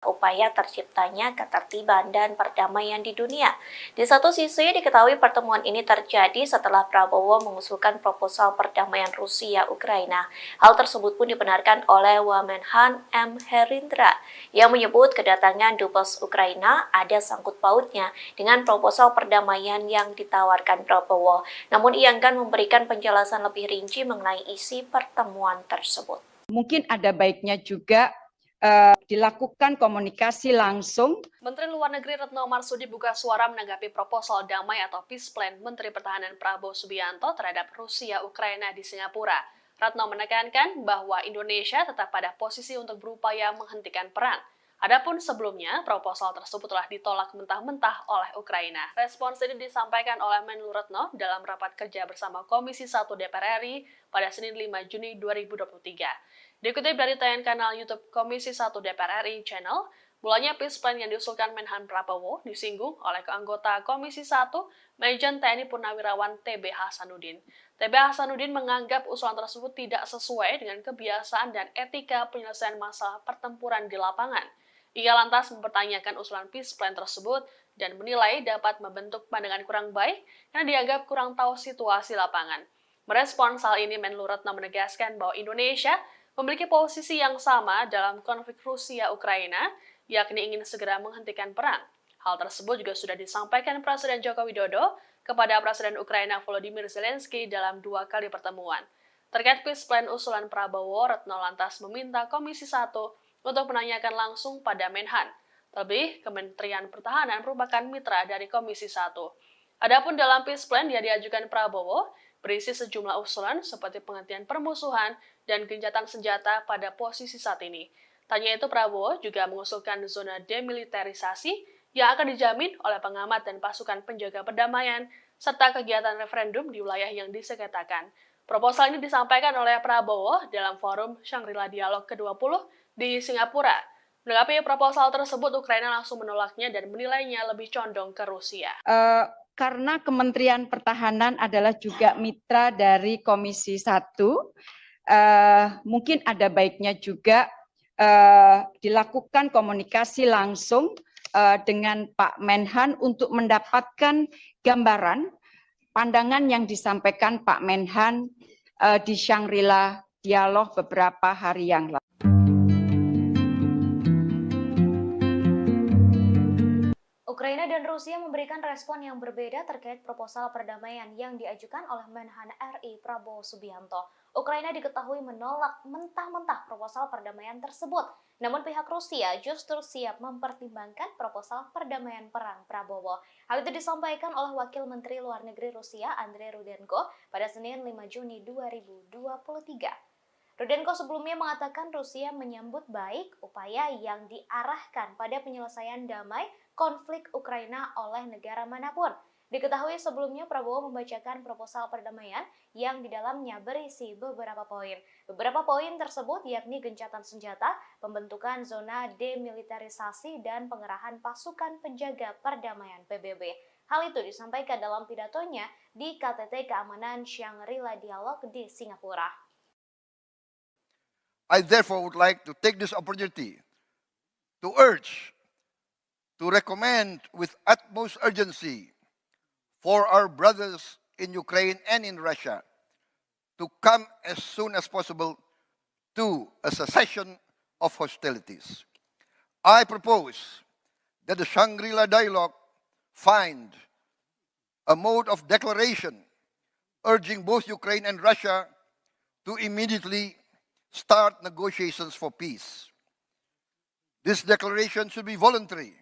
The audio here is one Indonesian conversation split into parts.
upaya terciptanya ketertiban dan perdamaian di dunia. Di satu sisi, diketahui pertemuan ini terjadi setelah Prabowo mengusulkan proposal perdamaian Rusia-Ukraina. Hal tersebut pun dibenarkan oleh Wamenhan M. Herindra yang menyebut kedatangan Dubes Ukraina ada sangkut pautnya dengan proposal perdamaian yang ditawarkan Prabowo. Namun ia enggan memberikan penjelasan lebih rinci mengenai isi pertemuan tersebut. Mungkin ada baiknya juga dilakukan komunikasi langsung. Menteri Luar Negeri Retno Marsudi buka suara menanggapi proposal damai atau peace plan Menteri Pertahanan Prabowo Subianto terhadap Rusia-Ukraina di Singapura. Retno menekankan bahwa Indonesia tetap pada posisi untuk berupaya menghentikan perang. Adapun sebelumnya, proposal tersebut telah ditolak mentah-mentah oleh Ukraina. Respons ini disampaikan oleh Menlu Retno dalam rapat kerja bersama Komisi 1 DPR RI pada Senin 5 Juni 2023. Dikutip dari tayangan kanal YouTube Komisi 1 DPR RI Channel, mulanya peace plan yang diusulkan Menhan Prabowo disinggung oleh anggota Komisi 1 Majen TNI Purnawirawan TB Hasanuddin. TB Hasanuddin menganggap usulan tersebut tidak sesuai dengan kebiasaan dan etika penyelesaian masalah pertempuran di lapangan. Ia lantas mempertanyakan usulan peace plan tersebut dan menilai dapat membentuk pandangan kurang baik karena dianggap kurang tahu situasi lapangan. Merespons hal ini, Menlu Retno menegaskan bahwa Indonesia memiliki posisi yang sama dalam konflik Rusia-Ukraina, yakni ingin segera menghentikan perang. Hal tersebut juga sudah disampaikan Presiden Joko Widodo kepada Presiden Ukraina Volodymyr Zelensky dalam 2 kali pertemuan. Terkait peace plan usulan Prabowo, Retno lantas meminta Komisi 1 untuk menanyakan langsung pada Menhan. Terlebih, Kementerian Pertahanan merupakan mitra dari Komisi 1. Adapun dalam peace plan yang diajukan Prabowo, berisi sejumlah usulan seperti penghentian permusuhan dan gencatan senjata pada posisi saat ini. Tanya itu, Prabowo juga mengusulkan zona demilitarisasi yang akan dijamin oleh pengamat dan pasukan penjaga perdamaian, serta kegiatan referendum di wilayah yang disengketakan. Proposal ini disampaikan oleh Prabowo dalam forum Shangri-La Dialog ke-20 di Singapura. Menanggapi proposal tersebut, Ukraina langsung menolaknya dan menilainya lebih condong ke Rusia. Karena Kementerian Pertahanan adalah juga mitra dari Komisi 1, mungkin ada baiknya juga dilakukan komunikasi langsung dengan Pak Menhan untuk mendapatkan gambaran pandangan yang disampaikan Pak Menhan di Shangri-La Dialog beberapa hari yang lalu. Ukraina dan Rusia memberikan respon yang berbeda terkait proposal perdamaian yang diajukan oleh Menhan RI Prabowo Subianto. Ukraina diketahui menolak mentah-mentah proposal perdamaian tersebut. Namun pihak Rusia justru siap mempertimbangkan proposal perdamaian perang Prabowo. Hal itu disampaikan oleh Wakil Menteri Luar Negeri Rusia Andrei Rudenko pada Senin 5 Juni 2023. Rudenko sebelumnya mengatakan Rusia menyambut baik upaya yang diarahkan pada penyelesaian damai konflik Ukraina oleh negara manapun. Diketahui sebelumnya Prabowo membacakan proposal perdamaian yang di dalamnya berisi beberapa poin. Beberapa poin tersebut yakni gencatan senjata, pembentukan zona demilitarisasi, dan pengerahan pasukan penjaga perdamaian PBB. Hal itu disampaikan dalam pidatonya di KTT Keamanan Shangri-La Dialog di Singapura. I therefore would like to take this opportunity to urge, to recommend with utmost urgency for our brothers in Ukraine and in Russia to come as soon as possible to a cessation of hostilities. I propose that the Shangri-La Dialogue find a mode of declaration urging both Ukraine and Russia to immediately start negotiations for peace. This declaration should be voluntary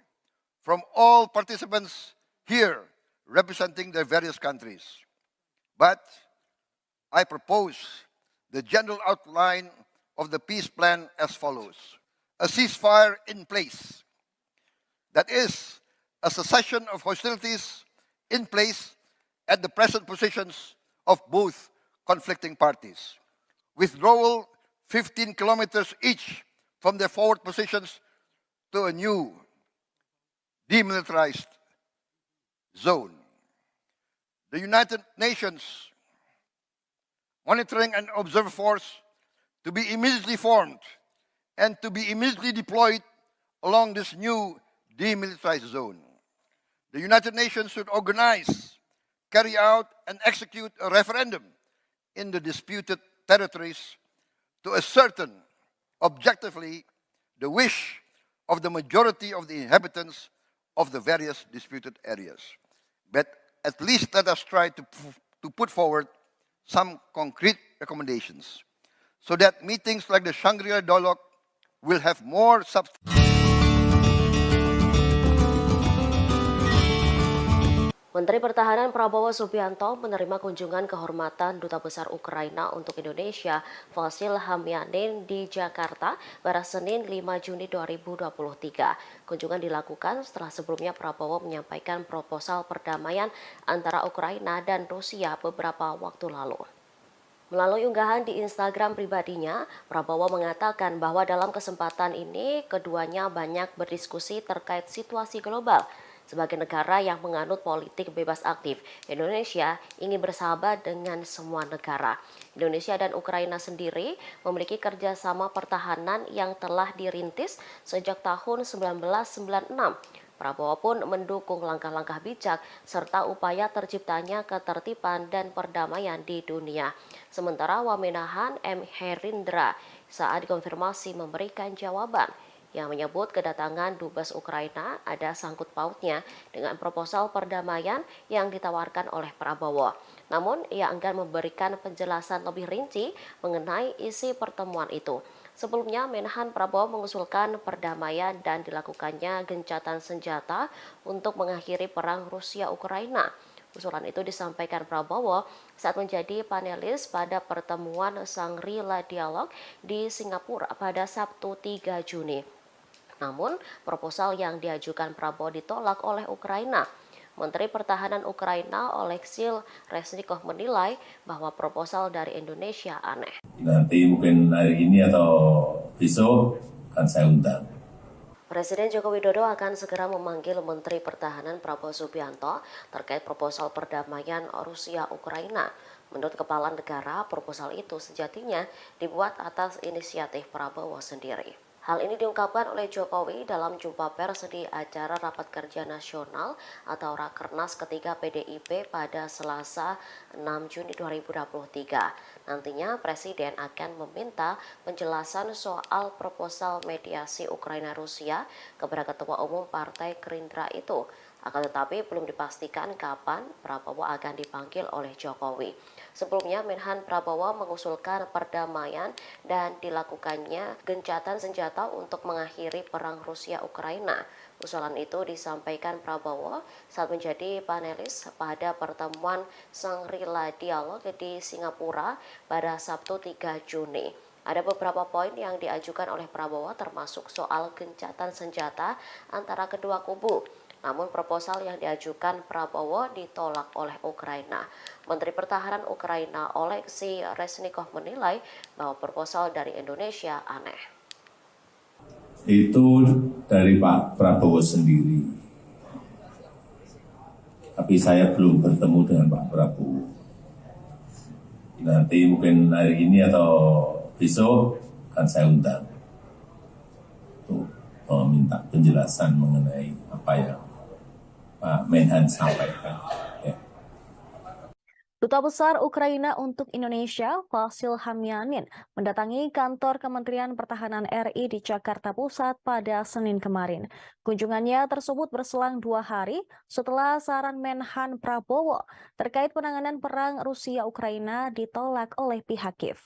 from all participants here representing their various countries. But I propose the general outline of the peace plan as follows. A ceasefire in place. That is, a cessation of hostilities in place at the present positions of both conflicting parties. Withdrawal 15 kilometers each from their forward positions to a new demilitarized zone. The United Nations Monitoring and Observer Force to be immediately formed and to be immediately deployed along this new demilitarized zone. The United Nations should organize, carry out, and execute a referendum in the disputed territories to ascertain objectively the wish of the majority of the inhabitants of the various disputed areas. But at least let us try to put forward some concrete recommendations so that meetings like the Shangri-La dialogue will have more substance. Menteri Pertahanan Prabowo Subianto menerima kunjungan kehormatan Duta Besar Ukraina untuk Indonesia, Vasil Hamyanin di Jakarta pada Senin 5 Juni 2023. Kunjungan dilakukan setelah sebelumnya Prabowo menyampaikan proposal perdamaian antara Ukraina dan Rusia beberapa waktu lalu. Melalui unggahan di Instagram pribadinya, Prabowo mengatakan bahwa dalam kesempatan ini keduanya banyak berdiskusi terkait situasi global. Sebagai negara yang menganut politik bebas aktif, Indonesia ingin bersahabat dengan semua negara. Indonesia dan Ukraina sendiri memiliki kerjasama pertahanan yang telah dirintis sejak tahun 1996. Prabowo pun mendukung langkah-langkah bijak serta upaya terciptanya ketertiban dan perdamaian di dunia. Sementara Wamenahan M. Herindra saat dikonfirmasi memberikan jawaban yang menyebut kedatangan Dubes Ukraina ada sangkut pautnya dengan proposal perdamaian yang ditawarkan oleh Prabowo. Namun, ia enggan memberikan penjelasan lebih rinci mengenai isi pertemuan itu. Sebelumnya, Menhan Prabowo mengusulkan perdamaian dan dilakukannya gencatan senjata untuk mengakhiri perang Rusia-Ukraina. Usulan itu disampaikan Prabowo saat menjadi panelis pada pertemuan Shangri-La Dialogue di Singapura pada Sabtu 3 Juni. Namun, proposal yang diajukan Prabowo ditolak oleh Ukraina. Menteri Pertahanan Ukraina Oleksiy Reznikov menilai bahwa proposal dari Indonesia aneh. Nanti mungkin hari ini atau besok akan saya undang. Presiden Joko Widodo akan segera memanggil Menteri Pertahanan Prabowo Subianto terkait proposal perdamaian Rusia-Ukraina. Menurut Kepala Negara, proposal itu sejatinya dibuat atas inisiatif Prabowo sendiri. Hal ini diungkapkan oleh Jokowi dalam jumpa pers di acara Rapat Kerja Nasional atau Rakernas ketiga PDIP pada Selasa 6 Juni 2023. Nantinya Presiden akan meminta penjelasan soal proposal mediasi Ukraina-Rusia kepada Ketua Umum Partai Gerindra itu. Akan tetapi belum dipastikan kapan Prabowo akan dipanggil oleh Jokowi. Sebelumnya Menhan Prabowo mengusulkan perdamaian dan dilakukannya gencatan senjata untuk mengakhiri perang Rusia-Ukraina. Usulan itu disampaikan Prabowo saat menjadi panelis pada pertemuan Shangri-La Dialogue di Singapura pada Sabtu 3 Juni. Ada beberapa poin yang diajukan oleh Prabowo termasuk soal gencatan senjata antara kedua kubu. Namun proposal yang diajukan Prabowo ditolak oleh Ukraina. Menteri Pertahanan Ukraina Oleksiy Reznikov menilai bahwa proposal dari Indonesia aneh. Itu dari Pak Prabowo sendiri. Tapi saya belum bertemu dengan Pak Prabowo. Nanti mungkin hari ini atau besok akan saya undang untuk meminta penjelasan mengenai apa yang Pak Menhan sampaikan. Ya. Duta Besar Ukraina untuk Indonesia, Vasil Hamyanin, mendatangi kantor Kementerian Pertahanan RI di Jakarta Pusat pada Senin kemarin. Kunjungannya tersebut berselang 2 hari setelah saran Menhan Prabowo terkait penanganan perang Rusia-Ukraina ditolak oleh pihak Kiev.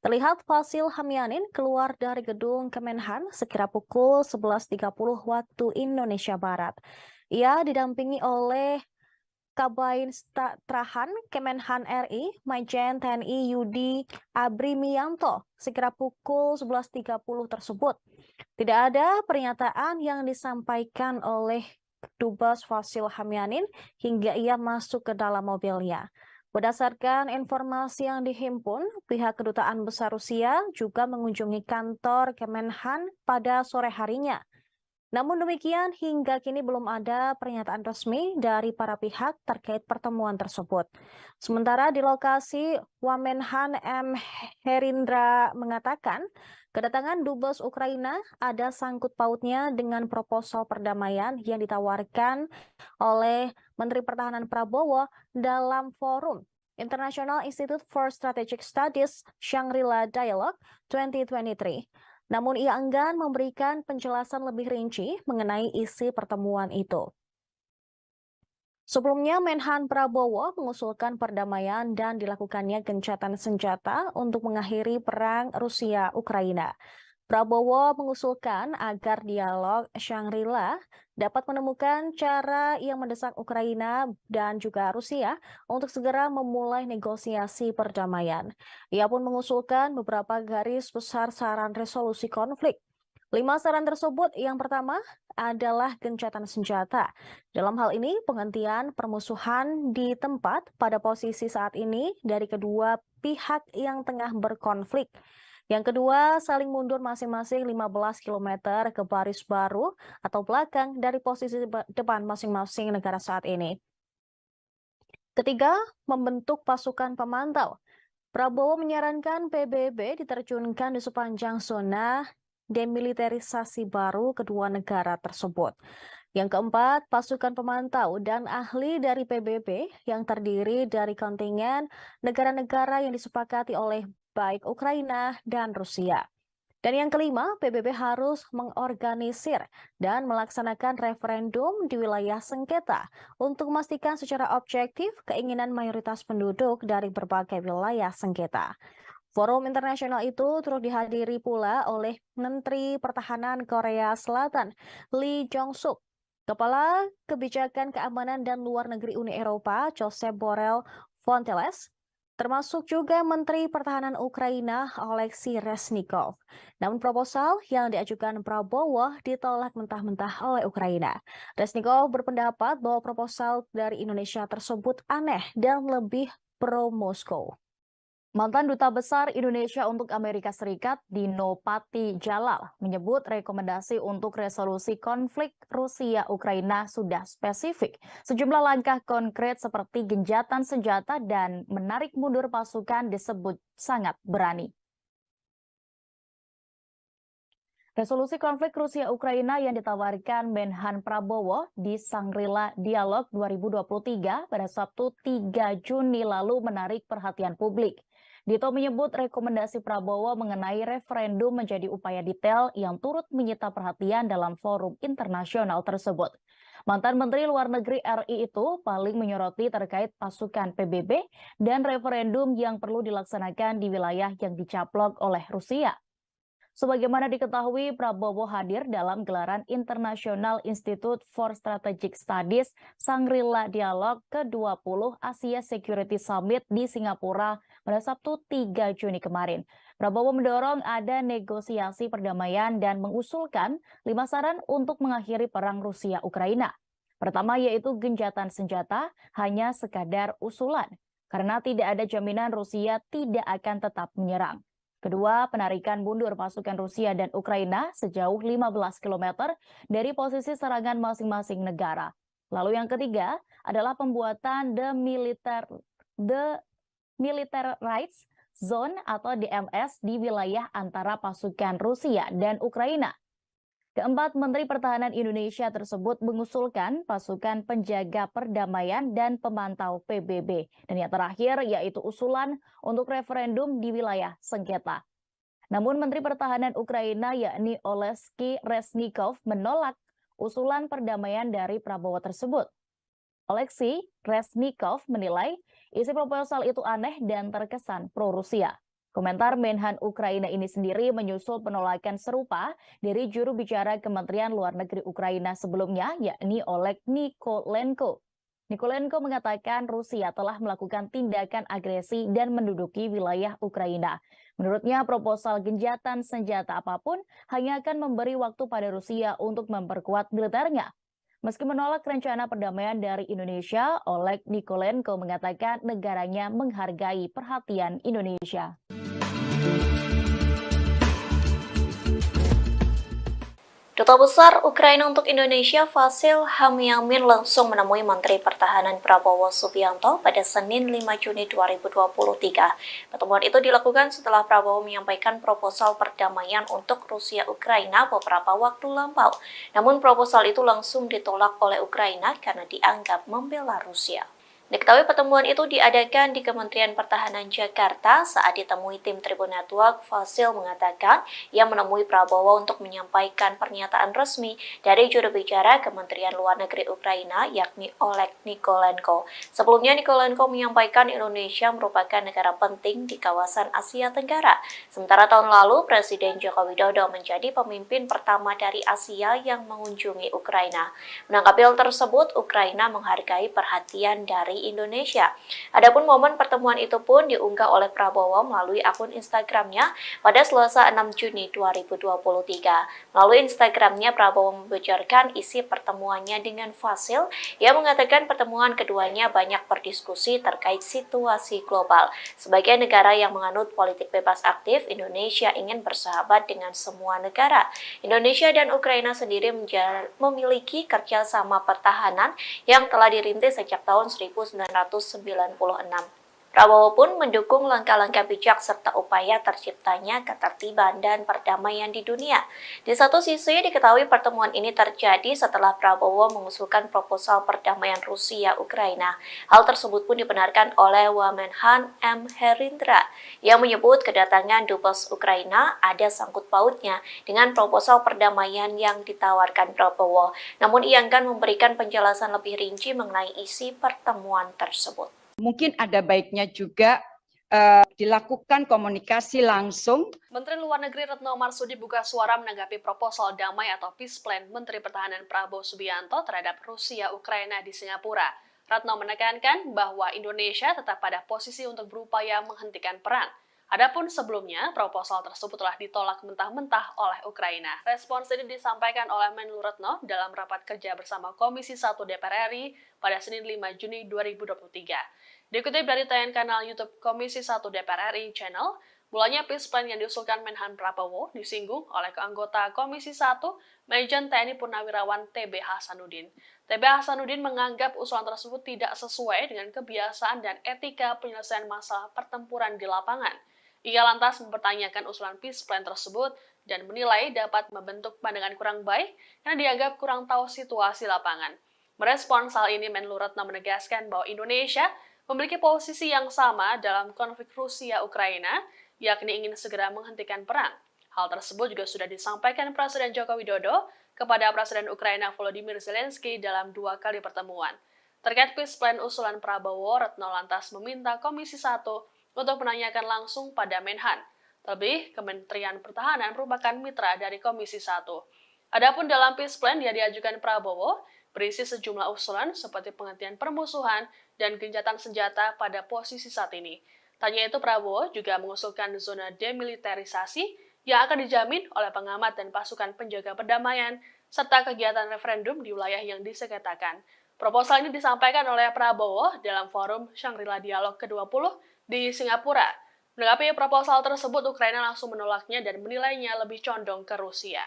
Terlihat Vasil Hamyanin keluar dari gedung Kemenhan sekira pukul 11.30 waktu Indonesia Barat. Ia didampingi oleh Kabin Strahan Kemenhan RI, Majen TNI Yudi Abrimianto, sekira pukul 11.30 tersebut. Tidak ada pernyataan yang disampaikan oleh Dubes Vasil Hamyanin hingga ia masuk ke dalam mobilnya. Berdasarkan informasi yang dihimpun, pihak Kedutaan Besar Rusia juga mengunjungi kantor Kemenhan pada sore harinya. Namun demikian, hingga kini belum ada pernyataan resmi dari para pihak terkait pertemuan tersebut. Sementara di lokasi, Wamenhan M. Herindra mengatakan, kedatangan dubes Ukraina ada sangkut pautnya dengan proposal perdamaian yang ditawarkan oleh Menteri Pertahanan Prabowo dalam forum International Institute for Strategic Studies Shangri-La Dialogue 2023. Namun ia enggan memberikan penjelasan lebih rinci mengenai isi pertemuan itu. Sebelumnya, Menhan Prabowo mengusulkan perdamaian dan dilakukannya gencatan senjata untuk mengakhiri perang Rusia-Ukraina. Prabowo mengusulkan agar dialog Shangri-La dapat menemukan cara yang mendesak Ukraina dan juga Rusia untuk segera memulai negosiasi perdamaian. Ia pun mengusulkan beberapa garis besar saran resolusi konflik. 5 saran tersebut, yang pertama adalah gencatan senjata. Dalam hal ini, penghentian permusuhan di tempat pada posisi saat ini dari kedua pihak yang tengah berkonflik. Yang kedua, saling mundur masing-masing 15 km ke baris baru atau belakang dari posisi depan masing-masing negara saat ini. Ketiga, membentuk pasukan pemantau. Prabowo menyarankan PBB diterjunkan di sepanjang zona demilitarisasi baru kedua negara tersebut. Yang keempat, pasukan pemantau dan ahli dari PBB yang terdiri dari kontingen negara-negara yang disepakati oleh baik Ukraina dan Rusia. Dan yang kelima, PBB harus mengorganisir dan melaksanakan referendum di wilayah sengketa untuk memastikan secara objektif keinginan mayoritas penduduk dari berbagai wilayah sengketa. Forum internasional itu turut dihadiri pula oleh Menteri Pertahanan Korea Selatan, Lee Jong-suk, Kepala Kebijakan Keamanan dan Luar Negeri Uni Eropa, Josep Borrell Fontelles, termasuk juga Menteri Pertahanan Ukraina, Oleksiy Reznikov. Namun proposal yang diajukan Prabowo ditolak mentah-mentah oleh Ukraina. Reznikov berpendapat bahwa proposal dari Indonesia tersebut aneh dan lebih pro-Moskow. Mantan Duta Besar Indonesia untuk Amerika Serikat, Dino Patijalal, menyebut rekomendasi untuk resolusi konflik Rusia-Ukraina sudah spesifik. Sejumlah langkah konkret seperti gencatan senjata dan menarik mundur pasukan disebut sangat berani. Resolusi konflik Rusia-Ukraina yang ditawarkan Menhan Prabowo di Shangri-La Dialog 2023 pada Sabtu 3 Juni lalu menarik perhatian publik. Dito menyebut rekomendasi Prabowo mengenai referendum menjadi upaya detail yang turut menyita perhatian dalam forum internasional tersebut. Mantan Menteri Luar Negeri RI itu paling menyoroti terkait pasukan PBB dan referendum yang perlu dilaksanakan di wilayah yang dicaplok oleh Rusia. Sebagaimana diketahui, Prabowo hadir dalam gelaran International Institute for Strategic Studies Shangri-La Dialog ke-20 Asia Security Summit di Singapura pada Sabtu 3 Juni kemarin. Prabowo mendorong ada negosiasi perdamaian dan mengusulkan 5 saran untuk mengakhiri perang Rusia-Ukraina. Pertama yaitu gencatan senjata hanya sekadar usulan, karena tidak ada jaminan Rusia tidak akan tetap menyerang. Kedua, penarikan mundur pasukan Rusia dan Ukraina sejauh 15 km dari posisi serangan masing-masing negara. Lalu yang ketiga adalah pembuatan Demilitarized Zone atau DMZ di wilayah antara pasukan Rusia dan Ukraina. Keempat, Menteri Pertahanan Indonesia tersebut mengusulkan pasukan penjaga perdamaian dan pemantau PBB. Dan yang terakhir yaitu usulan untuk referendum di wilayah sengketa. Namun Menteri Pertahanan Ukraina yakni Oleksiy Reznikov menolak usulan perdamaian dari Prabowo tersebut. Oleksiy Reznikov menilai isi proposal itu aneh dan terkesan pro-Rusia. Komentar Menhan Ukraina ini sendiri menyusul penolakan serupa dari juru bicara Kementerian Luar Negeri Ukraina sebelumnya, yakni Oleg Nikolenko. Nikolenko mengatakan Rusia telah melakukan tindakan agresi dan menduduki wilayah Ukraina. Menurutnya, proposal gencatan senjata apapun hanya akan memberi waktu pada Rusia untuk memperkuat militernya. Meski menolak rencana perdamaian dari Indonesia, Oleg Nikolenko mengatakan negaranya menghargai perhatian Indonesia. Duta Besar Ukraina untuk Indonesia Vasil Hamyamin langsung menemui Menteri Pertahanan Prabowo Subianto pada Senin 5 Juni 2023. Pertemuan itu dilakukan setelah Prabowo menyampaikan proposal perdamaian untuk Rusia-Ukraina beberapa waktu lampau. Namun proposal itu langsung ditolak oleh Ukraina karena dianggap membela Rusia. Diketahui pertemuan itu diadakan di Kementerian Pertahanan Jakarta. Saat ditemui tim Tribun Network, Vasil mengatakan ia menemui Prabowo untuk menyampaikan pernyataan resmi dari juru bicara Kementerian Luar Negeri Ukraina, yakni Oleg Nikolenko. Sebelumnya, Nikolenko menyampaikan Indonesia merupakan negara penting di kawasan Asia Tenggara. Sementara tahun lalu, Presiden Joko Widodo menjadi pemimpin pertama dari Asia yang mengunjungi Ukraina. Menanggapi hal tersebut, Ukraina menghargai perhatian dari Indonesia. Adapun momen pertemuan itu pun diunggah oleh Prabowo melalui akun Instagramnya pada Selasa 6 Juni 2023. Melalui Instagramnya, Prabowo membocorkan isi pertemuannya dengan Vasil. Ia mengatakan pertemuan keduanya banyak berdiskusi terkait situasi global. Sebagai negara yang menganut politik bebas aktif, Indonesia ingin bersahabat dengan semua negara. Indonesia dan Ukraina sendiri memiliki kerjasama pertahanan yang telah dirintis sejak tahun 1996. Prabowo pun mendukung langkah-langkah bijak serta upaya terciptanya ketertiban dan perdamaian di dunia. Di satu sisi, diketahui pertemuan ini terjadi setelah Prabowo mengusulkan proposal perdamaian Rusia-Ukraina. Hal tersebut pun dibenarkan oleh Wamenhan M. Herindra yang menyebut kedatangan Dubes Ukraina ada sangkut pautnya dengan proposal perdamaian yang ditawarkan Prabowo. Namun ia enggan memberikan penjelasan lebih rinci mengenai isi pertemuan tersebut. Mungkin ada baiknya juga dilakukan komunikasi langsung. Menteri Luar Negeri Retno Marsudi buka suara menanggapi proposal damai atau peace plan Menteri Pertahanan Prabowo Subianto terhadap Rusia-Ukraina di Singapura. Retno menekankan bahwa Indonesia tetap pada posisi untuk berupaya menghentikan perang. Adapun sebelumnya, proposal tersebut telah ditolak mentah-mentah oleh Ukraina. Respons ini disampaikan oleh Menlu Retno dalam rapat kerja bersama Komisi 1 DPR RI pada Senin 5 Juni 2023. Dikutip dari tayangan kanal YouTube Komisi 1 DPR RI Channel, mulanya peace plan yang diusulkan Menhan Prabowo disinggung oleh anggota Komisi 1 Majen TNI Purnawirawan TB Hasanuddin. TB Hasanuddin menganggap usulan tersebut tidak sesuai dengan kebiasaan dan etika penyelesaian masalah pertempuran di lapangan. Ia lantas mempertanyakan usulan peace plan tersebut dan menilai dapat membentuk pandangan kurang baik karena dianggap kurang tahu situasi lapangan. Merespons hal ini, Menlu Retno menegaskan bahwa Indonesia memiliki posisi yang sama dalam konflik Rusia-Ukraina, yakni ingin segera menghentikan perang. Hal tersebut juga sudah disampaikan Presiden Joko Widodo kepada Presiden Ukraina Volodymyr Zelensky dalam 2 kali pertemuan. Terkait peace plan usulan Prabowo, Retno lantas meminta Komisi 1 untuk menanyakan langsung pada Menhan. Terlebih, Kementerian Pertahanan merupakan mitra dari Komisi 1. Adapun dalam peace plan yang diajukan Prabowo, berisi sejumlah usulan seperti penghentian permusuhan dan gencatan senjata pada posisi saat ini. Tanya itu, Prabowo juga mengusulkan zona demilitarisasi yang akan dijamin oleh pengamat dan pasukan penjaga perdamaian, serta kegiatan referendum di wilayah yang disengketakan. Proposal ini disampaikan oleh Prabowo dalam forum Shangri-La Dialog ke-20 di Singapura. Menanggapi proposal tersebut, Ukraina langsung menolaknya dan menilainya lebih condong ke Rusia.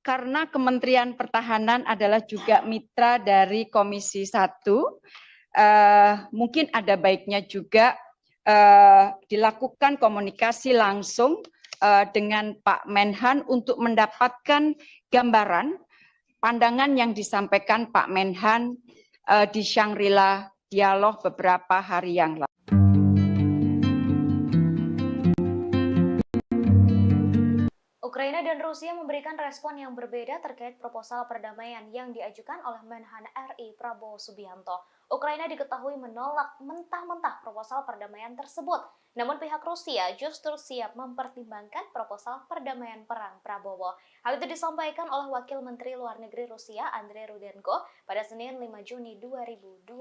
Karena Kementerian Pertahanan adalah juga mitra dari Komisi 1, mungkin ada baiknya juga dilakukan komunikasi langsung dengan Pak Menhan untuk mendapatkan gambaran pandangan yang disampaikan Pak Menhan di Shangri-La Dialog beberapa hari yang lalu. Ukraina dan Rusia memberikan respon yang berbeda terkait proposal perdamaian yang diajukan oleh Menhan RI Prabowo Subianto. Ukraina diketahui menolak mentah-mentah proposal perdamaian tersebut. Namun pihak Rusia justru siap mempertimbangkan proposal perdamaian perang Prabowo. Hal itu disampaikan oleh Wakil Menteri Luar Negeri Rusia Andrei Rudenko pada Senin 5 Juni 2023.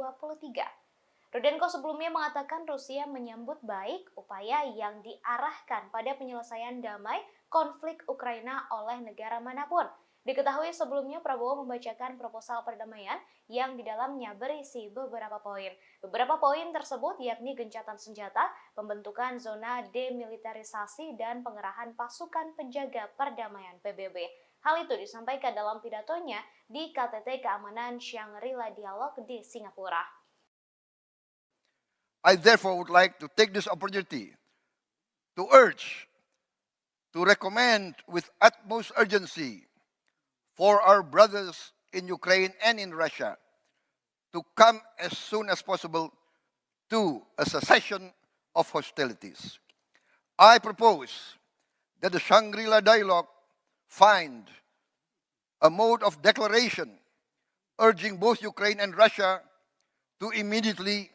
Rudenko sebelumnya mengatakan Rusia menyambut baik upaya yang diarahkan pada penyelesaian damai konflik Ukraina oleh negara manapun. Diketahui sebelumnya Prabowo membacakan proposal perdamaian yang di dalamnya berisi beberapa poin. Beberapa poin tersebut yakni gencatan senjata, pembentukan zona demilitarisasi, dan pengerahan pasukan penjaga perdamaian PBB. Hal itu disampaikan dalam pidatonya di KTT Keamanan Shangri-La Dialog di Singapura. I therefore would like to take this opportunity to urge, to recommend with utmost urgency for our brothers in Ukraine and in Russia to come as soon as possible to a cessation of hostilities. I propose that the Shangri-La Dialogue find a mode of declaration urging both Ukraine and Russia to immediately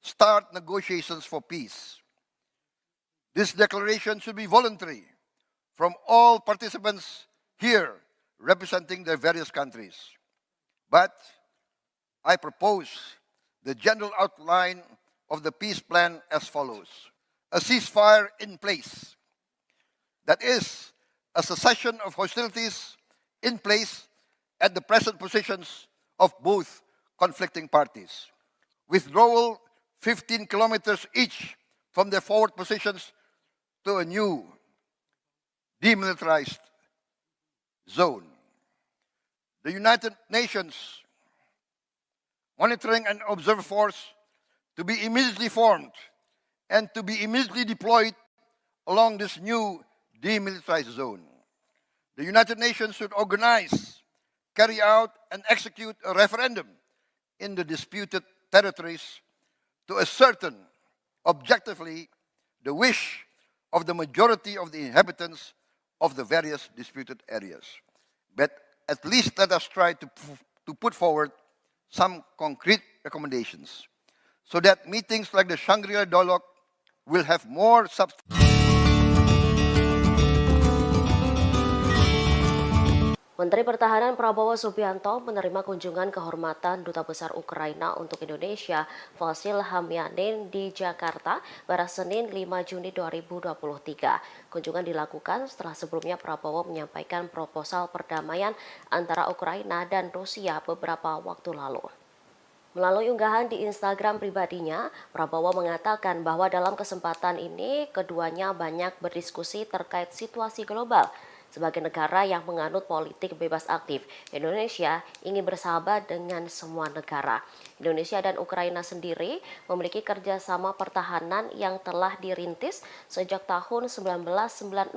start negotiations for peace. This declaration should be voluntary from all participants here representing their various countries. But I propose the general outline of the peace plan as follows. A ceasefire in place. That is, a cessation of hostilities in place at the present positions of both conflicting parties. Withdrawal 15 kilometers each from their forward positions to a new demilitarized zone. The United Nations Monitoring and Observer Force to be immediately formed and to be immediately deployed along this new demilitarized zone. The United Nations should organize, carry out, and execute a referendum in the disputed territories to ascertain objectively the wish of the majority of the inhabitants of the various disputed areas. But at least let us try to put forward some concrete recommendations so that meetings like the Shangri-La Dialogue will have more substance. Menteri Pertahanan Prabowo Subianto menerima kunjungan kehormatan Duta Besar Ukraina untuk Indonesia, Vasil Hamyanin di Jakarta pada Senin 5 Juni 2023. Kunjungan dilakukan setelah sebelumnya Prabowo menyampaikan proposal perdamaian antara Ukraina dan Rusia beberapa waktu lalu. Melalui unggahan di Instagram pribadinya, Prabowo mengatakan bahwa dalam kesempatan ini keduanya banyak berdiskusi terkait situasi global. Sebagai negara yang menganut politik bebas aktif, Indonesia ingin bersahabat dengan semua negara. Indonesia dan Ukraina sendiri memiliki kerjasama pertahanan yang telah dirintis sejak tahun 1996.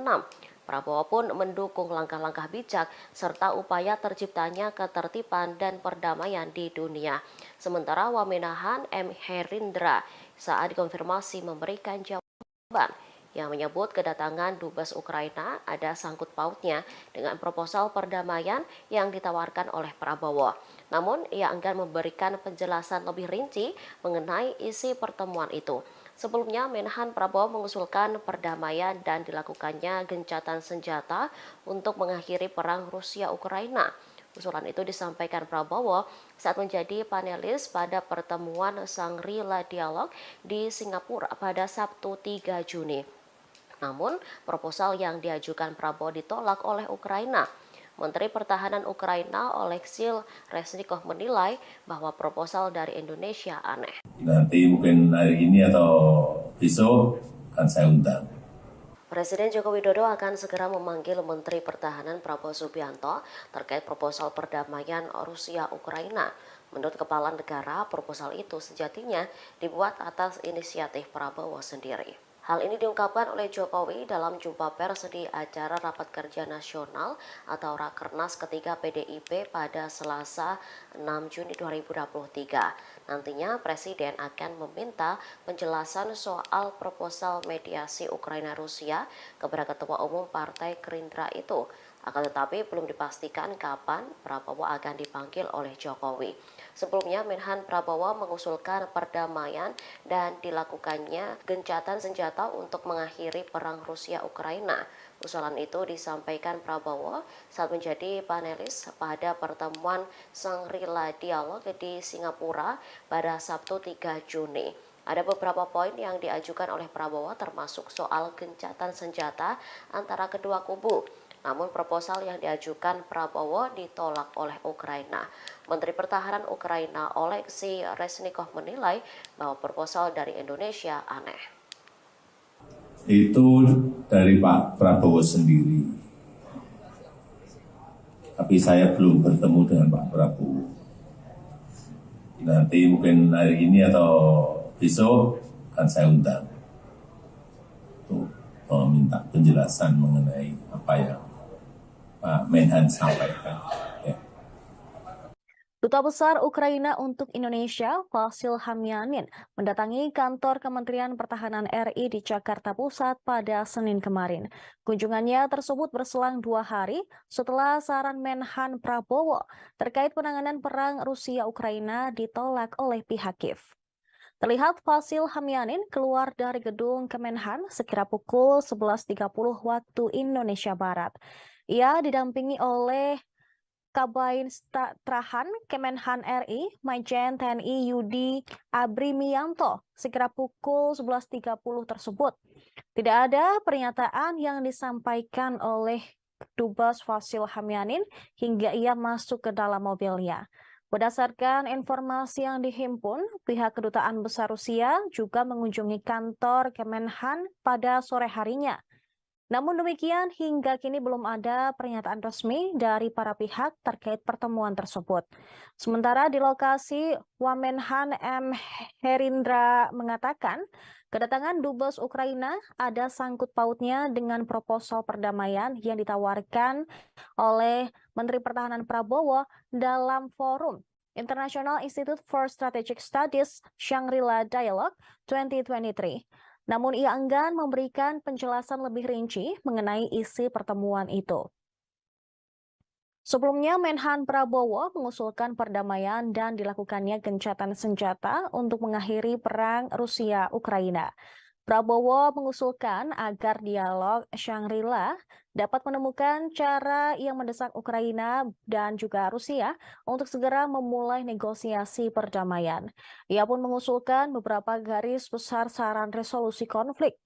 Prabowo pun mendukung langkah-langkah bijak serta upaya terciptanya ketertiban dan perdamaian di dunia. Sementara Wamenahan M. Herindra saat dikonfirmasi memberikan jawaban yang menyebut kedatangan Dubes Ukraina ada sangkut pautnya dengan proposal perdamaian yang ditawarkan oleh Prabowo. Namun, ia enggan memberikan penjelasan lebih rinci mengenai isi pertemuan itu. Sebelumnya, Menhan Prabowo mengusulkan perdamaian dan dilakukannya gencatan senjata untuk mengakhiri perang Rusia-Ukraina. Usulan itu disampaikan Prabowo saat menjadi panelis pada pertemuan Shangri-La Dialog di Singapura pada Sabtu 3 Juni. Namun, proposal yang diajukan Prabowo ditolak oleh Ukraina. Menteri Pertahanan Ukraina Oleksiy Reznikov menilai bahwa proposal dari Indonesia aneh. Nanti mungkin hari ini atau besok akan saya undang. Presiden Joko Widodo akan segera memanggil Menteri Pertahanan Prabowo Subianto terkait proposal perdamaian Rusia-Ukraina. Menurut Kepala Negara, proposal itu sejatinya dibuat atas inisiatif Prabowo sendiri. Hal ini diungkapkan oleh Jokowi dalam jumpa pers di acara Rapat Kerja Nasional atau Rakernas ketiga PDIP pada Selasa 6 Juni 2023. Nantinya Presiden akan meminta penjelasan soal proposal mediasi Ukraina-Rusia kepada Ketua Umum Partai Gerindra itu. Akan tetapi belum dipastikan kapan Prabowo akan dipanggil oleh Jokowi. Sebelumnya, Menhan Prabowo mengusulkan perdamaian dan dilakukannya gencatan senjata untuk mengakhiri perang Rusia-Ukraina. Usulan itu disampaikan Prabowo saat menjadi panelis pada pertemuan Shangri-La Dialog di Singapura pada Sabtu 3 Juni. Ada beberapa poin yang diajukan oleh Prabowo termasuk soal gencatan senjata antara kedua kubu. Namun proposal yang diajukan Prabowo ditolak oleh Ukraina. Menteri Pertahanan Ukraina Oleksiy Reznikov menilai bahwa proposal dari Indonesia aneh. Itu dari Pak Prabowo sendiri. Tapi saya belum bertemu dengan Pak Prabowo. Nanti mungkin hari ini atau besok akan saya undang untuk meminta penjelasan mengenai apa yang Pak Menhan sampaikan. Ya. Duta Besar Ukraina untuk Indonesia, Vasyl Hamyanin, mendatangi kantor Kementerian Pertahanan RI di Jakarta Pusat pada Senin kemarin. Kunjungannya tersebut berselang 2 hari setelah saran Menhan Prabowo terkait penanganan perang Rusia-Ukraina ditolak oleh pihak Kiev. Terlihat Vasyl Hamyanin keluar dari gedung Kemenhan sekira pukul 11.30 waktu Indonesia Barat. Ia didampingi oleh Kabin Strahan Kemenhan RI, Majen TNI Yudi Abrimianto, sekira pukul 11.30 tersebut. Tidak ada pernyataan yang disampaikan oleh Dubes Vasyl Hamyanin hingga ia masuk ke dalam mobilnya. Berdasarkan informasi yang dihimpun, pihak Kedutaan Besar Rusia juga mengunjungi kantor Kemenhan pada sore harinya. Namun demikian, hingga kini belum ada pernyataan resmi dari para pihak terkait pertemuan tersebut. Sementara di lokasi, Wamenhan M. Herindra mengatakan, kedatangan Dubes Ukraina ada sangkut pautnya dengan proposal perdamaian yang ditawarkan oleh Menteri Pertahanan Prabowo dalam forum International Institute for Strategic Studies Shangri-La Dialogue 2023. Namun ia enggan memberikan penjelasan lebih rinci mengenai isi pertemuan itu. Sebelumnya, Menhan Prabowo mengusulkan perdamaian dan dilakukannya gencatan senjata untuk mengakhiri perang Rusia-Ukraina. Prabowo mengusulkan agar dialog Shangri-La dapat menemukan cara yang mendesak Ukraina dan juga Rusia untuk segera memulai negosiasi perdamaian. Ia pun mengusulkan beberapa garis besar saran resolusi konflik.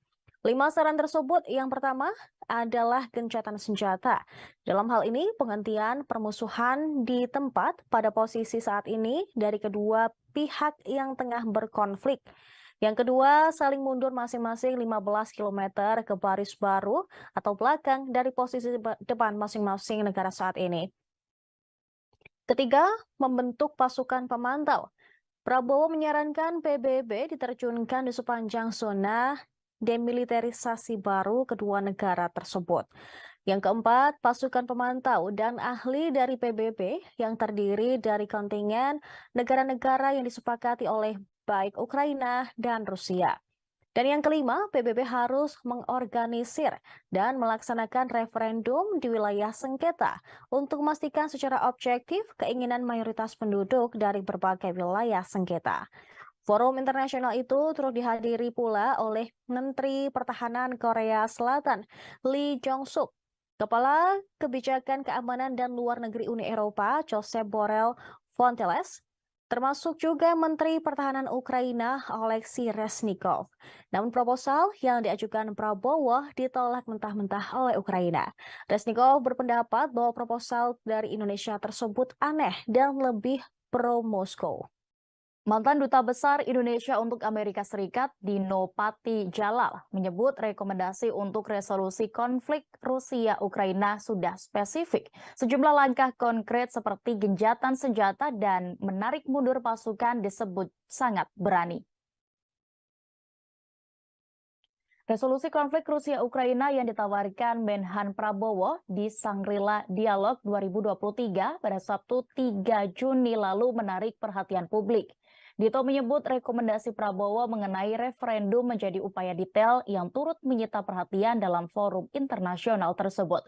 5 saran tersebut, yang pertama adalah gencatan senjata. Dalam hal ini, penghentian permusuhan di tempat pada posisi saat ini dari kedua pihak yang tengah berkonflik. Yang kedua, saling mundur masing-masing 15 km ke baris baru atau belakang dari posisi depan masing-masing negara saat ini. Ketiga, membentuk pasukan pemantau. Prabowo menyarankan PBB diterjunkan di sepanjang zona demilitarisasi baru kedua negara tersebut. Yang keempat, pasukan pemantau dan ahli dari PBB yang terdiri dari kontingen negara-negara yang disepakati oleh baik Ukraina dan Rusia. Dan yang kelima, PBB harus mengorganisir dan melaksanakan referendum di wilayah sengketa untuk memastikan secara objektif keinginan mayoritas penduduk dari berbagai wilayah sengketa. Forum internasional itu turut dihadiri pula oleh Menteri Pertahanan Korea Selatan, Lee Jong-suk, Kepala Kebijakan Keamanan dan Luar Negeri Uni Eropa, Josep Borrell Fontelles, termasuk juga Menteri Pertahanan Ukraina Oleksiy Reznikov. Namun proposal yang diajukan Prabowo ditolak mentah-mentah oleh Ukraina. Reznikov berpendapat bahwa proposal dari Indonesia tersebut aneh dan lebih pro-Moskow. Mantan Duta Besar Indonesia untuk Amerika Serikat, Dino Patijalal, menyebut rekomendasi untuk resolusi konflik Rusia-Ukraina sudah spesifik. Sejumlah langkah konkret seperti gencatan senjata dan menarik mundur pasukan disebut sangat berani. Resolusi konflik Rusia-Ukraina yang ditawarkan Menhan Prabowo di Shangri-La Dialogue 2023 pada Sabtu 3 Juni lalu menarik perhatian publik. Dito menyebut rekomendasi Prabowo mengenai referendum menjadi upaya detail yang turut menyita perhatian dalam forum internasional tersebut.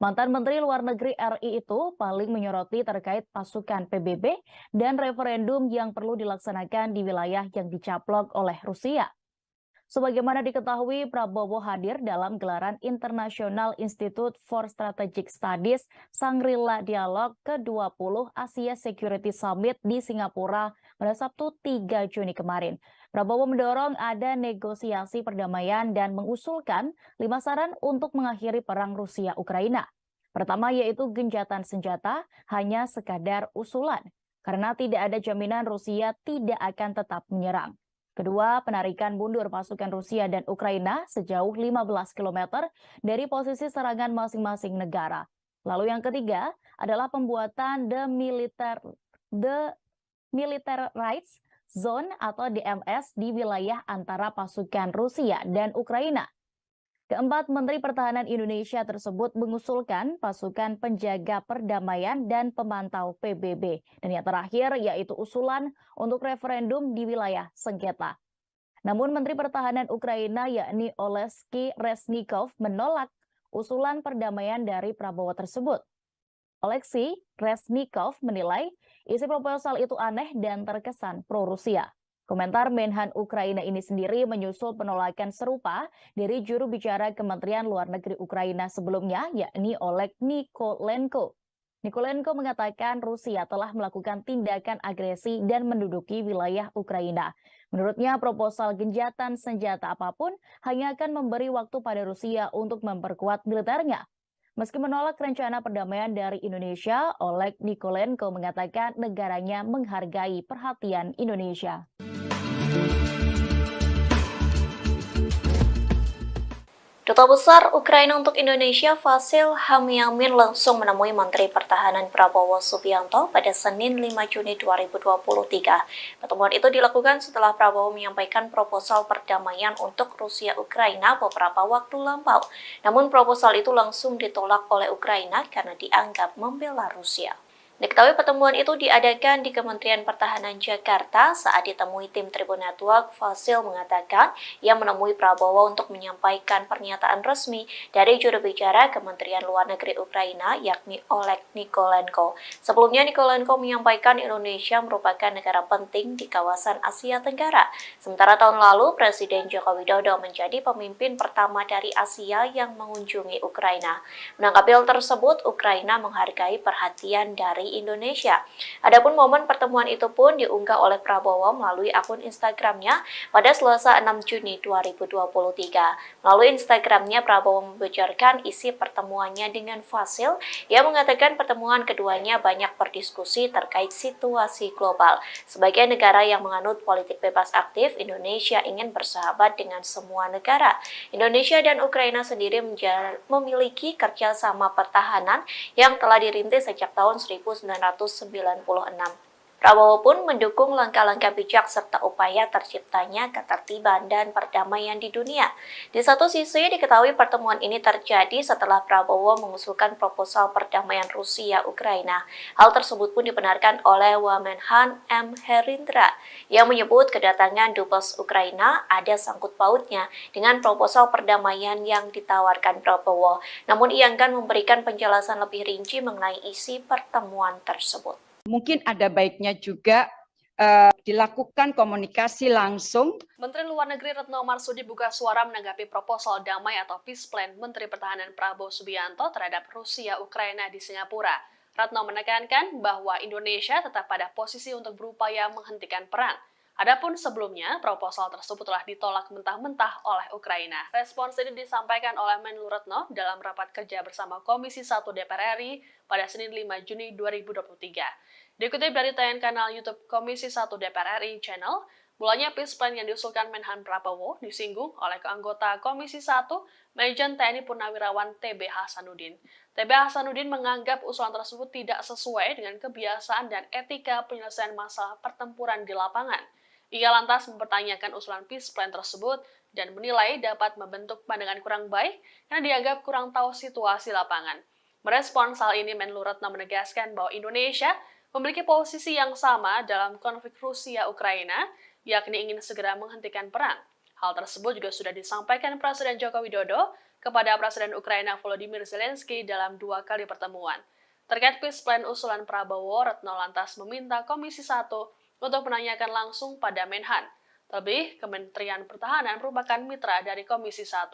Mantan Menteri Luar Negeri RI itu paling menyoroti terkait pasukan PBB dan referendum yang perlu dilaksanakan di wilayah yang dicaplok oleh Rusia. Sebagaimana diketahui, Prabowo hadir dalam gelaran International Institute for Strategic Studies Shangri-La Dialogue ke-20 Asia Security Summit di Singapura pada Sabtu 3 Juni kemarin. Prabowo mendorong ada negosiasi perdamaian dan mengusulkan 5 saran untuk mengakhiri perang Rusia-Ukraina. Pertama yaitu gencatan senjata hanya sekadar usulan, karena tidak ada jaminan Rusia tidak akan tetap menyerang. Kedua, penarikan mundur pasukan Rusia dan Ukraina sejauh 15 km dari posisi serangan masing-masing negara. Lalu yang ketiga adalah pembuatan Demilitarized Zone atau DMZ di wilayah antara pasukan Rusia dan Ukraina. Keempat, Menteri Pertahanan Indonesia tersebut mengusulkan pasukan penjaga perdamaian dan pemantau PBB. Dan yang terakhir yaitu usulan untuk referendum di wilayah sengketa. Namun Menteri Pertahanan Ukraina yakni Oleksiy Reznikov menolak usulan perdamaian dari Prabowo tersebut. Oleksiy Reznikov menilai isi proposal itu aneh dan terkesan pro-Rusia. Komentar Menhan Ukraina ini sendiri menyusul penolakan serupa dari juru bicara Kementerian Luar Negeri Ukraina sebelumnya, yakni Oleg Nikolenko. Nikolenko mengatakan Rusia telah melakukan tindakan agresi dan menduduki wilayah Ukraina. Menurutnya, proposal gencatan senjata apapun hanya akan memberi waktu pada Rusia untuk memperkuat militernya. Meski menolak rencana perdamaian dari Indonesia, Oleg Nikolenko mengatakan negaranya menghargai perhatian Indonesia. Duta Besar Ukraina untuk Indonesia Vasyl Hamyamin langsung menemui Menteri Pertahanan Prabowo Subianto pada Senin 5 Juni 2023. Pertemuan itu dilakukan setelah Prabowo menyampaikan proposal perdamaian untuk Rusia-Ukraina beberapa waktu lampau. Namun proposal itu langsung ditolak oleh Ukraina karena dianggap membela Rusia. Diketahui pertemuan itu diadakan di Kementerian Pertahanan Jakarta saat ditemui tim Tribun Network. Vasyl mengatakan ia menemui Prabowo untuk menyampaikan pernyataan resmi dari juru bicara Kementerian Luar Negeri Ukraina yakni Oleg Nikolenko. Sebelumnya Nikolenko menyampaikan Indonesia merupakan negara penting di kawasan Asia Tenggara. Sementara tahun lalu Presiden Joko Widodo menjadi pemimpin pertama dari Asia yang mengunjungi Ukraina. Menanggapi hal tersebut, Ukraina menghargai perhatian dari Indonesia. Adapun momen pertemuan itu pun diunggah oleh Prabowo melalui akun Instagramnya pada Selasa 6 Juni 2023. Melalui Instagramnya, Prabowo membocorkan isi pertemuannya dengan Vasyl. Ia mengatakan pertemuan keduanya banyak berdiskusi terkait situasi global. Sebagai negara yang menganut politik bebas aktif, Indonesia ingin bersahabat dengan semua negara. Indonesia dan Ukraina sendiri memiliki kerjasama pertahanan yang telah dirintis sejak tahun 1996. Prabowo pun mendukung langkah-langkah bijak serta upaya terciptanya ketertiban dan perdamaian di dunia. Di satu sisi, diketahui pertemuan ini terjadi setelah Prabowo mengusulkan proposal perdamaian Rusia-Ukraina. Hal tersebut pun dibenarkan oleh Wamenhan M. Herindra yang menyebut kedatangan Dubes Ukraina ada sangkut pautnya dengan proposal perdamaian yang ditawarkan Prabowo. Namun ia enggan memberikan penjelasan lebih rinci mengenai isi pertemuan tersebut. Mungkin ada baiknya juga dilakukan komunikasi langsung. Menteri Luar Negeri Retno Marsudi buka suara menanggapi proposal damai atau peace plan Menteri Pertahanan Prabowo Subianto terhadap Rusia-Ukraina di Singapura. Retno menekankan bahwa Indonesia tetap pada posisi untuk berupaya menghentikan perang. Adapun sebelumnya, proposal tersebut telah ditolak mentah-mentah oleh Ukraina. Respons ini disampaikan oleh Menlu Retno dalam rapat kerja bersama Komisi 1 DPR RI pada Senin 5 Juni 2023. Dikutip dari tayangan kanal YouTube Komisi 1 DPR RI Channel, mulanya peace plan yang diusulkan Menhan Prabowo disinggung oleh anggota Komisi 1 Majen TNI Purnawirawan TB Hasanuddin. TB Hasanuddin menganggap usulan tersebut tidak sesuai dengan kebiasaan dan etika penyelesaian masalah pertempuran di lapangan. Ia lantas mempertanyakan usulan peace plan tersebut dan menilai dapat membentuk pandangan kurang baik karena dianggap kurang tahu situasi lapangan. Merespons hal ini, Menlu Retno menegaskan bahwa Indonesia memiliki posisi yang sama dalam konflik Rusia-Ukraina, yakni ingin segera menghentikan perang. Hal tersebut juga sudah disampaikan Presiden Joko Widodo kepada Presiden Ukraina Volodymyr Zelensky dalam 2 kali pertemuan. Terkait peace plan usulan Prabowo, Retno lantas meminta Komisi 1 untuk menanyakan langsung pada Menhan. Terlebih, Kementerian Pertahanan merupakan mitra dari Komisi 1.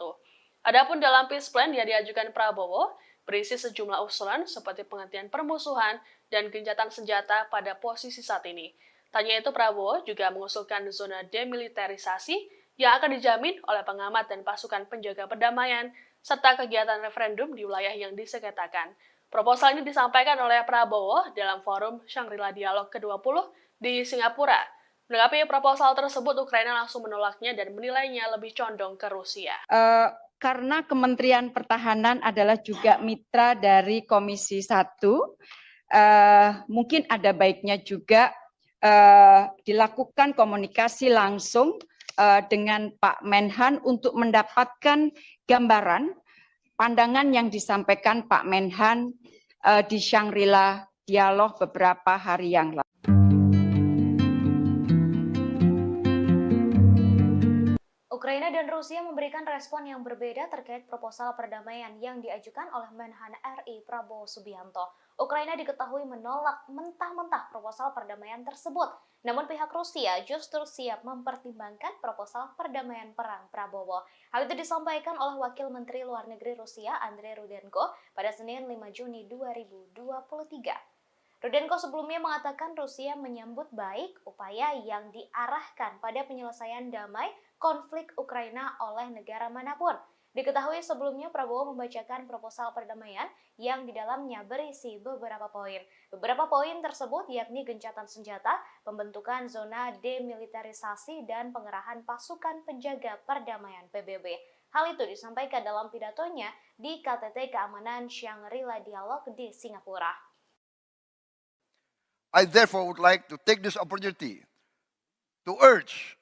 Adapun dalam peace plan yang diajukan Prabowo, berisi sejumlah usulan seperti penghentian permusuhan dan gencatan senjata pada posisi saat ini. Tanya itu, Prabowo juga mengusulkan zona demilitarisasi yang akan dijamin oleh pengamat dan pasukan penjaga perdamaian, serta kegiatan referendum di wilayah yang disengketakan. Proposal ini disampaikan oleh Prabowo dalam forum Shangri-La Dialog ke-20 di Singapura. Menanggapi proposal tersebut, Ukraina langsung menolaknya dan menilainya lebih condong ke Rusia. Karena Kementerian Pertahanan adalah juga mitra dari Komisi 1, mungkin ada baiknya juga dilakukan komunikasi langsung dengan Pak Menhan untuk mendapatkan gambaran pandangan yang disampaikan Pak Menhan di Shangri-La Dialog beberapa hari yang lalu. Ukraina dan Rusia memberikan respon yang berbeda terkait proposal perdamaian yang diajukan oleh Menhan RI Prabowo Subianto. Ukraina diketahui menolak mentah-mentah proposal perdamaian tersebut. Namun pihak Rusia justru siap mempertimbangkan proposal perdamaian perang Prabowo. Hal itu disampaikan oleh Wakil Menteri Luar Negeri Rusia Andrei Rudenko pada Senin 5 Juni 2023. Rudenko sebelumnya mengatakan Rusia menyambut baik upaya yang diarahkan pada penyelesaian damai konflik Ukraina oleh negara manapun. Diketahui sebelumnya Prabowo membacakan proposal perdamaian yang di dalamnya berisi beberapa poin. Beberapa poin tersebut yakni gencatan senjata, pembentukan zona demilitarisasi, dan pengerahan pasukan penjaga perdamaian PBB. Hal itu disampaikan dalam pidatonya di KTT Keamanan Shangri-La Dialog di Singapura. I therefore would like to take this opportunity to urge,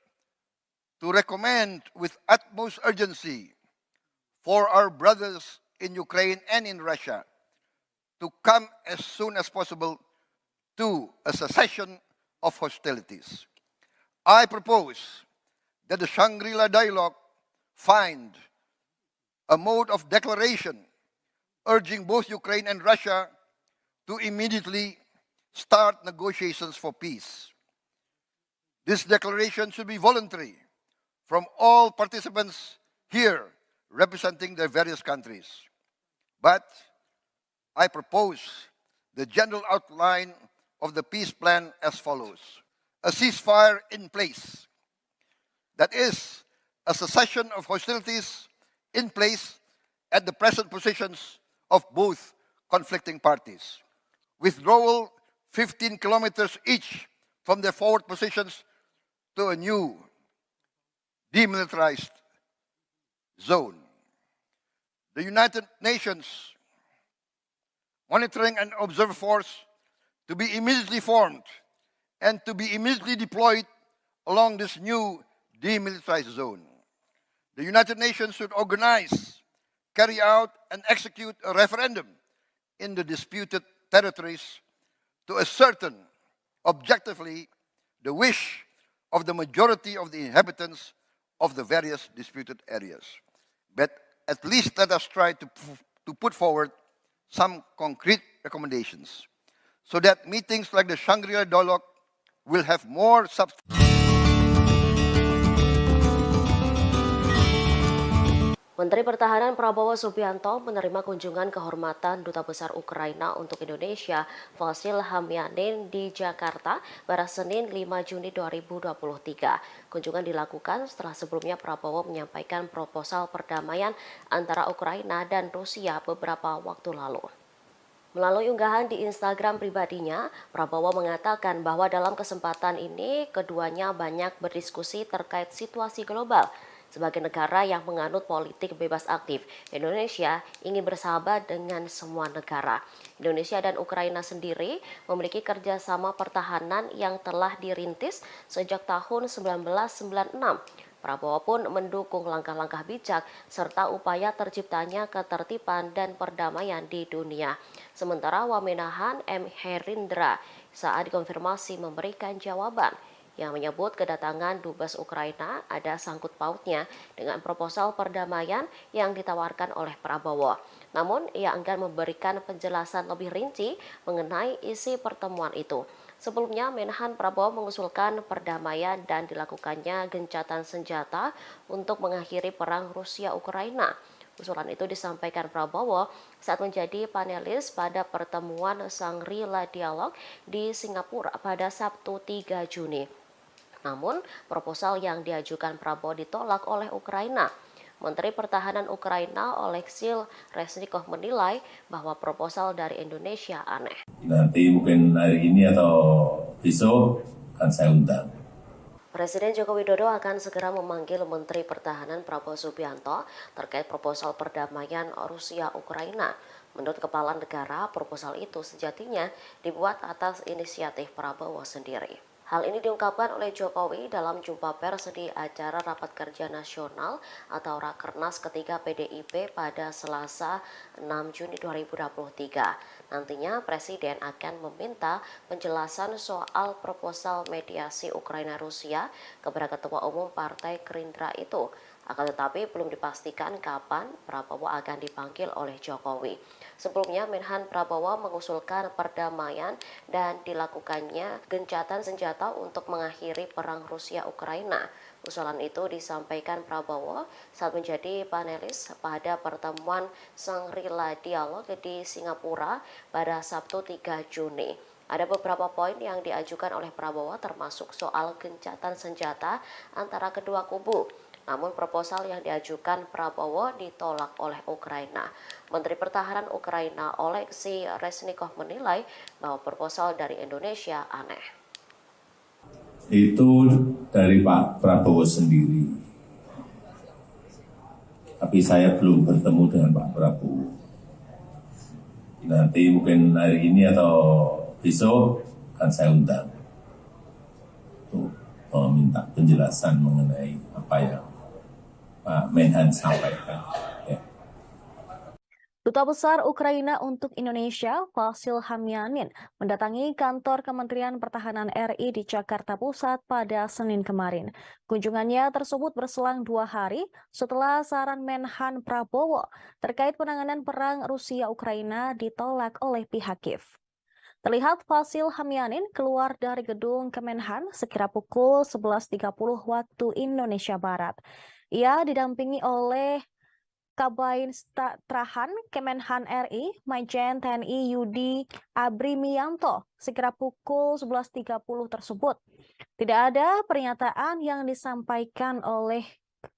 to recommend with utmost urgency for our brothers in Ukraine and in Russia to come as soon as possible to a cessation of hostilities. I propose that the Shangri-La Dialogue find a mode of declaration urging both Ukraine and Russia to immediately start negotiations for peace. This declaration should be voluntary from all participants here representing their various countries. But I propose the general outline of the peace plan as follows. A ceasefire in place. That is, a cessation of hostilities in place at the present positions of both conflicting parties. Withdrawal 15 kilometers each from their forward positions to a new demilitarized zone. The United Nations Monitoring and Observer Force to be immediately formed and to be immediately deployed along this new demilitarized zone. The United Nations should organize, carry out, and execute a referendum in the disputed territories to ascertain objectively the wish of the majority of the inhabitants of the various disputed areas. But at least let us try to put forward some concrete recommendations so that meetings like the Shangri-La Dialogue will have more substance. Menteri Pertahanan Prabowo Subianto menerima kunjungan kehormatan Duta Besar Ukraina untuk Indonesia, Vasyl Hamyanin di Jakarta pada Senin 5 Juni 2023. Kunjungan dilakukan setelah sebelumnya Prabowo menyampaikan proposal perdamaian antara Ukraina dan Rusia beberapa waktu lalu. Melalui unggahan di Instagram pribadinya, Prabowo mengatakan bahwa dalam kesempatan ini keduanya banyak berdiskusi terkait situasi global. Sebagai negara yang menganut politik bebas aktif, Indonesia ingin bersahabat dengan semua negara. Indonesia dan Ukraina sendiri memiliki kerjasama pertahanan yang telah dirintis sejak tahun 1996. Prabowo pun mendukung langkah-langkah bijak serta upaya terciptanya ketertiban dan perdamaian di dunia. Sementara Wamenahan M. Herindra saat dikonfirmasi memberikan jawaban yang menyebut kedatangan Dubes Ukraina ada sangkut pautnya dengan proposal perdamaian yang ditawarkan oleh Prabowo. Namun, ia enggan memberikan penjelasan lebih rinci mengenai isi pertemuan itu. Sebelumnya, Menhan Prabowo mengusulkan perdamaian dan dilakukannya gencatan senjata untuk mengakhiri perang Rusia-Ukraina. Usulan itu disampaikan Prabowo saat menjadi panelis pada pertemuan Shangri-La Dialog di Singapura pada Sabtu 3 Juni. Namun, proposal yang diajukan Prabowo ditolak oleh Ukraina. Menteri Pertahanan Ukraina Oleksiy Reznikov menilai bahwa proposal dari Indonesia aneh. Nanti mungkin hari ini atau besok akan saya undang. Presiden Joko Widodo akan segera memanggil Menteri Pertahanan Prabowo Subianto terkait proposal perdamaian Rusia-Ukraina. Menurut Kepala Negara, proposal itu sejatinya dibuat atas inisiatif Prabowo sendiri. Hal ini diungkapkan oleh Jokowi dalam jumpa pers di acara Rapat Kerja Nasional atau Rakernas ketiga PDIP pada Selasa 6 Juni 2023. Nantinya Presiden akan meminta penjelasan soal proposal mediasi Ukraina-Rusia kepada Ketua Umum Partai Gerindra itu. Akan tetapi belum dipastikan kapan Prabowo akan dipanggil oleh Jokowi. Sebelumnya Menhan Prabowo mengusulkan perdamaian dan dilakukannya gencatan senjata untuk mengakhiri perang Rusia-Ukraina. Usulan itu disampaikan Prabowo saat menjadi panelis pada pertemuan Shangri-La Dialog di Singapura pada Sabtu 3 Juni. Ada beberapa poin yang diajukan oleh Prabowo termasuk soal gencatan senjata antara kedua kubu. Namun proposal yang diajukan Prabowo ditolak oleh Ukraina. Menteri Pertahanan Ukraina Oleksiy Reznikov menilai bahwa proposal dari Indonesia aneh. Itu dari Pak Prabowo sendiri. Tapi saya belum bertemu dengan Pak Prabowo. Nanti mungkin hari ini atau besok akan saya undang untuk meminta penjelasan mengenai apa yang Pak Menhan sampaikan. Ya. Duta Besar Ukraina untuk Indonesia, Vasyl Hamyanin, mendatangi kantor Kementerian Pertahanan RI di Jakarta Pusat pada Senin kemarin. Kunjungannya tersebut berselang 2 hari setelah saran Menhan Prabowo terkait penanganan perang Rusia-Ukraina ditolak oleh pihak Kiev. Terlihat Vasyl Hamyanin keluar dari gedung Kemenhan sekira pukul 11.30 waktu Indonesia Barat. Ia didampingi oleh Kabin Strahan Kemenhan RI, Majen TNI Yudi Abrimianto, sekira pukul 11.30 tersebut. Tidak ada pernyataan yang disampaikan oleh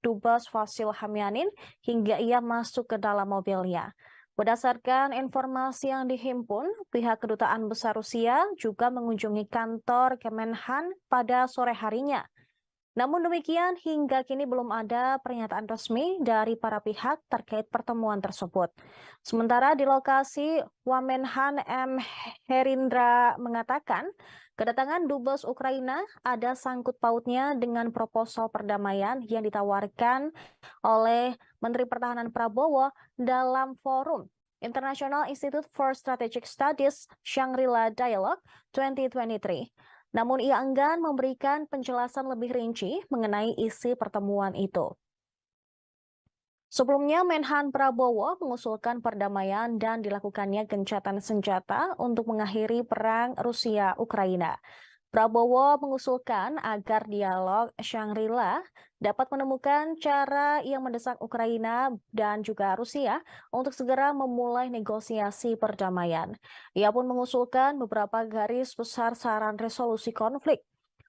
Dubes Vasyl Hamyanin hingga ia masuk ke dalam mobilnya. Berdasarkan informasi yang dihimpun, pihak Kedutaan Besar Rusia juga mengunjungi kantor Kemenhan pada sore harinya. Namun demikian, hingga kini belum ada pernyataan resmi dari para pihak terkait pertemuan tersebut. Sementara di lokasi, Wamenhan M. Herindra mengatakan, kedatangan Dubes Ukraina ada sangkut pautnya dengan proposal perdamaian yang ditawarkan oleh Menteri Pertahanan Prabowo dalam forum International Institute for Strategic Studies Shangri-La Dialogue 2023. Namun ia enggan memberikan penjelasan lebih rinci mengenai isi pertemuan itu. Sebelumnya, Menhan Prabowo mengusulkan perdamaian dan dilakukannya gencatan senjata untuk mengakhiri perang Rusia-Ukraina. Prabowo mengusulkan agar dialog Shangri-La dapat menemukan cara yang mendesak Ukraina dan juga Rusia untuk segera memulai negosiasi perdamaian. Ia pun mengusulkan beberapa garis besar saran resolusi konflik.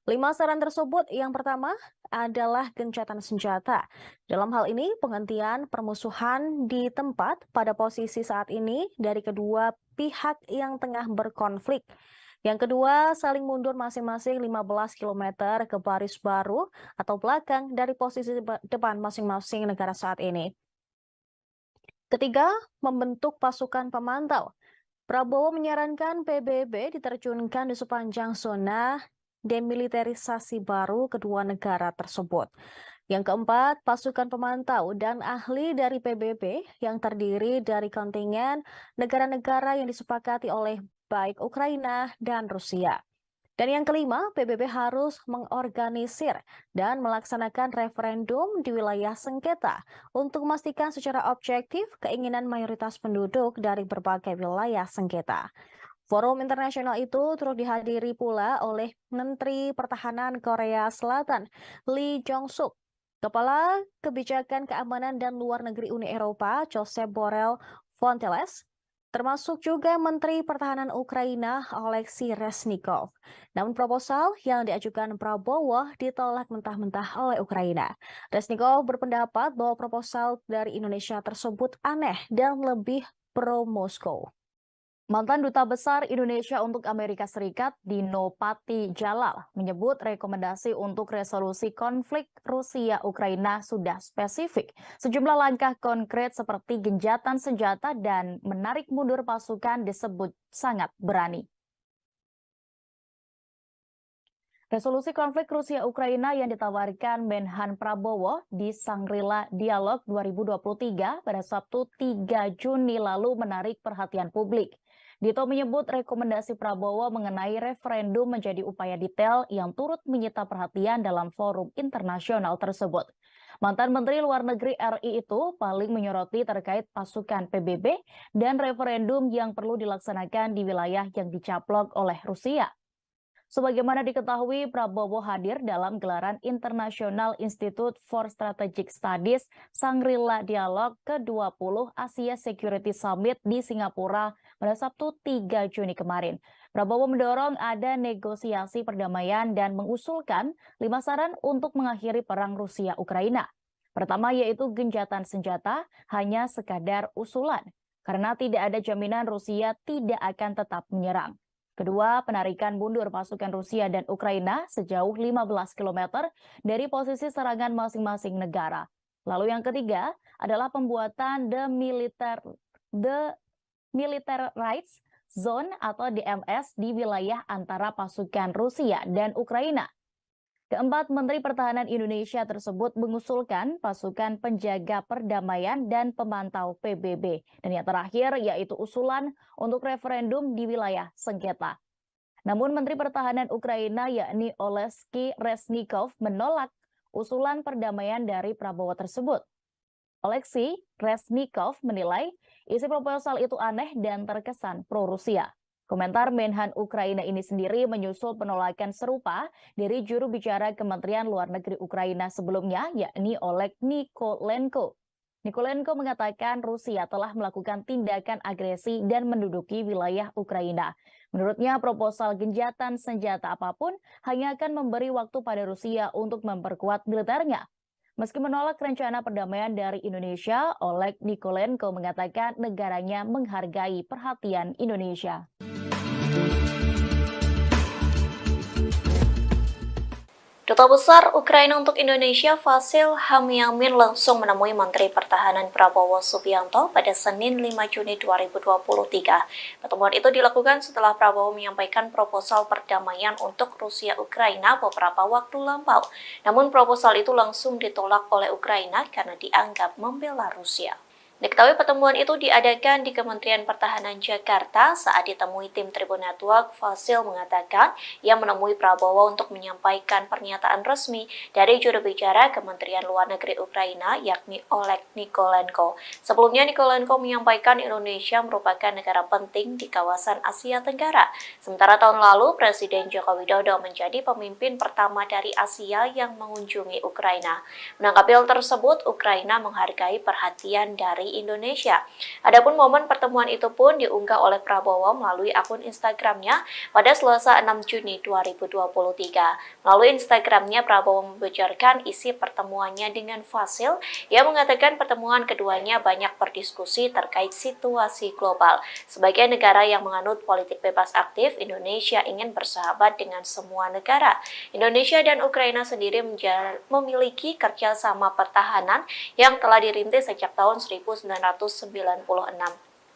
5 saran tersebut, yang pertama adalah gencatan senjata. Dalam hal ini, penghentian permusuhan di tempat pada posisi saat ini dari kedua pihak yang tengah berkonflik. Yang kedua, saling mundur masing-masing 15 km ke baris baru atau belakang dari posisi depan masing-masing negara saat ini. Ketiga, membentuk pasukan pemantau. Prabowo menyarankan PBB diterjunkan di sepanjang zona demilitarisasi baru kedua negara tersebut. Yang keempat, pasukan pemantau dan ahli dari PBB yang terdiri dari kontingen negara-negara yang disepakati oleh baik Ukraina dan Rusia. Dan yang kelima, PBB harus mengorganisir dan melaksanakan referendum di wilayah sengketa untuk memastikan secara objektif keinginan mayoritas penduduk dari berbagai wilayah sengketa. Forum internasional itu turut dihadiri pula oleh Menteri Pertahanan Korea Selatan, Lee Jong-suk, Kepala Kebijakan Keamanan dan Luar Negeri Uni Eropa, Josep Borrell Fontelles, termasuk juga Menteri Pertahanan Ukraina Oleksiy Reznikov. Namun proposal yang diajukan Prabowo ditolak mentah-mentah oleh Ukraina. Reznikov berpendapat bahwa proposal dari Indonesia tersebut aneh dan lebih pro-Moskow. Mantan Duta Besar Indonesia untuk Amerika Serikat, Dino Patijalal, menyebut rekomendasi untuk resolusi konflik Rusia-Ukraina sudah spesifik. Sejumlah langkah konkret seperti gencatan senjata dan menarik mundur pasukan disebut sangat berani. Resolusi konflik Rusia-Ukraina yang ditawarkan Menhan Prabowo di Shangri-La Dialog 2023 pada Sabtu 3 Juni lalu menarik perhatian publik. Dito menyebut rekomendasi Prabowo mengenai referendum menjadi upaya detail yang turut menyita perhatian dalam forum internasional tersebut. Mantan Menteri Luar Negeri RI itu paling menyoroti terkait pasukan PBB dan referendum yang perlu dilaksanakan di wilayah yang dicaplok oleh Rusia. Sebagaimana diketahui, Prabowo hadir dalam gelaran International Institute for Strategic Studies Shangri-La Dialog ke-20 Asia Security Summit di Singapura pada Sabtu 3 Juni kemarin. Prabowo mendorong ada negosiasi perdamaian dan mengusulkan 5 saran untuk mengakhiri perang Rusia-Ukraina. Pertama yaitu gencatan senjata hanya sekadar usulan, karena tidak ada jaminan Rusia tidak akan tetap menyerang. Kedua, penarikan mundur pasukan Rusia dan Ukraina sejauh 15 km dari posisi serangan masing-masing negara. Lalu yang ketiga adalah pembuatan Demilitarized Zone atau DMZ di wilayah antara pasukan Rusia dan Ukraina. Keempat, Menteri Pertahanan Indonesia tersebut mengusulkan pasukan penjaga perdamaian dan pemantau PBB. Dan yang terakhir yaitu usulan untuk referendum di wilayah sengketa. Namun Menteri Pertahanan Ukraina yakni Oleksiy Reznikov menolak usulan perdamaian dari Prabowo tersebut. Oleksiy Reznikov menilai isi proposal itu aneh dan terkesan pro-Rusia. Komentar Menhan Ukraina ini sendiri menyusul penolakan serupa dari juru bicara Kementerian Luar Negeri Ukraina sebelumnya, yakni Oleg Nikolenko. Nikolenko mengatakan Rusia telah melakukan tindakan agresi dan menduduki wilayah Ukraina. Menurutnya, proposal gencatan senjata apapun hanya akan memberi waktu pada Rusia untuk memperkuat militernya. Meski menolak rencana perdamaian dari Indonesia, Oleg Nikolenko mengatakan negaranya menghargai perhatian Indonesia. Duta Besar Ukraina untuk Indonesia Vasyl Hamyamin langsung menemui Menteri Pertahanan Prabowo Subianto pada Senin 5 Juni 2023. Pertemuan itu dilakukan setelah Prabowo menyampaikan proposal perdamaian untuk Rusia-Ukraina beberapa waktu lampau. Namun proposal itu langsung ditolak oleh Ukraina karena dianggap membela Rusia. Diketahui pertemuan itu diadakan di Kementerian Pertahanan Jakarta saat ditemui tim Tribun Network. Vasyl mengatakan ia menemui Prabowo untuk menyampaikan pernyataan resmi dari juru bicara Kementerian Luar Negeri Ukraina yakni Oleg Nikolenko. Sebelumnya Nikolenko menyampaikan Indonesia merupakan negara penting di kawasan Asia Tenggara. Sementara tahun lalu Presiden Joko Widodo menjadi pemimpin pertama dari Asia yang mengunjungi Ukraina. Menanggapi hal tersebut, Ukraina menghargai perhatian dari Indonesia. Adapun momen pertemuan itu pun diunggah oleh Prabowo melalui akun Instagramnya pada Selasa 6 Juni 2023. Melalui Instagramnya, Prabowo membocorkan isi pertemuannya dengan Vasyl yang mengatakan pertemuan keduanya banyak berdiskusi terkait situasi global. Sebagai negara yang menganut politik bebas aktif, Indonesia ingin bersahabat dengan semua negara. Indonesia dan Ukraina sendiri memiliki kerjasama pertahanan yang telah dirintis sejak tahun 1996.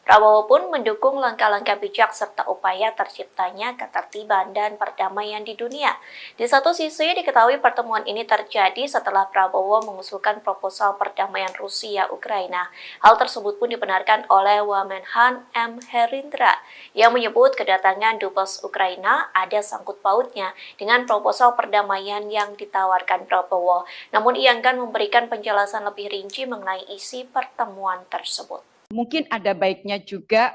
Prabowo pun mendukung langkah-langkah bijak serta upaya terciptanya ketertiban dan perdamaian di dunia. Di satu sisi, diketahui pertemuan ini terjadi setelah Prabowo mengusulkan proposal perdamaian Rusia-Ukraina. Hal tersebut pun dibenarkan oleh Wamenhan M. Herindra yang menyebut kedatangan Dubes Ukraina ada sangkut pautnya dengan proposal perdamaian yang ditawarkan Prabowo. Namun ia enggan memberikan penjelasan lebih rinci mengenai isi pertemuan tersebut. Mungkin ada baiknya juga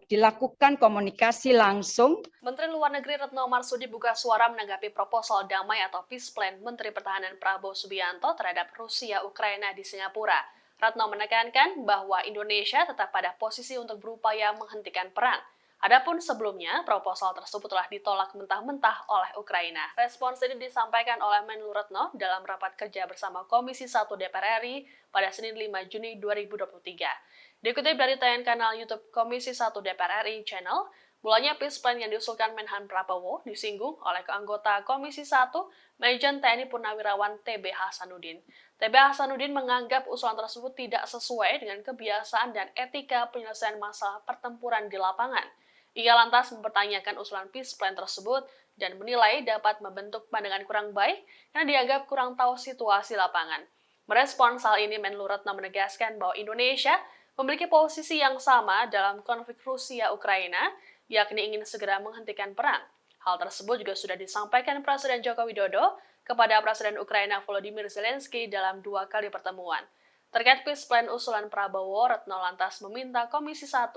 dilakukan komunikasi langsung. Menteri Luar Negeri Retno Marsudi buka suara menanggapi proposal damai atau peace plan Menteri Pertahanan Prabowo Subianto terhadap Rusia-Ukraina di Singapura. Retno menekankan bahwa Indonesia tetap pada posisi untuk berupaya menghentikan perang. Adapun sebelumnya, proposal tersebut telah ditolak mentah-mentah oleh Ukraina. Respons ini disampaikan oleh Menlu Retno dalam rapat kerja bersama Komisi 1 DPR RI pada Senin 5 Juni 2023. Dikutip dari tayangan kanal YouTube Komisi 1 DPR RI Channel, mulanya peace plan yang diusulkan Menhan Prabowo disinggung oleh keanggota Komisi 1, Majen TNI Purnawirawan TB Hasanuddin. TB Hasanuddin menganggap usulan tersebut tidak sesuai dengan kebiasaan dan etika penyelesaian masalah pertempuran di lapangan. Ia lantas mempertanyakan usulan peace plan tersebut dan menilai dapat membentuk pandangan kurang baik karena dianggap kurang tahu situasi lapangan. Merespons hal ini, Menlu Retno menegaskan bahwa Indonesia memiliki posisi yang sama dalam konflik Rusia-Ukraina, yakni ingin segera menghentikan perang. Hal tersebut juga sudah disampaikan Presiden Joko Widodo kepada Presiden Ukraina Volodymyr Zelensky dalam 2 kali pertemuan. Terkait peace plan usulan Prabowo, Retno lantas meminta Komisi 1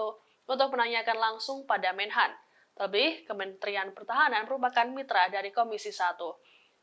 untuk menanyakan langsung pada Menhan. Terlebih, Kementerian Pertahanan merupakan mitra dari Komisi 1.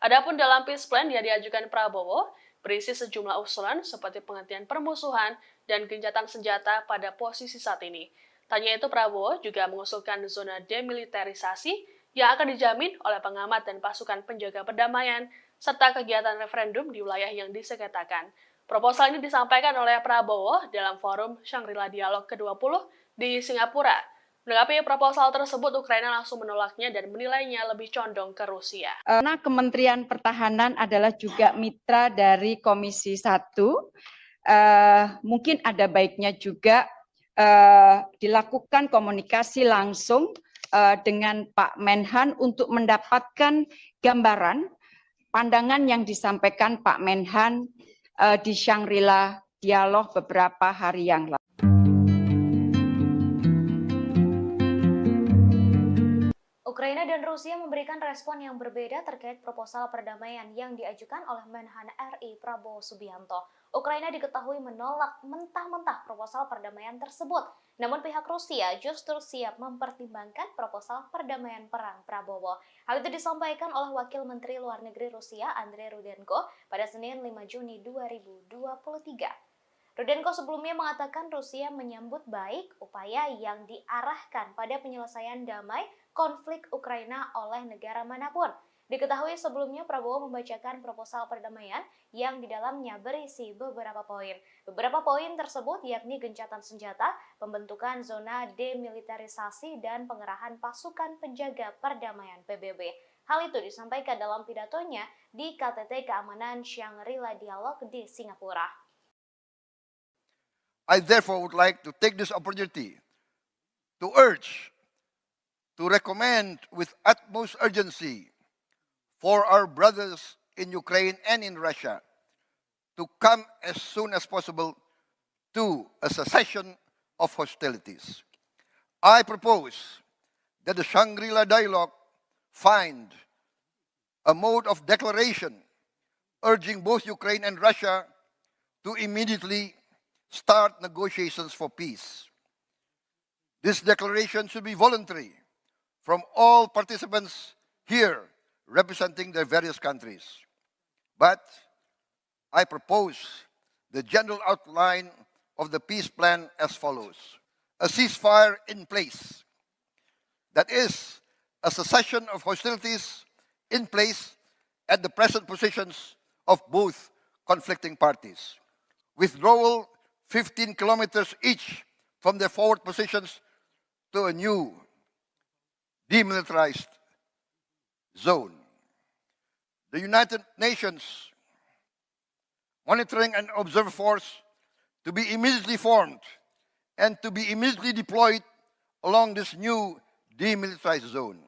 Adapun dalam peace plan yang diajukan Prabowo, berisi sejumlah usulan seperti penghentian permusuhan dan gencatan senjata pada posisi saat ini. Tanya itu, Prabowo juga mengusulkan zona demilitarisasi yang akan dijamin oleh pengamat dan pasukan penjaga perdamaian, serta kegiatan referendum di wilayah yang disengketakan. Proposal ini disampaikan oleh Prabowo dalam forum Shangri-La Dialog ke-20 di Singapura. Menanggapi proposal tersebut, Ukraina langsung menolaknya dan menilainya lebih condong ke Rusia. Karena Kementerian Pertahanan adalah juga mitra dari Komisi 1, mungkin ada baiknya juga dilakukan komunikasi langsung dengan Pak Menhan untuk mendapatkan gambaran pandangan yang disampaikan Pak Menhan di Shangri-La Dialog beberapa hari yang lalu. Ukraina dan Rusia memberikan respon yang berbeda terkait proposal perdamaian yang diajukan oleh Menhan RI Prabowo Subianto. Ukraina diketahui menolak mentah-mentah proposal perdamaian tersebut. Namun pihak Rusia justru siap mempertimbangkan proposal perdamaian perang Prabowo. Hal itu disampaikan oleh Wakil Menteri Luar Negeri Rusia Andrei Rudenko pada Senin 5 Juni 2023. Rudenko sebelumnya mengatakan Rusia menyambut baik upaya yang diarahkan pada penyelesaian damai konflik Ukraina oleh negara manapun. Diketahui sebelumnya Prabowo membacakan proposal perdamaian yang di dalamnya berisi beberapa poin. Beberapa poin tersebut yakni gencatan senjata, pembentukan zona demilitarisasi, dan pengerahan pasukan penjaga perdamaian PBB. Hal itu disampaikan dalam pidatonya di KTT Keamanan Shangri-La Dialog di Singapura. I therefore would like to take this opportunity to urge, to recommend with utmost urgency for our brothers in Ukraine and in Russia to come as soon as possible to a cessation of hostilities. I propose that the Shangri-La Dialogue find a mode of declaration urging both Ukraine and Russia to immediately start negotiations for peace. This declaration should be voluntary from all participants here representing their various countries. But I propose the general outline of the peace plan as follows. A ceasefire in place. That is, a cessation of hostilities in place at the present positions of both conflicting parties. Withdrawal 15 kilometers each from their forward positions to a new demilitarized zone. The United Nations Monitoring and Observer Force to be immediately formed and to be immediately deployed along this new demilitarized zone.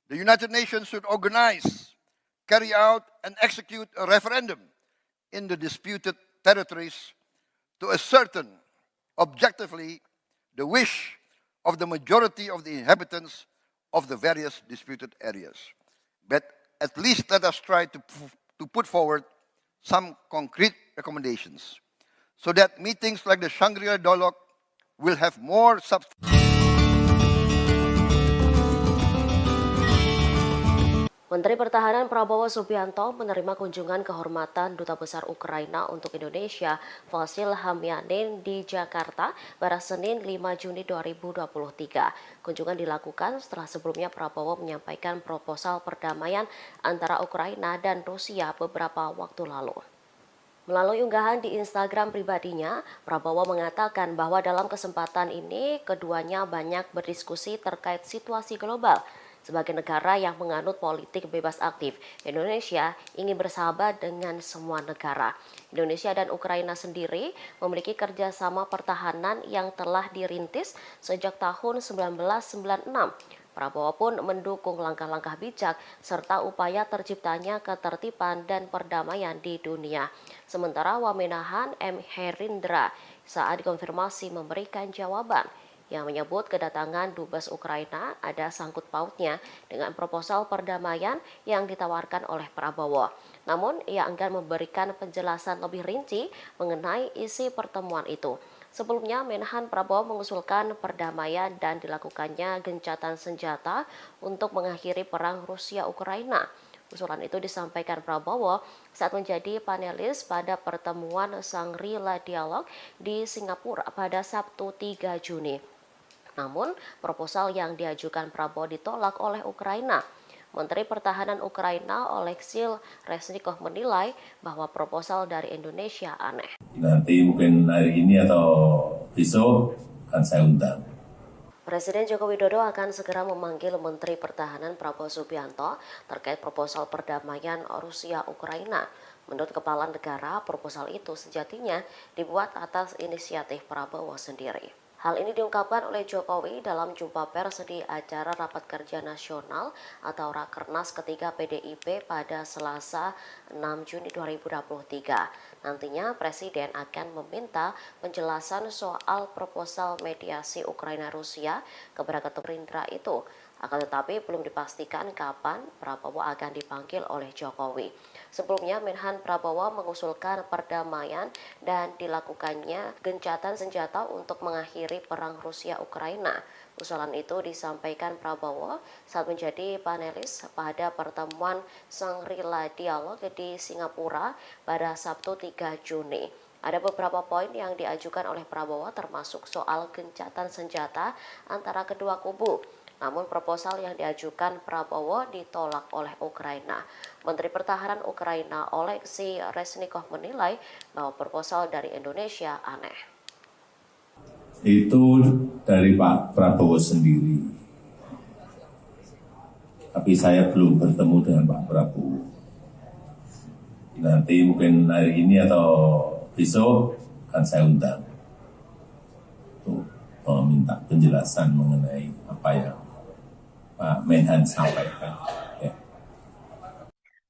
The United Nations should organize, carry out, and execute a referendum in the disputed territories to ascertain objectively the wish of the majority of the inhabitants of the various disputed areas. But at least let us try to put forward some concrete recommendations so that meetings like the Shangri-La Dialogue will have more substance. Menteri Pertahanan Prabowo Subianto menerima kunjungan kehormatan Duta Besar Ukraina untuk Indonesia, Vasil Hamyanin di Jakarta pada Senin 5 Juni 2023. Kunjungan dilakukan setelah sebelumnya Prabowo menyampaikan proposal perdamaian antara Ukraina dan Rusia beberapa waktu lalu. Melalui unggahan di Instagram pribadinya, Prabowo mengatakan bahwa dalam kesempatan ini keduanya banyak berdiskusi terkait situasi global. Sebagai negara yang menganut politik bebas aktif, Indonesia ingin bersahabat dengan semua negara. Indonesia dan Ukraina sendiri memiliki kerjasama pertahanan yang telah dirintis sejak tahun 1996. Prabowo pun mendukung langkah-langkah bijak serta upaya terciptanya ketertiban dan perdamaian di dunia. Sementara Wamenahan M. Herindra saat dikonfirmasi memberikan jawaban yang menyebut kedatangan Dubes Ukraina ada sangkut pautnya dengan proposal perdamaian yang ditawarkan oleh Prabowo. Namun, ia enggan memberikan penjelasan lebih rinci mengenai isi pertemuan itu. Sebelumnya, Menhan Prabowo mengusulkan perdamaian dan dilakukannya gencatan senjata untuk mengakhiri perang Rusia-Ukraina. Usulan itu disampaikan Prabowo saat menjadi panelis pada pertemuan Shangri-La Dialog di Singapura pada Sabtu 3 Juni. Namun, proposal yang diajukan Prabowo ditolak oleh Ukraina. Menteri Pertahanan Ukraina Oleksiy Reznikov menilai bahwa proposal dari Indonesia aneh. Nanti mungkin hari ini atau besok akan saya undang. Presiden Joko Widodo akan segera memanggil Menteri Pertahanan Prabowo Subianto terkait proposal perdamaian Rusia-Ukraina. Menurut Kepala Negara, proposal itu sejatinya dibuat atas inisiatif Prabowo sendiri. Hal ini diungkapkan oleh Jokowi dalam jumpa pers di acara Rapat Kerja Nasional atau Rakernas ketiga PDIP pada Selasa 6 Juni 2023. Nantinya Presiden akan meminta penjelasan soal proposal mediasi Ukraina-Rusia kepada Ketua Gerindra itu. Akan tetapi belum dipastikan kapan Prabowo akan dipanggil oleh Jokowi. Sebelumnya Menhan Prabowo mengusulkan perdamaian dan dilakukannya gencatan senjata untuk mengakhiri perang Rusia-Ukraina. Usulan itu disampaikan Prabowo saat menjadi panelis pada pertemuan Shangri-La Dialog di Singapura pada Sabtu 3 Juni. Ada beberapa poin yang diajukan oleh Prabowo termasuk soal gencatan senjata antara kedua kubu. Namun proposal yang diajukan Prabowo ditolak oleh Ukraina. Menteri Pertahanan Ukraina Oleksiy Reznikov menilai bahwa proposal dari Indonesia aneh. Itu dari Pak Prabowo sendiri. Tapi saya belum bertemu dengan Pak Prabowo. Nanti mungkin hari ini atau besok akan saya undang untuk meminta penjelasan mengenai apa yang Pak Menhan sampaikan. Ya.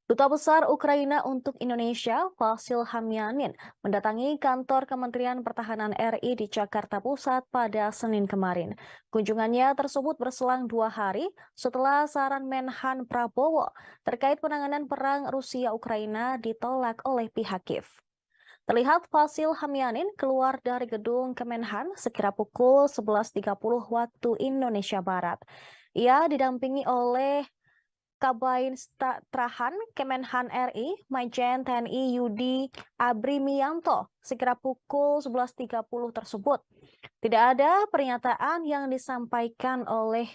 Duta Besar Ukraina untuk Indonesia, Vasil Hamyanin, mendatangi kantor Kementerian Pertahanan RI di Jakarta Pusat pada Senin kemarin. Kunjungannya tersebut berselang 2 hari setelah saran Menhan Prabowo terkait penanganan perang Rusia-Ukraina ditolak oleh pihak Kiev. Terlihat Vasil Hamyanin keluar dari gedung Kemenhan sekira pukul 11.30 waktu Indonesia Barat. Ia didampingi oleh Kabin Strahan Kemenhan RI, Majen TNI Yudi Abrimianto, sekira pukul 11.30 tersebut. Tidak ada pernyataan yang disampaikan oleh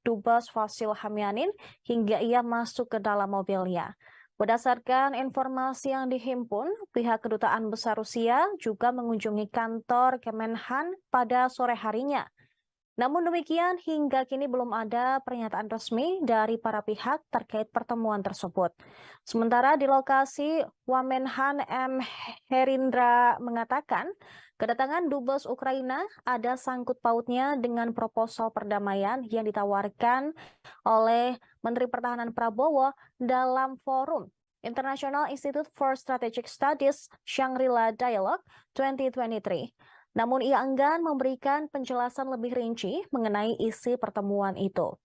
Dubes Vasil Hamyanin hingga ia masuk ke dalam mobilnya. Berdasarkan informasi yang dihimpun, pihak Kedutaan Besar Rusia juga mengunjungi kantor Kemenhan pada sore harinya. Namun demikian, hingga kini belum ada pernyataan resmi dari para pihak terkait pertemuan tersebut. Sementara di lokasi, Wamenhan M. Herindra mengatakan, kedatangan Dubes Ukraina ada sangkut pautnya dengan proposal perdamaian yang ditawarkan oleh Menteri Pertahanan Prabowo dalam forum International Institute for Strategic Studies Shangri-La Dialog 2023. Namun ia enggan memberikan penjelasan lebih rinci mengenai isi pertemuan itu.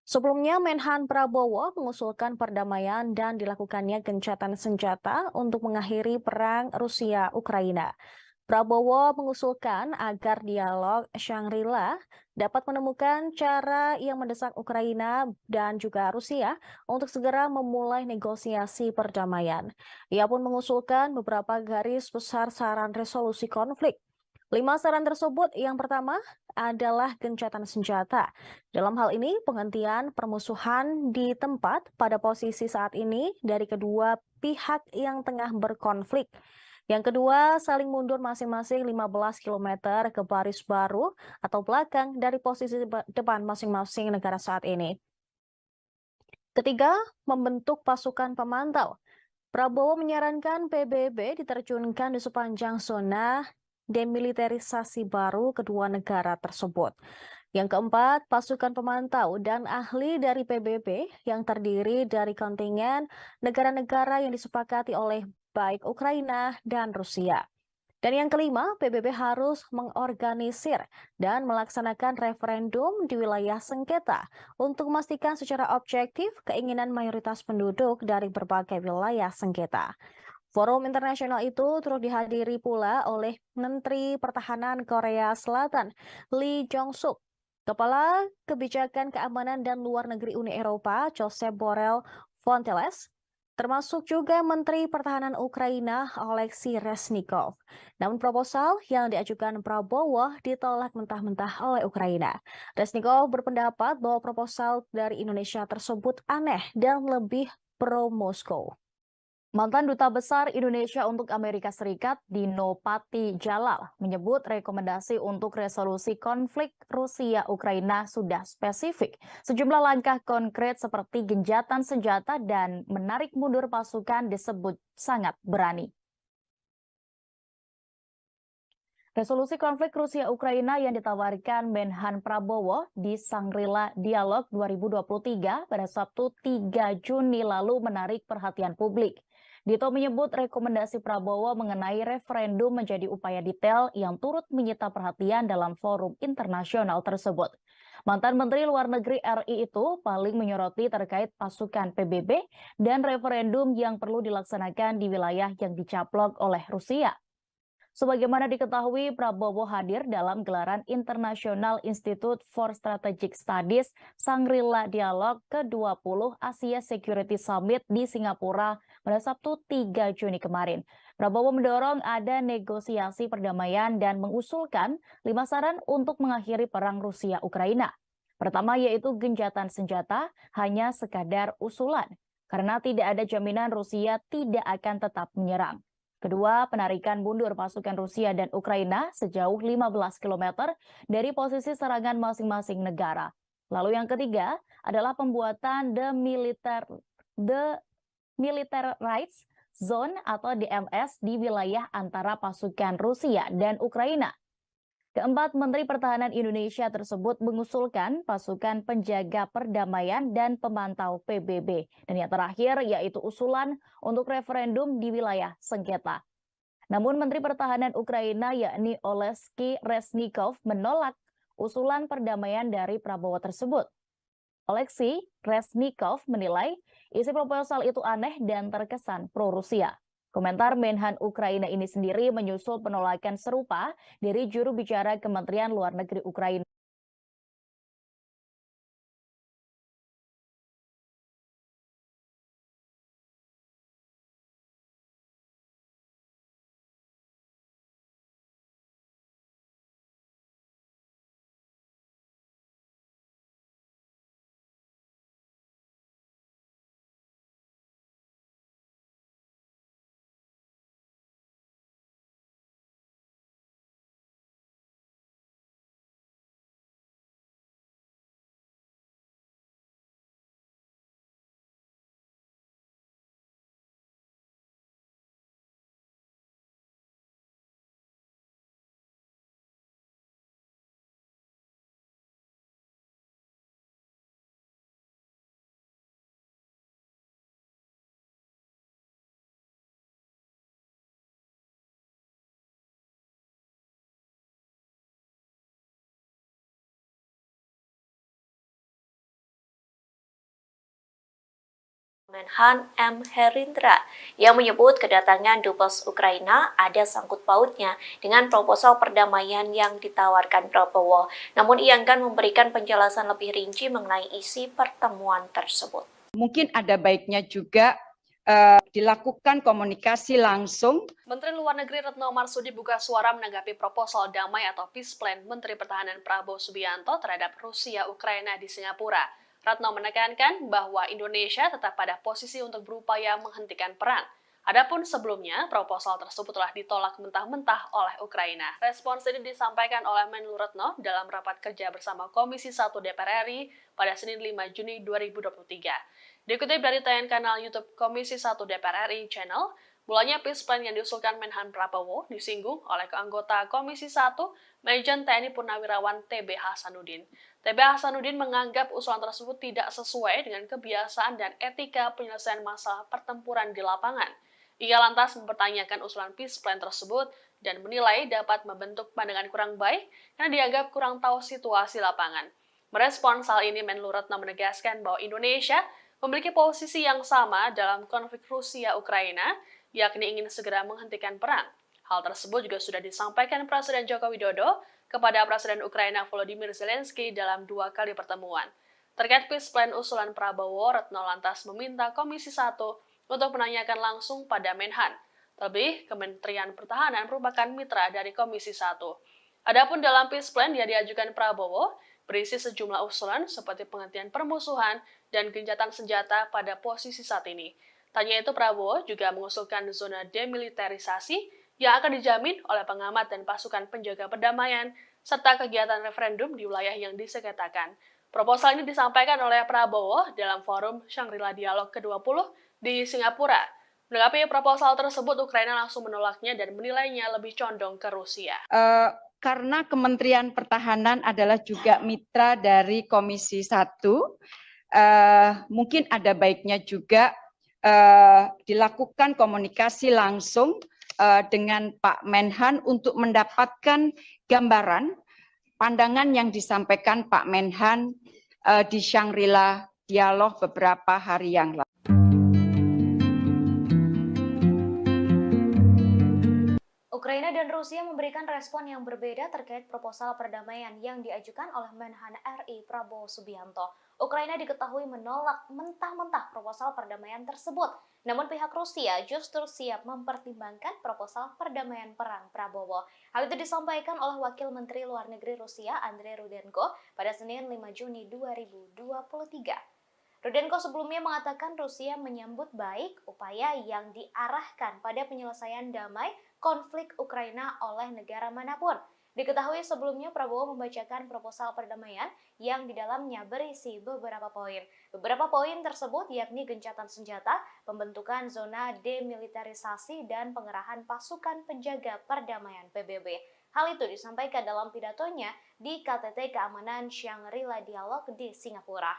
Sebelumnya, Menhan Prabowo mengusulkan perdamaian dan dilakukannya gencatan senjata untuk mengakhiri perang Rusia-Ukraina. Prabowo mengusulkan agar dialog Shangri-La dapat menemukan cara yang mendesak Ukraina dan juga Rusia untuk segera memulai negosiasi perdamaian. Ia pun mengusulkan beberapa garis besar saran resolusi konflik. 5 saran tersebut yang pertama adalah gencatan senjata. Dalam hal ini, penghentian permusuhan di tempat pada posisi saat ini dari kedua pihak yang tengah berkonflik. Yang kedua, saling mundur masing-masing 15 km ke baris baru atau belakang dari posisi depan masing-masing negara saat ini. Ketiga, membentuk pasukan pemantau. Prabowo menyarankan PBB diterjunkan di sepanjang zona demilitarisasi baru kedua negara tersebut. Yang keempat, pasukan pemantau dan ahli dari PBB yang terdiri dari kontingen negara-negara yang disepakati oleh baik Ukraina dan Rusia. Dan yang kelima, PBB harus mengorganisir dan melaksanakan referendum di wilayah sengketa untuk memastikan secara objektif keinginan mayoritas penduduk dari berbagai wilayah sengketa. Forum internasional itu turut dihadiri pula oleh Menteri Pertahanan Korea Selatan, Lee Jong-suk, Kepala Kebijakan Keamanan dan Luar Negeri Uni Eropa, Josep Borrell Fontelles, termasuk juga Menteri Pertahanan Ukraina, Oleksiy Reznikov. Namun proposal yang diajukan Prabowo ditolak mentah-mentah oleh Ukraina. Reznikov berpendapat bahwa proposal dari Indonesia tersebut aneh dan lebih pro-Moskow. Mantan Duta Besar Indonesia untuk Amerika Serikat, Dino Patijalal, menyebut rekomendasi untuk resolusi konflik Rusia-Ukraina sudah spesifik. Sejumlah langkah konkret seperti gencatan senjata dan menarik mundur pasukan disebut sangat berani. Resolusi konflik Rusia-Ukraina yang ditawarkan Menhan Prabowo di Shangri-La Dialog 2023 pada Sabtu 3 Juni lalu menarik perhatian publik. Dito menyebut rekomendasi Prabowo mengenai referendum menjadi upaya detail yang turut menyita perhatian dalam forum internasional tersebut. Mantan Menteri Luar Negeri RI itu paling menyoroti terkait pasukan PBB dan referendum yang perlu dilaksanakan di wilayah yang dicaplok oleh Rusia. Sebagaimana diketahui, Prabowo hadir dalam gelaran International Institute for Strategic Studies Shangri-La Dialog ke-20 Asia Security Summit di Singapura pada Sabtu 3 Juni kemarin. Prabowo mendorong ada negosiasi perdamaian dan mengusulkan 5 saran untuk mengakhiri perang Rusia-Ukraina. Pertama yaitu gencatan senjata hanya sekadar usulan, karena tidak ada jaminan Rusia tidak akan tetap menyerang. Kedua, penarikan mundur pasukan Rusia dan Ukraina sejauh 15 km dari posisi serangan masing-masing negara. Lalu yang ketiga adalah pembuatan Demilitarized Zone atau DMZ di wilayah antara pasukan Rusia dan Ukraina. Keempat, Menteri Pertahanan Indonesia tersebut mengusulkan pasukan penjaga perdamaian dan pemantau PBB. Dan yang terakhir yaitu usulan untuk referendum di wilayah sengketa. Namun Menteri Pertahanan Ukraina yakni Oleksiy Reznikov menolak usulan perdamaian dari Prabowo tersebut. Oleksiy Reznikov menilai isi proposal itu aneh dan terkesan pro-Rusia. Komentar Menhan Ukraina ini sendiri menyusul penolakan serupa dari juru bicara Kementerian Luar Negeri Ukraina. Menhan M. Herindra yang menyebut kedatangan Dubes Ukraina ada sangkut pautnya dengan proposal perdamaian yang ditawarkan Prabowo. Namun ia enggan memberikan penjelasan lebih rinci mengenai isi pertemuan tersebut. Mungkin ada baiknya juga dilakukan komunikasi langsung. Menteri Luar Negeri Retno Marsudi buka suara menanggapi proposal damai atau peace plan Menteri Pertahanan Prabowo Subianto terhadap Rusia Ukraina di Singapura. Retno menekankan bahwa Indonesia tetap pada posisi untuk berupaya menghentikan perang. Adapun sebelumnya, proposal tersebut telah ditolak mentah-mentah oleh Ukraina. Respons ini disampaikan oleh Menlu Retno dalam rapat kerja bersama Komisi 1 DPR RI pada Senin 5 Juni 2023. Dikutip dari tayangan kanal YouTube Komisi 1 DPR RI Channel, mulanya peace plan yang diusulkan Menhan Prabowo disinggung oleh anggota Komisi 1 Majen TNI Purnawirawan TB Hasanuddin. TB Hasanuddin menganggap usulan tersebut tidak sesuai dengan kebiasaan dan etika penyelesaian masalah pertempuran di lapangan. Ia lantas mempertanyakan usulan peace plan tersebut dan menilai dapat membentuk pandangan kurang baik karena dianggap kurang tahu situasi lapangan. Merespons hal ini, Menlu Retno menegaskan bahwa Indonesia memiliki posisi yang sama dalam konflik Rusia-Ukraina, yakni ingin segera menghentikan perang. Hal tersebut juga sudah disampaikan Presiden Joko Widodo kepada Presiden Ukraina Volodymyr Zelensky dalam 2 kali pertemuan. Terkait peace plan usulan Prabowo, Retno lantas meminta Komisi 1 untuk menanyakan langsung pada Menhan. Terlebih, Kementerian Pertahanan merupakan mitra dari Komisi 1. Adapun dalam peace plan yang diajukan Prabowo, berisi sejumlah usulan seperti penghentian permusuhan dan gencatan senjata pada posisi saat ini. Tanya itu, Prabowo juga mengusulkan zona demilitarisasi yang akan dijamin oleh pengamat dan pasukan penjaga perdamaian, serta kegiatan referendum di wilayah yang disengketakan. Proposal ini disampaikan oleh Prabowo dalam forum Shangri-La Dialog ke-20 di Singapura. Menanggapi proposal tersebut, Ukraina langsung menolaknya dan menilainya lebih condong ke Rusia. Karena Kementerian Pertahanan adalah juga mitra dari Komisi 1, mungkin ada baiknya juga dilakukan komunikasi langsung dengan Pak Menhan untuk mendapatkan gambaran pandangan yang disampaikan Pak Menhan di Shangri-La Dialog beberapa hari yang lalu. Ukraina dan Rusia memberikan respon yang berbeda terkait proposal perdamaian yang diajukan oleh Menhan RI Prabowo Subianto. Ukraina diketahui menolak mentah-mentah proposal perdamaian tersebut. Namun pihak Rusia justru siap mempertimbangkan proposal perdamaian perang Prabowo. Hal itu disampaikan oleh Wakil Menteri Luar Negeri Rusia Andrei Rudenko pada Senin 5 Juni 2023. Rudenko sebelumnya mengatakan Rusia menyambut baik upaya yang diarahkan pada penyelesaian damai konflik Ukraina oleh negara manapun. Diketahui sebelumnya Prabowo membacakan proposal perdamaian yang di dalamnya berisi beberapa poin. Beberapa poin tersebut yakni gencatan senjata, pembentukan zona demilitarisasi, dan pengerahan pasukan penjaga perdamaian PBB. Hal itu disampaikan dalam pidatonya di KTT Keamanan Shangri-La Dialog di Singapura.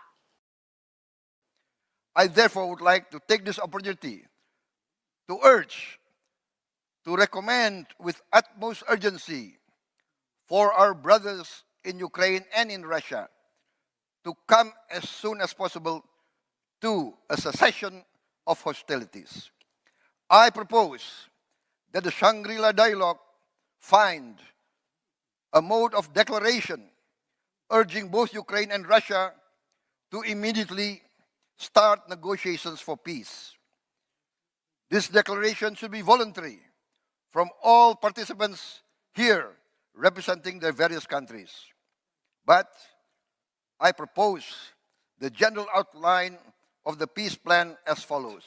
I therefore would like to take this opportunity to urge, to recommend with utmost urgency for our brothers in Ukraine and in Russia to come as soon as possible to a cessation of hostilities. I propose that the Shangri-La Dialogue find a mode of declaration urging both Ukraine and Russia to immediately start negotiations for peace. This declaration should be voluntary from all participants here representing their various countries. But I propose the general outline of the peace plan as follows.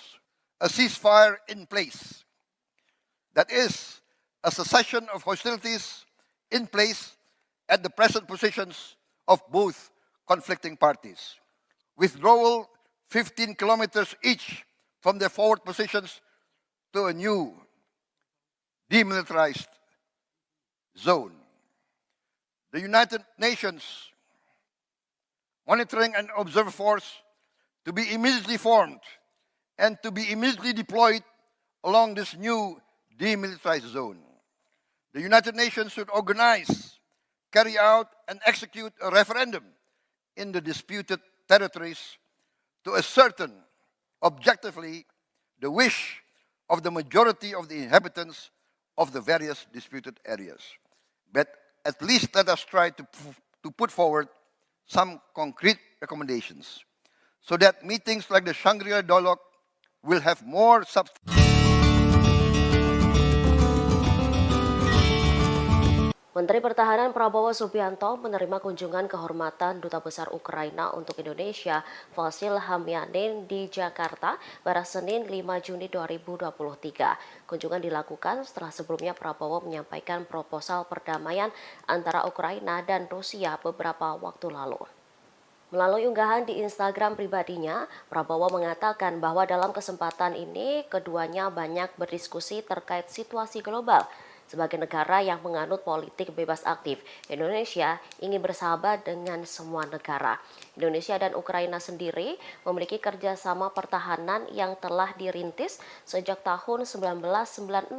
A ceasefire in place. That is, a cessation of hostilities in place at the present positions of both conflicting parties. Withdrawal 15 kilometers each from their forward positions to a new demilitarized zone. The United Nations Monitoring and Observer Force to be immediately formed and to be immediately deployed along this new demilitarized zone. The United Nations should organize, carry out, and execute a referendum in the disputed territories to ascertain objectively the wish of the majority of the inhabitants of the various disputed areas. But at least let us try to put forward some concrete recommendations so that meetings like the Shangri-La dialogue will have more substance. Menteri Pertahanan Prabowo Subianto menerima kunjungan kehormatan Duta Besar Ukraina untuk Indonesia, Vasil Hamyanin di Jakarta pada Senin 5 Juni 2023. Kunjungan dilakukan setelah sebelumnya Prabowo menyampaikan proposal perdamaian antara Ukraina dan Rusia beberapa waktu lalu. Melalui unggahan di Instagram pribadinya, Prabowo mengatakan bahwa dalam kesempatan ini keduanya banyak berdiskusi terkait situasi global. Sebagai negara yang menganut politik bebas aktif, Indonesia ingin bersahabat dengan semua negara. Indonesia dan Ukraina sendiri memiliki kerjasama pertahanan yang telah dirintis sejak tahun 1996.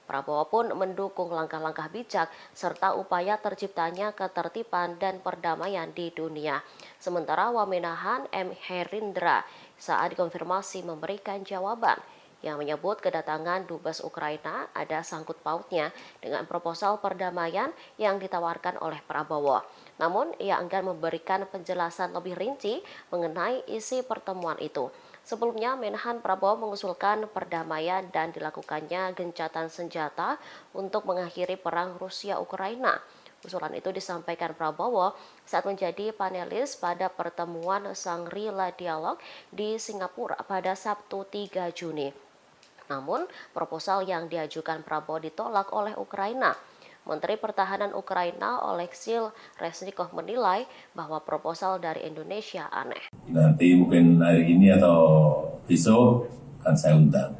Prabowo pun mendukung langkah-langkah bijak serta upaya terciptanya ketertiban dan perdamaian di dunia. Sementara Wamenahan M. Herindra saat dikonfirmasi memberikan jawaban yang menyebut kedatangan Dubes Ukraina ada sangkut pautnya dengan proposal perdamaian yang ditawarkan oleh Prabowo. Namun, ia enggan memberikan penjelasan lebih rinci mengenai isi pertemuan itu. Sebelumnya, Menhan Prabowo mengusulkan perdamaian dan dilakukannya gencatan senjata untuk mengakhiri perang Rusia-Ukraina. Usulan itu disampaikan Prabowo saat menjadi panelis pada pertemuan Shangri-La Dialogue di Singapura pada Sabtu 3 Juni. Namun, proposal yang diajukan Prabowo ditolak oleh Ukraina. Menteri Pertahanan Ukraina Oleksiy Reznikov menilai bahwa proposal dari Indonesia aneh. Nanti mungkin hari ini atau besok akan saya undang.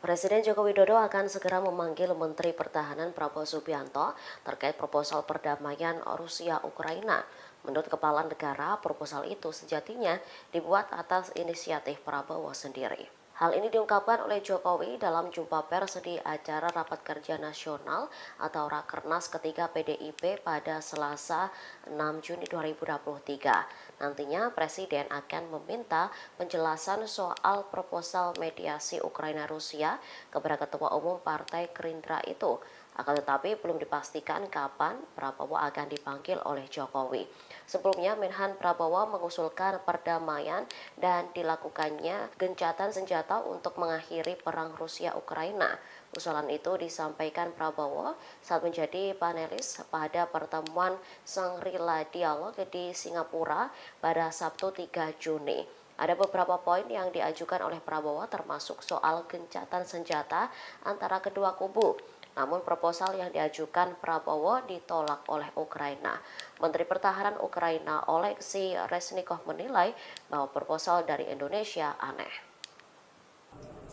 Presiden Joko Widodo akan segera memanggil Menteri Pertahanan Prabowo Subianto terkait proposal perdamaian Rusia-Ukraina. Menurut Kepala Negara, proposal itu sejatinya dibuat atas inisiatif Prabowo sendiri. Hal ini diungkapkan oleh Jokowi dalam jumpa pers di acara Rapat Kerja Nasional atau Rakernas ketiga PDIP pada Selasa 6 Juni 2023. Nantinya Presiden akan meminta penjelasan soal proposal mediasi Ukraina-Rusia kepada Ketua Umum Partai Gerindra itu. Akan tetapi belum dipastikan kapan Prabowo akan dipanggil oleh Jokowi. Sebelumnya, Menhan Prabowo mengusulkan perdamaian dan dilakukannya gencatan senjata untuk mengakhiri perang Rusia-Ukraina. Usulan itu disampaikan Prabowo saat menjadi panelis pada pertemuan Shangri-La Dialogue di Singapura pada Sabtu 3 Juni. Ada beberapa poin yang diajukan oleh Prabowo termasuk soal gencatan senjata antara kedua kubu. Namun proposal yang diajukan Prabowo ditolak oleh Ukraina. Menteri Pertahanan Ukraina Oleksiy Reznikov menilai bahwa proposal dari Indonesia aneh.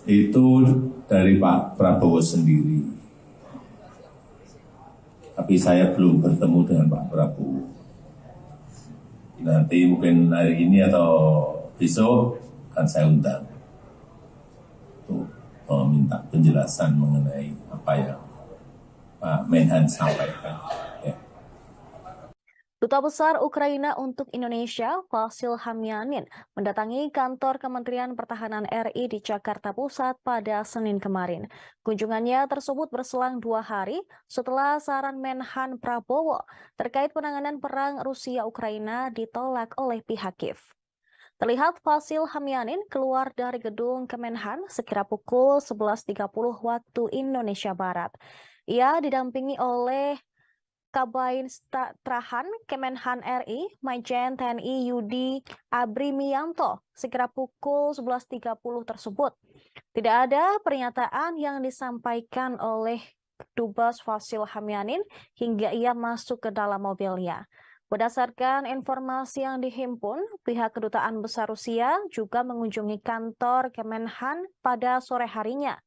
Itu dari Pak Prabowo sendiri. Tapi saya belum bertemu dengan Pak Prabowo. Nanti mungkin hari ini atau besok akan saya undang untuk meminta penjelasan mengenai apa yang Pak Menhan sampaikan. Ya. Duta Besar Ukraina untuk Indonesia, Vasil Hamyanin, mendatangi kantor Kementerian Pertahanan RI di Jakarta Pusat pada Senin kemarin. Kunjungannya tersebut berselang 2 hari setelah saran Menhan Prabowo terkait penanganan perang Rusia-Ukraina ditolak oleh pihak Kiev. Terlihat Vasil Hamyanin keluar dari gedung Kemenhan sekira pukul 11.30 waktu Indonesia Barat. Ia didampingi oleh Kabin Strahan Kemenhan RI, Majen TNI Yudi Abrimianto, sekira pukul 11.30 tersebut. Tidak ada pernyataan yang disampaikan oleh Dubes Vasil Hamyanin hingga ia masuk ke dalam mobilnya. Berdasarkan informasi yang dihimpun, pihak Kedutaan Besar Rusia juga mengunjungi kantor Kemenhan pada sore harinya.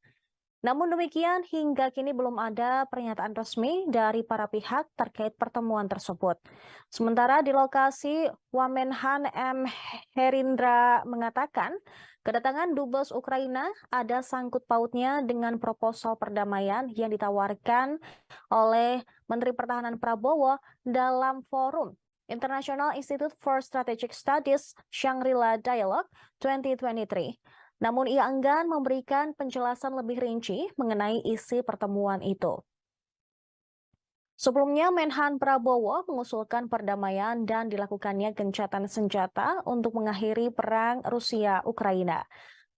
Namun demikian, hingga kini belum ada pernyataan resmi dari para pihak terkait pertemuan tersebut. Sementara di lokasi, Wamenhan M. Herindra mengatakan, kedatangan Dubes Ukraina ada sangkut pautnya dengan proposal perdamaian yang ditawarkan oleh Menteri Pertahanan Prabowo dalam forum International Institute for Strategic Studies Shangri-La Dialogue 2023. Namun ia enggan memberikan penjelasan lebih rinci mengenai isi pertemuan itu. Sebelumnya, Menhan Prabowo mengusulkan perdamaian dan dilakukannya gencatan senjata untuk mengakhiri perang Rusia-Ukraina.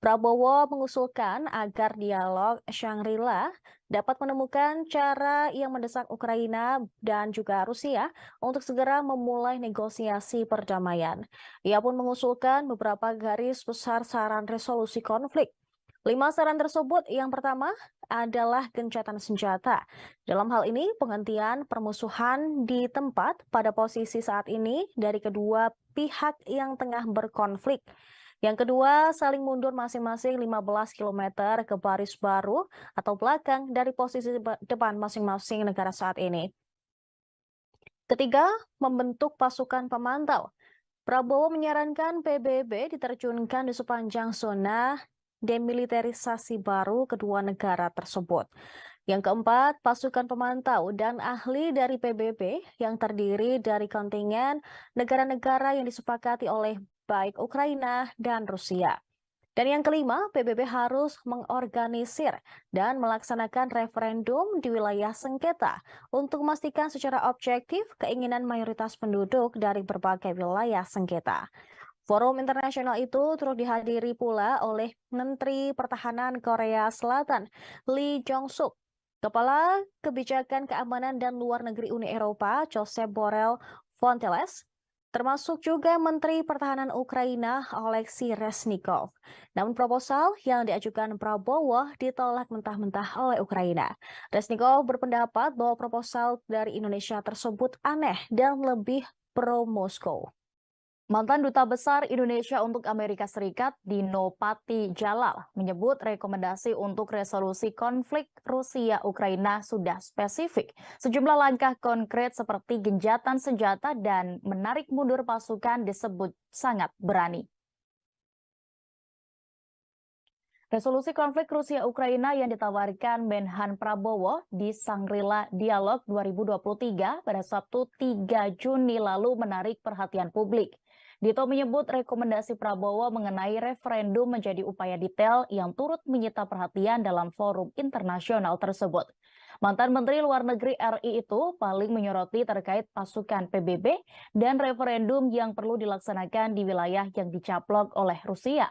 Prabowo mengusulkan agar dialog Shangri-La dapat menemukan cara yang mendesak Ukraina dan juga Rusia untuk segera memulai negosiasi perdamaian. Ia pun mengusulkan beberapa garis besar saran resolusi konflik. 5 saran tersebut, yang pertama adalah gencatan senjata. Dalam hal ini, penghentian permusuhan di tempat pada posisi saat ini dari kedua pihak yang tengah berkonflik. Yang kedua, saling mundur masing-masing 15 km ke baris baru atau belakang dari posisi depan masing-masing negara saat ini. Ketiga, membentuk pasukan pemantau. Prabowo menyarankan PBB diterjunkan di sepanjang zona demilitarisasi baru kedua negara tersebut. Yang keempat, pasukan pemantau dan ahli dari PBB yang terdiri dari kontingen negara-negara yang disepakati oleh baik Ukraina dan Rusia. Dan yang kelima, PBB harus mengorganisir dan melaksanakan referendum di wilayah sengketa untuk memastikan secara objektif keinginan mayoritas penduduk dari berbagai wilayah sengketa. Forum internasional itu turut dihadiri pula oleh Menteri Pertahanan Korea Selatan, Lee Jong-suk, Kepala Kebijakan Keamanan dan Luar Negeri Uni Eropa, Josep Borrell Fontelles, termasuk juga Menteri Pertahanan Ukraina, Oleksiy Reznikov. Namun proposal yang diajukan Prabowo ditolak mentah-mentah oleh Ukraina. Reznikov berpendapat bahwa proposal dari Indonesia tersebut aneh dan lebih pro-Moskow. Mantan Duta Besar Indonesia untuk Amerika Serikat, Dino Patijalal, menyebut rekomendasi untuk resolusi konflik Rusia-Ukraina sudah spesifik. Sejumlah langkah konkret seperti gencatan senjata dan menarik mundur pasukan disebut sangat berani. Resolusi konflik Rusia-Ukraina yang ditawarkan Menhan Prabowo di Shangri-La Dialog 2023 pada Sabtu 3 Juni lalu menarik perhatian publik. Dito menyebut rekomendasi Prabowo mengenai referendum menjadi upaya detail yang turut menyita perhatian dalam forum internasional tersebut. Mantan Menteri Luar Negeri RI itu paling menyoroti terkait pasukan PBB dan referendum yang perlu dilaksanakan di wilayah yang dicaplok oleh Rusia.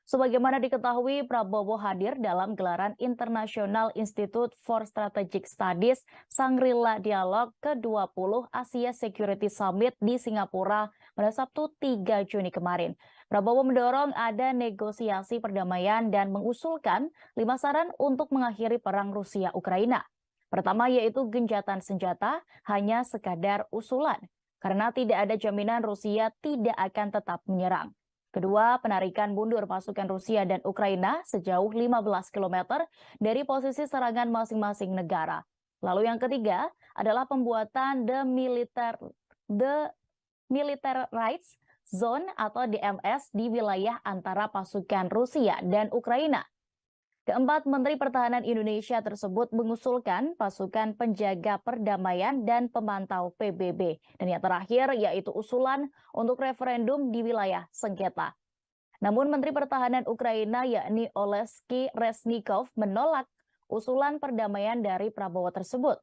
Sebagaimana diketahui, Prabowo hadir dalam gelaran International Institute for Strategic Studies Shangri-La Dialog ke-20 Asia Security Summit di Singapura pada Sabtu 3 Juni kemarin. Prabowo mendorong ada negosiasi perdamaian dan mengusulkan 5 saran untuk mengakhiri perang Rusia-Ukraina. Pertama yaitu gencatan senjata hanya sekadar usulan, karena tidak ada jaminan Rusia tidak akan tetap menyerang. Kedua, penarikan mundur pasukan Rusia dan Ukraina sejauh 15 km dari posisi serangan masing-masing negara. Lalu yang ketiga adalah pembuatan Demilitarized Zone atau DMZ di wilayah antara pasukan Rusia dan Ukraina. Keempat, Menteri Pertahanan Indonesia tersebut mengusulkan pasukan penjaga perdamaian dan pemantau PBB. Dan yang terakhir yaitu usulan untuk referendum di wilayah sengketa. Namun Menteri Pertahanan Ukraina yakni Oleksiy Reznikov menolak usulan perdamaian dari Prabowo tersebut.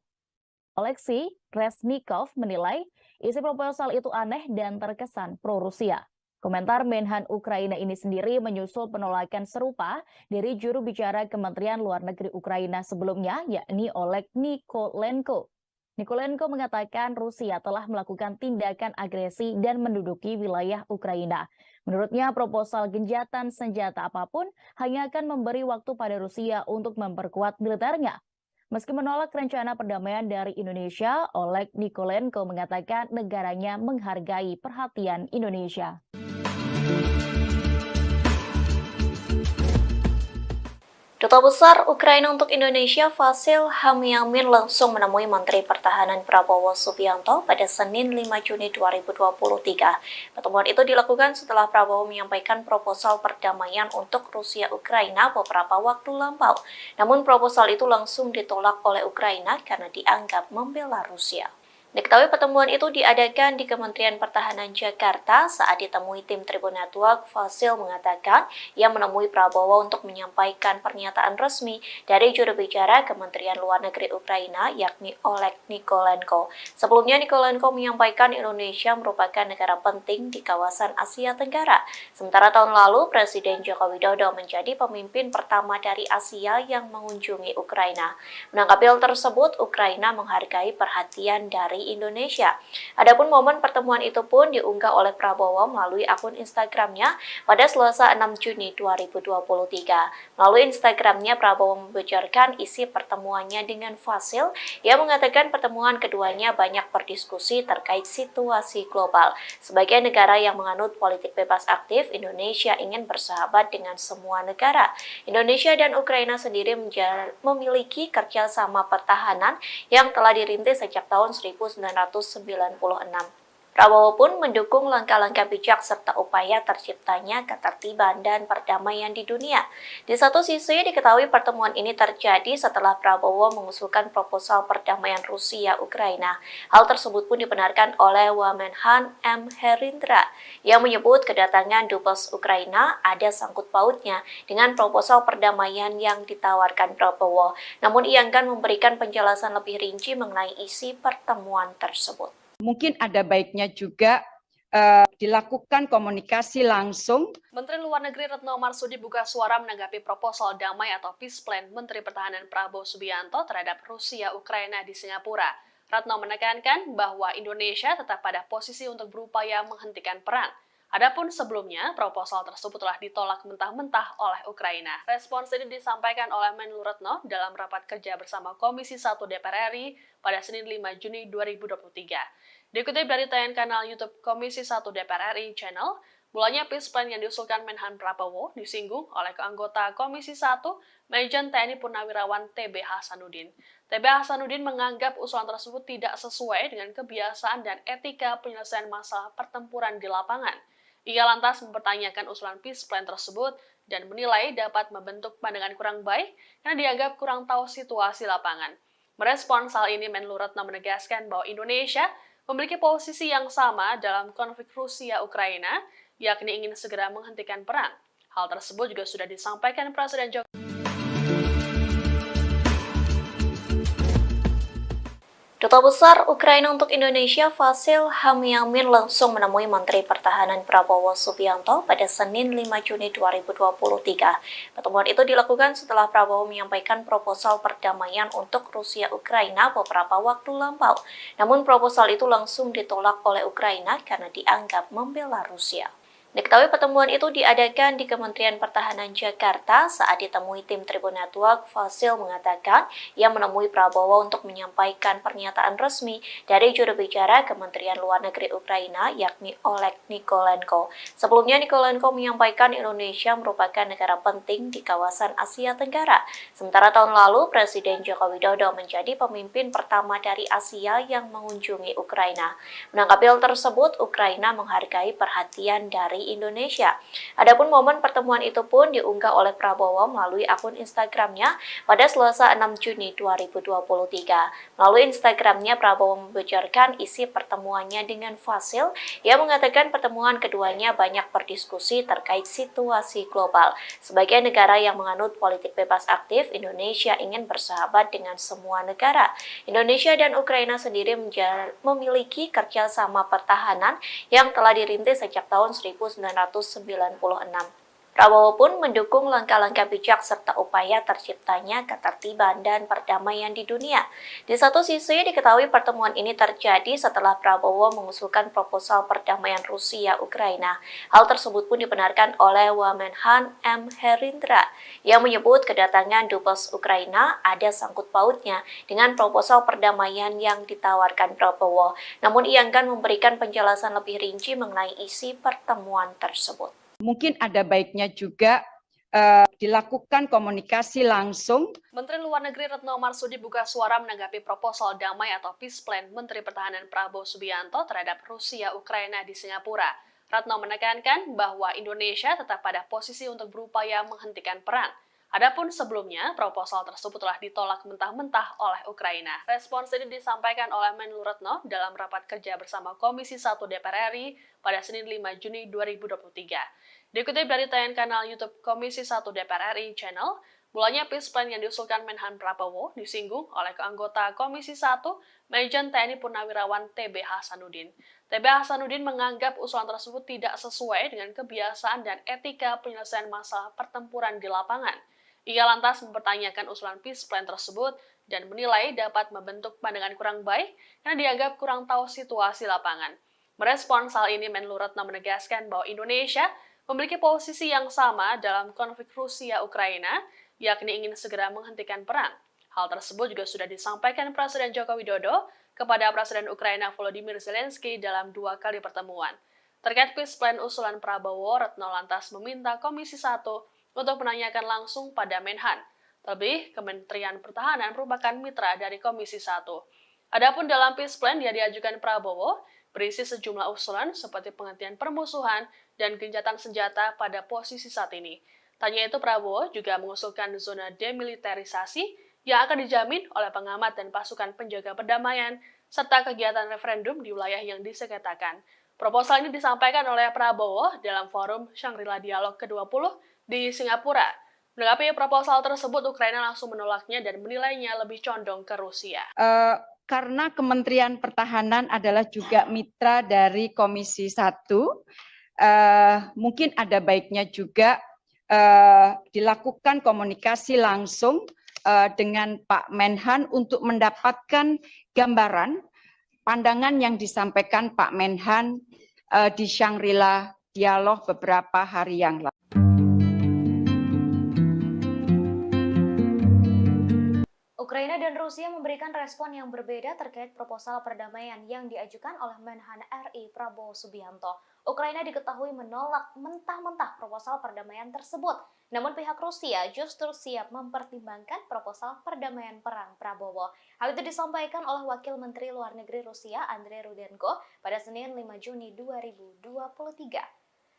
Oleksiy Reznikov menilai isi proposal itu aneh dan terkesan pro-Rusia. Komentar Menhan Ukraina ini sendiri menyusul penolakan serupa dari juru bicara Kementerian Luar Negeri Ukraina sebelumnya, yakni Oleg Nikolenko. Nikolenko mengatakan Rusia telah melakukan tindakan agresi dan menduduki wilayah Ukraina. Menurutnya, proposal gencatan senjata apapun hanya akan memberi waktu pada Rusia untuk memperkuat militernya. Meski menolak rencana perdamaian dari Indonesia, Oleg Nikolenko mengatakan negaranya menghargai perhatian Indonesia. Duta Besar Ukraina untuk Indonesia Vasyl Hamyamin langsung menemui Menteri Pertahanan Prabowo Subianto pada Senin 5 Juni 2023. Pertemuan itu dilakukan setelah Prabowo menyampaikan proposal perdamaian untuk Rusia-Ukraina beberapa waktu lampau. Namun proposal itu langsung ditolak oleh Ukraina karena dianggap membela Rusia. Diketahui pertemuan itu diadakan di Kementerian Pertahanan Jakarta saat ditemui tim Tribun Network. Fasil mengatakan ia menemui Prabowo untuk menyampaikan pernyataan resmi dari juru bicara Kementerian Luar Negeri Ukraina, yakni Oleg Nikolenko. Sebelumnya, Nikolenko menyampaikan Indonesia merupakan negara penting di kawasan Asia Tenggara. Sementara tahun lalu, Presiden Joko Widodo menjadi pemimpin pertama dari Asia yang mengunjungi Ukraina. Menanggapi hal tersebut, Ukraina menghargai perhatian dari Indonesia. Adapun momen pertemuan itu pun diunggah oleh Prabowo melalui akun Instagramnya pada Selasa 6 Juni 2023. Melalui Instagramnya, Prabowo membocorkan isi pertemuannya dengan Fasil. Ia mengatakan pertemuan keduanya banyak berdiskusi terkait situasi global. Sebagai negara yang menganut politik bebas aktif, Indonesia ingin bersahabat dengan semua negara. Indonesia dan Ukraina sendiri memiliki kerjasama pertahanan yang telah dirintis sejak tahun 1996. Prabowo pun mendukung langkah-langkah bijak serta upaya terciptanya ketertiban dan perdamaian di dunia. Di satu sisi, diketahui pertemuan ini terjadi setelah Prabowo mengusulkan proposal perdamaian Rusia-Ukraina. Hal tersebut pun dibenarkan oleh Wamenhan M. Herindra yang menyebut kedatangan Dubes Ukraina ada sangkut pautnya dengan proposal perdamaian yang ditawarkan Prabowo. Namun ia enggan memberikan penjelasan lebih rinci mengenai isi pertemuan tersebut. Mungkin ada baiknya juga dilakukan komunikasi langsung. Menteri Luar Negeri Retno Marsudi buka suara menanggapi proposal damai atau peace plan Menteri Pertahanan Prabowo Subianto terhadap Rusia Ukraina di Singapura. Retno menekankan bahwa Indonesia tetap pada posisi untuk berupaya menghentikan perang. Adapun sebelumnya, proposal tersebut telah ditolak mentah-mentah oleh Ukraina. Respons ini disampaikan oleh Menlu Retno dalam rapat kerja bersama Komisi 1 DPR RI pada Senin 5 Juni 2023. Dikutip dari tayangan kanal YouTube Komisi 1 DPR RI Channel, mulanya peace plan yang diusulkan Menhan Prabowo disinggung oleh anggota Komisi 1 Majen TNI Purnawirawan TB Hasanuddin. TB Hasanuddin menganggap usulan tersebut tidak sesuai dengan kebiasaan dan etika penyelesaian masalah pertempuran di lapangan. Ia lantas mempertanyakan usulan peace plan tersebut dan menilai dapat membentuk pandangan kurang baik karena dianggap kurang tahu situasi lapangan. Merespons hal ini, Menlu Retno menegaskan bahwa Indonesia memiliki posisi yang sama dalam konflik Rusia-Ukraina, yakni ingin segera menghentikan perang. Hal tersebut juga sudah disampaikan Presiden Jokowi. Duta Besar Ukraina untuk Indonesia Vasil Hamyamin langsung menemui Menteri Pertahanan Prabowo Subianto pada Senin 5 Juni 2023. Pertemuan itu dilakukan setelah Prabowo menyampaikan proposal perdamaian untuk Rusia-Ukraina beberapa waktu lampau. Namun proposal itu langsung ditolak oleh Ukraina karena dianggap membela Rusia. Diketahui pertemuan itu diadakan di Kementerian Pertahanan Jakarta saat ditemui tim Tribun Network. Fasil mengatakan ia menemui Prabowo untuk menyampaikan pernyataan resmi dari juru bicara Kementerian Luar Negeri Ukraina, yakni Oleg Nikolenko. Sebelumnya, Nikolenko menyampaikan Indonesia merupakan negara penting di kawasan Asia Tenggara. Sementara tahun lalu, Presiden Joko Widodo menjadi pemimpin pertama dari Asia yang mengunjungi Ukraina. Menanggapi hal tersebut, Ukraina menghargai perhatian dari Indonesia. Adapun momen pertemuan itu pun diunggah oleh Prabowo melalui akun Instagramnya pada Selasa 6 Juni 2023. Melalui Instagramnya, Prabowo membocorkan isi pertemuannya dengan Fasil. Ia mengatakan pertemuan keduanya banyak berdiskusi terkait situasi global. Sebagai negara yang menganut politik bebas aktif, Indonesia ingin bersahabat dengan semua negara. Indonesia dan Ukraina sendiri memiliki kerjasama pertahanan yang telah dirintis sejak tahun 1996. Prabowo pun mendukung langkah-langkah bijak serta upaya terciptanya ketertiban dan perdamaian di dunia. Di satu sisi, diketahui pertemuan ini terjadi setelah Prabowo mengusulkan proposal perdamaian Rusia-Ukraina. Hal tersebut pun dibenarkan oleh Wamenhan M. Herindra yang menyebut kedatangan Dubes Ukraina ada sangkut pautnya dengan proposal perdamaian yang ditawarkan Prabowo. Namun ia enggan memberikan penjelasan lebih rinci mengenai isi pertemuan tersebut. Mungkin ada baiknya juga dilakukan komunikasi langsung. Menteri Luar Negeri Retno Marsudi buka suara menanggapi proposal damai atau peace plan Menteri Pertahanan Prabowo Subianto terhadap Rusia Ukraina di Singapura. Retno menekankan bahwa Indonesia tetap pada posisi untuk berupaya menghentikan perang. Adapun sebelumnya, proposal tersebut telah ditolak mentah-mentah oleh Ukraina. Respons ini disampaikan oleh Menlu Retno dalam rapat kerja bersama Komisi 1 DPR RI pada Senin 5 Juni 2023. Dikutip dari tayangan kanal YouTube Komisi 1 DPR RI Channel, mulanya peace plan yang diusulkan Menhan Prabowo disinggung oleh anggota Komisi 1, Majen TNI Purnawirawan TB Hasanuddin. TB Hasanuddin menganggap usulan tersebut tidak sesuai dengan kebiasaan dan etika penyelesaian masalah pertempuran di lapangan. Ia lantas mempertanyakan usulan peace plan tersebut dan menilai dapat membentuk pandangan kurang baik karena dianggap kurang tahu situasi lapangan. Merespons hal ini, Menlu Retno menegaskan bahwa Indonesia memiliki posisi yang sama dalam konflik Rusia-Ukraina, yakni ingin segera menghentikan perang. Hal tersebut juga sudah disampaikan Presiden Joko Widodo kepada Presiden Ukraina Volodymyr Zelensky dalam 2 kali pertemuan. Terkait peace plan usulan Prabowo, Retno lantas meminta Komisi 1 untuk menanyakan langsung pada Menhan. Terlebih, Kementerian Pertahanan merupakan mitra dari Komisi 1. Adapun dalam peace plan yang diajukan Prabowo, berisi sejumlah usulan seperti penghentian permusuhan dan gencatan senjata pada posisi saat ini. Tanya itu, Prabowo juga mengusulkan zona demilitarisasi yang akan dijamin oleh pengamat dan pasukan penjaga perdamaian, serta kegiatan referendum di wilayah yang disengketakan. Proposal ini disampaikan oleh Prabowo dalam forum Shangri-La Dialog ke-20 di Singapura. Menanggapi proposal tersebut, Ukraina langsung menolaknya dan menilainya lebih condong ke Rusia. Karena Kementerian Pertahanan adalah juga mitra dari Komisi 1, mungkin ada baiknya juga dilakukan komunikasi langsung dengan Pak Menhan untuk mendapatkan gambaran pandangan yang disampaikan Pak Menhan di Shangri-La Dialog beberapa hari yang lalu. Ukraina dan Rusia memberikan respon yang berbeda terkait proposal perdamaian yang diajukan oleh Menhan RI Prabowo Subianto. Ukraina diketahui menolak mentah-mentah proposal perdamaian tersebut. Namun pihak Rusia justru siap mempertimbangkan proposal perdamaian perang Prabowo. Hal itu disampaikan oleh Wakil Menteri Luar Negeri Rusia Andrei Rudenko pada Senin 5 Juni 2023.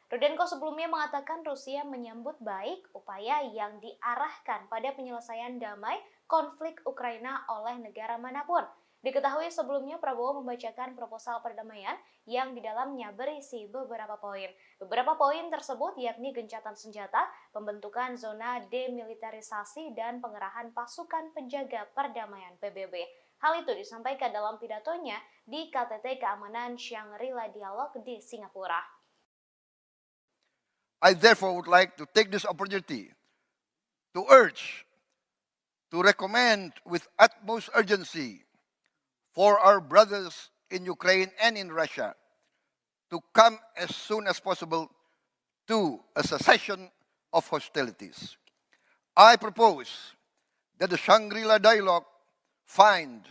Rudenko sebelumnya mengatakan Rusia menyambut baik upaya yang diarahkan pada penyelesaian damai konflik Ukraina oleh negara manapun. Diketahui sebelumnya Prabowo membacakan proposal perdamaian yang di dalamnya berisi beberapa poin. Beberapa poin tersebut yakni gencatan senjata, pembentukan zona demilitarisasi, dan pengerahan pasukan penjaga perdamaian PBB. Hal itu disampaikan dalam pidatonya di KTT Keamanan Shangri-La Dialog di Singapura. I therefore would like to take this opportunity to urge, to recommend with utmost urgency for our brothers in Ukraine and in Russia to come as soon as possible to a cessation of hostilities. I propose that the Shangri-La Dialogue find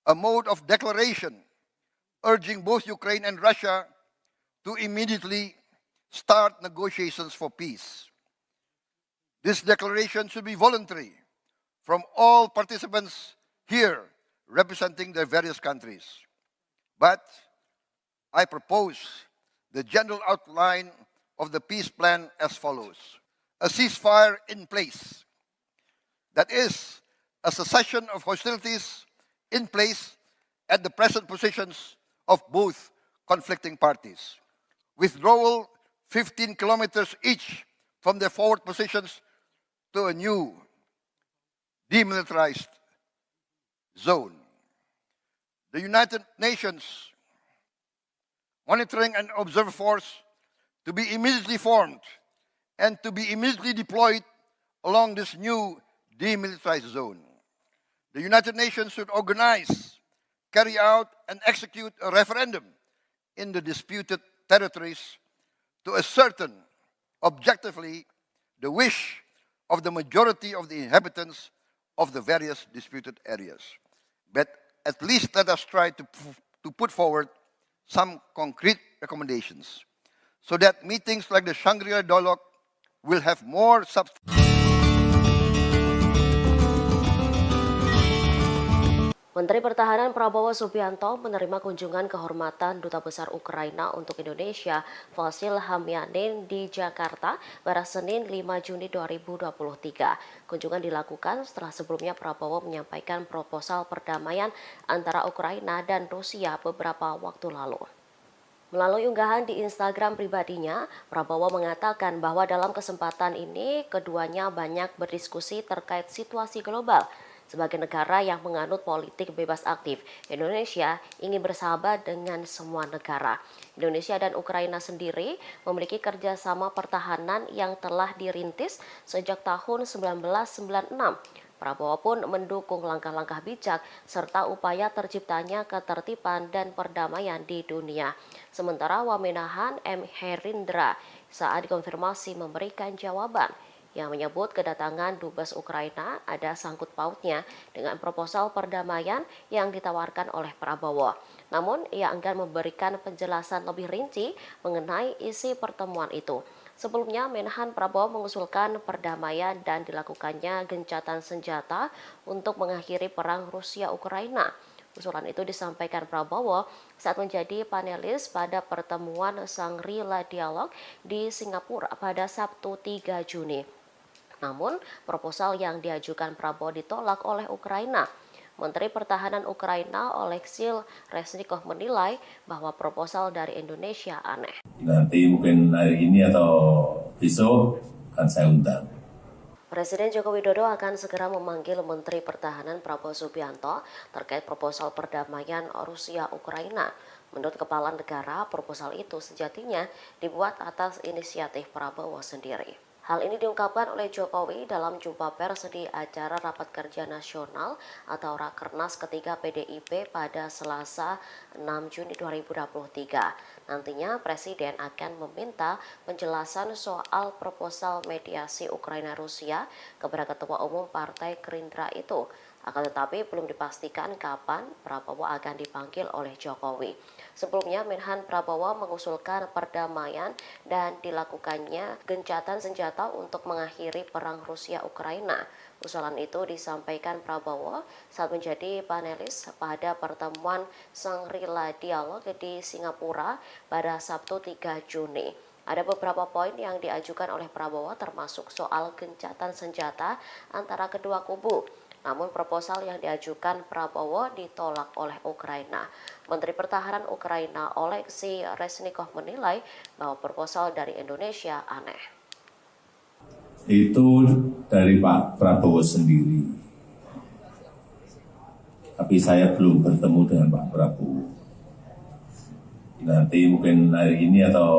a mode of declaration urging both Ukraine and Russia to immediately start negotiations for peace. This declaration should be voluntary from all participants here representing their various countries. But I propose the general outline of the peace plan as follows. A ceasefire in place. That is, a cessation of hostilities in place at the present positions of both conflicting parties. Withdrawal 15 kilometers each from their forward positions to a new demilitarized zone. The United Nations Monitoring and Observer Force to be immediately formed and to be immediately deployed along this new demilitarized zone. The United Nations should organize, carry out, and execute a referendum in the disputed territories to ascertain objectively the wish of the majority of the inhabitants of the various disputed areas. But at least let us try to put forward some concrete recommendations so that meetings like the Shangri-La Dialogue will have more substance. Menteri Pertahanan Prabowo Subianto menerima kunjungan kehormatan Duta Besar Ukraina untuk Indonesia, Vasil Hamyanin di Jakarta pada Senin 5 Juni 2023. Kunjungan dilakukan setelah sebelumnya Prabowo menyampaikan proposal perdamaian antara Ukraina dan Rusia beberapa waktu lalu. Melalui unggahan di Instagram pribadinya, Prabowo mengatakan bahwa dalam kesempatan ini keduanya banyak berdiskusi terkait situasi global. Sebagai negara yang menganut politik bebas aktif, Indonesia ingin bersahabat dengan semua negara. Indonesia dan Ukraina sendiri memiliki kerjasama pertahanan yang telah dirintis sejak tahun 1996. Prabowo pun mendukung langkah-langkah bijak serta upaya terciptanya ketertiban dan perdamaian di dunia. Sementara Wamenahan M. Herindra saat dikonfirmasi memberikan jawaban yang menyebut kedatangan Dubes Ukraina ada sangkut pautnya dengan proposal perdamaian yang ditawarkan oleh Prabowo. Namun, ia enggan memberikan penjelasan lebih rinci mengenai isi pertemuan itu. Sebelumnya, Menhan Prabowo mengusulkan perdamaian dan dilakukannya gencatan senjata untuk mengakhiri perang Rusia-Ukraina. Usulan itu disampaikan Prabowo saat menjadi panelis pada pertemuan Shangri-La Dialog di Singapura pada Sabtu 3 Juni. Namun, proposal yang diajukan Prabowo ditolak oleh Ukraina. Menteri Pertahanan Ukraina Oleksiy Reznikov menilai bahwa proposal dari Indonesia aneh. Nanti mungkin hari ini atau besok akan saya undang. Presiden Joko Widodo akan segera memanggil Menteri Pertahanan Prabowo Subianto terkait proposal perdamaian Rusia-Ukraina. Menurut Kepala Negara, proposal itu sejatinya dibuat atas inisiatif Prabowo sendiri. Hal ini diungkapkan oleh Jokowi dalam jumpa pers di acara Rapat Kerja Nasional atau Rakernas ketiga PDIP pada Selasa 6 Juni 2023. Nantinya Presiden akan meminta penjelasan soal proposal mediasi Ukraina-Rusia kepada Ketua Umum Partai Gerindra itu. Akan tetapi belum dipastikan kapan Prabowo akan dipanggil oleh Jokowi. Sebelumnya, Menhan Prabowo mengusulkan perdamaian dan dilakukannya gencatan senjata untuk mengakhiri perang Rusia-Ukraina. Usulan itu disampaikan Prabowo saat menjadi panelis pada pertemuan Shangri-La Dialog di Singapura pada Sabtu 3 Juni. Ada beberapa poin yang diajukan oleh Prabowo termasuk soal gencatan senjata antara kedua kubu. Namun proposal yang diajukan Prabowo ditolak oleh Ukraina. Menteri Pertahanan Ukraina Oleksiy Reznikov menilai bahwa proposal dari Indonesia aneh. Itu dari Pak Prabowo sendiri. Tapi saya belum bertemu dengan Pak Prabowo. Nanti mungkin hari ini atau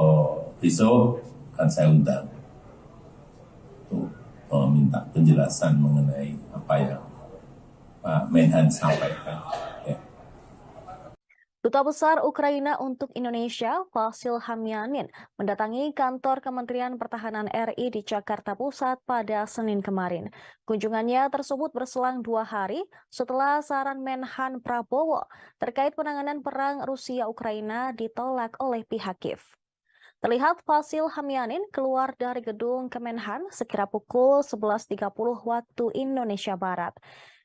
besok akan saya undang untuk meminta penjelasan mengenai apa yang Pak Menhan sampaikan. Ya. Duta Besar Ukraina untuk Indonesia, Vasil Hamyanin, mendatangi kantor Kementerian Pertahanan RI di Jakarta Pusat pada Senin kemarin. Kunjungannya tersebut berselang 2 hari setelah saran Menhan Prabowo terkait penanganan perang Rusia-Ukraina ditolak oleh pihak Kiev. Terlihat Vasil Hamyanin keluar dari gedung Kemenhan sekira pukul 11.30 waktu Indonesia Barat.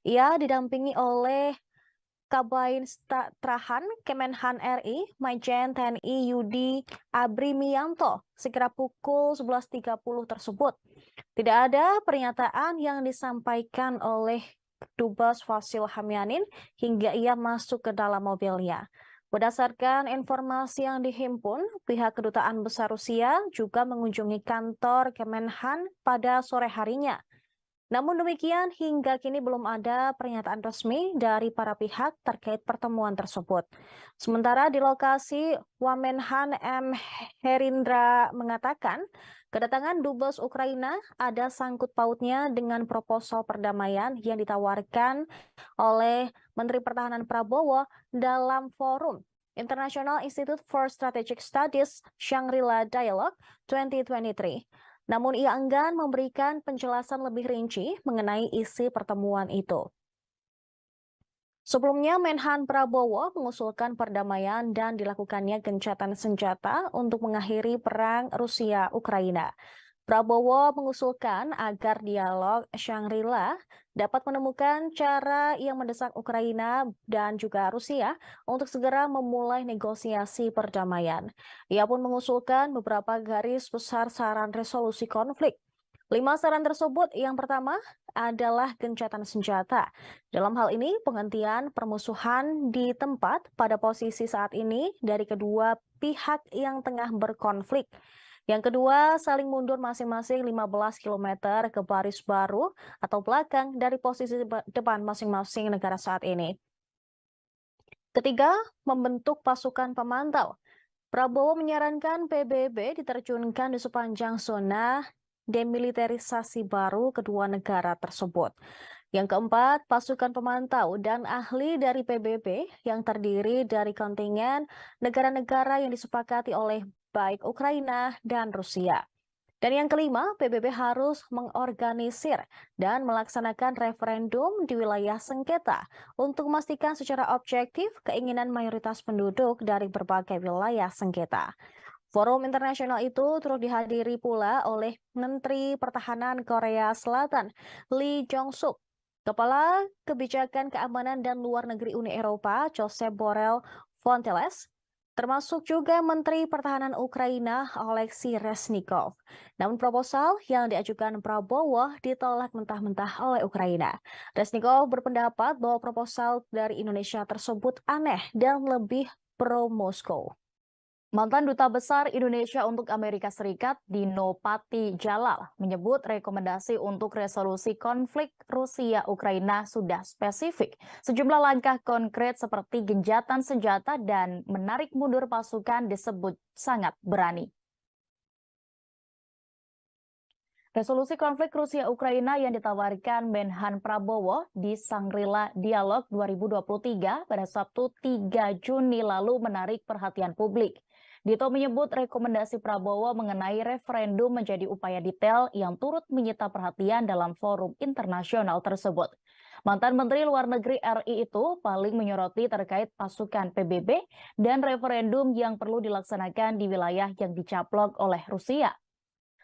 Ia didampingi oleh Kabin Strahan Kemenhan RI, Majen TNI Yudi Abrimianto, sekira pukul 11.30 tersebut. Tidak ada pernyataan yang disampaikan oleh Dubes Vasil Hamyanin hingga ia masuk ke dalam mobilnya. Berdasarkan informasi yang dihimpun, pihak Kedutaan Besar Rusia juga mengunjungi kantor Kemenhan pada sore harinya. Namun demikian, hingga kini belum ada pernyataan resmi dari para pihak terkait pertemuan tersebut. Sementara di lokasi, Wamenhan M. Herindra mengatakan, kedatangan Dubes Ukraina ada sangkut pautnya dengan proposal perdamaian yang ditawarkan oleh Menteri Pertahanan Prabowo dalam forum International Institute for Strategic Studies Shangri-La Dialog 2023. Namun ia enggan memberikan penjelasan lebih rinci mengenai isi pertemuan itu. Sebelumnya, Menhan Prabowo mengusulkan perdamaian dan dilakukannya gencatan senjata untuk mengakhiri perang Rusia-Ukraina. Prabowo mengusulkan agar dialog Shangri-La dapat menemukan cara yang mendesak Ukraina dan juga Rusia untuk segera memulai negosiasi perdamaian. Ia pun mengusulkan beberapa garis besar saran resolusi konflik. 5 saran tersebut, yang pertama adalah gencatan senjata. Dalam hal ini, penghentian permusuhan di tempat pada posisi saat ini dari kedua pihak yang tengah berkonflik. Yang kedua, saling mundur masing-masing 15 km ke baris baru atau belakang dari posisi depan masing-masing negara saat ini. Ketiga, membentuk pasukan pemantau. Prabowo menyarankan PBB diterjunkan di sepanjang zona demilitarisasi baru kedua negara tersebut. Yang keempat, pasukan pemantau dan ahli dari PBB yang terdiri dari kontingen negara-negara yang disepakati oleh baik Ukraina dan Rusia. Dan yang kelima, PBB harus mengorganisir dan melaksanakan referendum di wilayah sengketa untuk memastikan secara objektif keinginan mayoritas penduduk dari berbagai wilayah sengketa. Forum internasional itu turut dihadiri pula oleh Menteri Pertahanan Korea Selatan, Lee Jong-suk, Kepala Kebijakan Keamanan dan Luar Negeri Uni Eropa, Josep Borrell Fontelles, termasuk juga Menteri Pertahanan Ukraina, Oleksiy Reznikov. Namun proposal yang diajukan Prabowo ditolak mentah-mentah oleh Ukraina. Reznikov berpendapat bahwa proposal dari Indonesia tersebut aneh dan lebih pro-Moskow. Mantan Duta Besar Indonesia untuk Amerika Serikat, Dino Patijalal, menyebut rekomendasi untuk resolusi konflik Rusia-Ukraina sudah spesifik. Sejumlah langkah konkret seperti gencatan senjata dan menarik mundur pasukan disebut sangat berani. Resolusi konflik Rusia-Ukraina yang ditawarkan Menhan Prabowo di Shangri-La Dialog 2023 pada Sabtu 3 Juni lalu menarik perhatian publik. Dito menyebut rekomendasi Prabowo mengenai referendum menjadi upaya detail yang turut menyita perhatian dalam forum internasional tersebut. Mantan Menteri Luar Negeri RI itu paling menyoroti terkait pasukan PBB dan referendum yang perlu dilaksanakan di wilayah yang dicaplok oleh Rusia.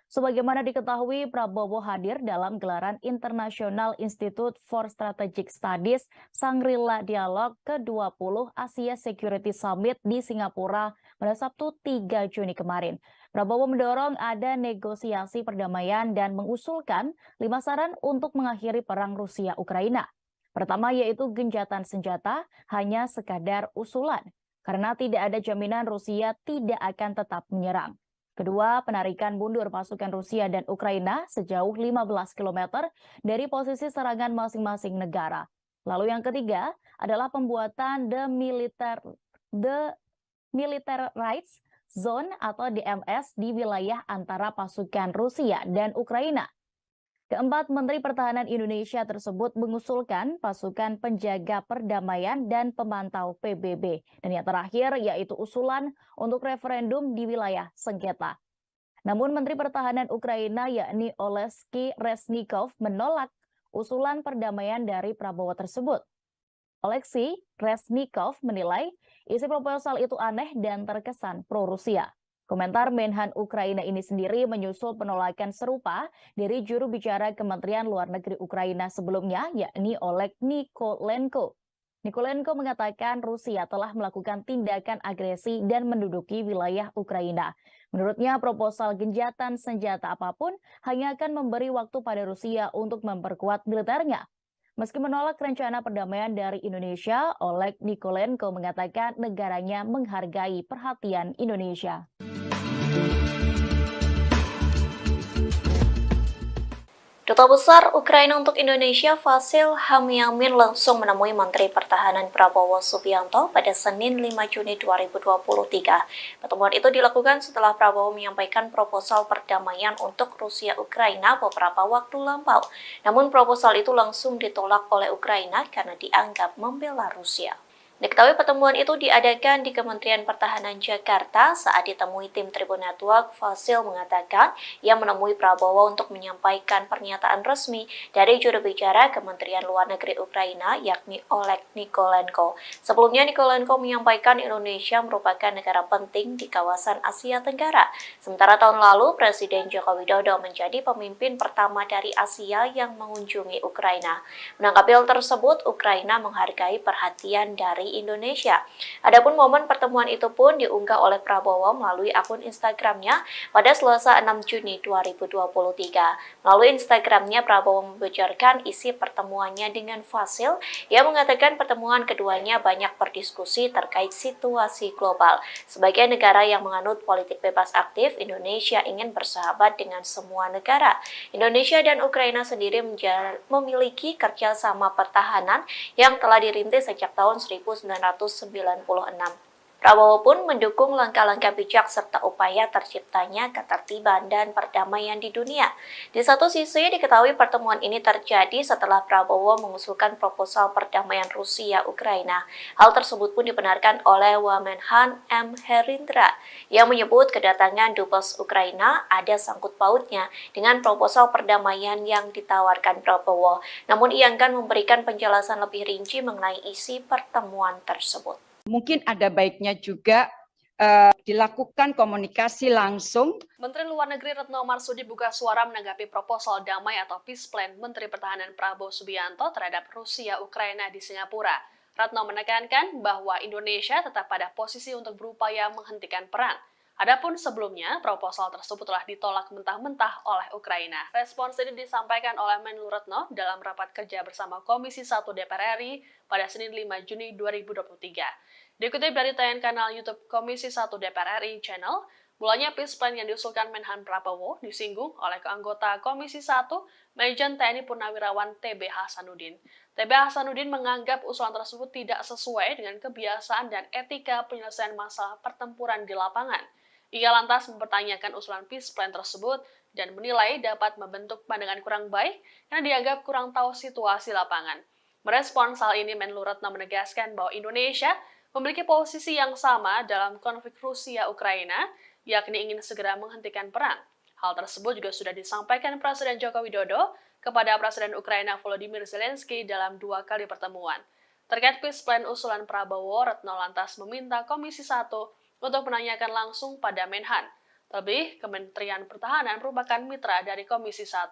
Sebagaimana diketahui, Prabowo hadir dalam gelaran International Institute for Strategic Studies Shangri-La Dialog ke-20 Asia Security Summit di Singapura pada Sabtu 3 Juni kemarin. Prabowo mendorong ada negosiasi perdamaian dan mengusulkan 5 saran untuk mengakhiri perang Rusia-Ukraina. Pertama yaitu gencatan senjata hanya sekadar usulan, karena tidak ada jaminan Rusia tidak akan tetap menyerang. Kedua, penarikan mundur pasukan Rusia dan Ukraina sejauh 15 km dari posisi serangan masing-masing negara. Lalu yang ketiga adalah pembuatan Demilitarized Zone atau DMZ di wilayah antara pasukan Rusia dan Ukraina. Keempat, Menteri Pertahanan Indonesia tersebut mengusulkan pasukan penjaga perdamaian dan pemantau PBB. Dan yang terakhir yaitu usulan untuk referendum di wilayah sengketa. Namun Menteri Pertahanan Ukraina yakni Oleksiy Reznikov menolak usulan perdamaian dari Prabowo tersebut. Oleksiy Reznikov menilai isi proposal itu aneh dan terkesan pro-Rusia. Komentar Menhan Ukraina ini sendiri menyusul penolakan serupa dari juru bicara Kementerian Luar Negeri Ukraina sebelumnya, yakni Oleg Nikolenko. Nikolenko mengatakan Rusia telah melakukan tindakan agresi dan menduduki wilayah Ukraina. Menurutnya, proposal gencatan senjata apapun hanya akan memberi waktu pada Rusia untuk memperkuat militernya. Meski menolak rencana perdamaian dari Indonesia, Oleg Nikolenko mengatakan negaranya menghargai perhatian Indonesia. Duta Besar Ukraina untuk Indonesia Vasyl Hamyamin langsung menemui Menteri Pertahanan Prabowo Subianto pada Senin 5 Juni 2023. Pertemuan itu dilakukan setelah Prabowo menyampaikan proposal perdamaian untuk Rusia-Ukraina beberapa waktu lampau. Namun proposal itu langsung ditolak oleh Ukraina karena dianggap membela Rusia. Diketahui pertemuan itu diadakan di Kementerian Pertahanan Jakarta saat ditemui tim Tribun Network. Fasil mengatakan ia menemui Prabowo untuk menyampaikan pernyataan resmi dari juru bicara Kementerian Luar Negeri Ukraina, yakni Oleg Nikolenko. Sebelumnya, Nikolenko menyampaikan Indonesia merupakan negara penting di kawasan Asia Tenggara. Sementara tahun lalu, Presiden Joko Widodo menjadi pemimpin pertama dari Asia yang mengunjungi Ukraina. Menanggapi hal tersebut, Ukraina menghargai perhatian dari Indonesia. Adapun momen pertemuan itu pun diunggah oleh Prabowo melalui akun Instagramnya pada Selasa 6 Juni 2023. Melalui Instagramnya, Prabowo membocorkan isi pertemuannya dengan Fasil yang mengatakan pertemuan keduanya banyak berdiskusi terkait situasi global. Sebagai negara yang menganut politik bebas aktif, Indonesia ingin bersahabat dengan semua negara. Indonesia dan Ukraina sendiri memiliki kerjasama pertahanan yang telah dirintis sejak tahun 1996. Prabowo pun mendukung langkah-langkah bijak serta upaya terciptanya ketertiban dan perdamaian di dunia. Di satu sisi, diketahui pertemuan ini terjadi setelah Prabowo mengusulkan proposal perdamaian Rusia-Ukraina. Hal tersebut pun dibenarkan oleh Wamenhan M. Herindra yang menyebut kedatangan Dubes Ukraina ada sangkut pautnya dengan proposal perdamaian yang ditawarkan Prabowo. Namun ia enggan memberikan penjelasan lebih rinci mengenai isi pertemuan tersebut. Mungkin ada baiknya juga dilakukan komunikasi langsung. Menteri Luar Negeri Retno Marsudi buka suara menanggapi proposal damai atau peace plan Menteri Pertahanan Prabowo Subianto terhadap Rusia-Ukraina di Singapura. Retno menekankan bahwa Indonesia tetap pada posisi untuk berupaya menghentikan perang. Adapun sebelumnya, proposal tersebut telah ditolak mentah-mentah oleh Ukraina. Respons ini disampaikan oleh Menlu Retno dalam rapat kerja bersama Komisi 1 DPR RI pada Senin 5 Juni 2023. Dikutip dari tayangan kanal YouTube Komisi 1 DPR RI Channel, mulanya peace plan yang diusulkan Menhan Prabowo disinggung oleh anggota Komisi 1 Majen TNI Purnawirawan TB Hasanuddin. TB Hasanuddin menganggap usulan tersebut tidak sesuai dengan kebiasaan dan etika penyelesaian masalah pertempuran di lapangan. Ia lantas mempertanyakan usulan peace plan tersebut dan menilai dapat membentuk pandangan kurang baik karena dianggap kurang tahu situasi lapangan. Merespons hal ini, Menlu Retno menegaskan bahwa Indonesia memiliki posisi yang sama dalam konflik Rusia-Ukraina, yakni ingin segera menghentikan perang. Hal tersebut juga sudah disampaikan Presiden Joko Widodo kepada Presiden Ukraina Volodymyr Zelensky dalam 2 kali pertemuan. Terkait peace plan usulan Prabowo, Retno lantas meminta Komisi 1 untuk menanyakan langsung pada Menhan. Terlebih, Kementerian Pertahanan merupakan mitra dari Komisi 1.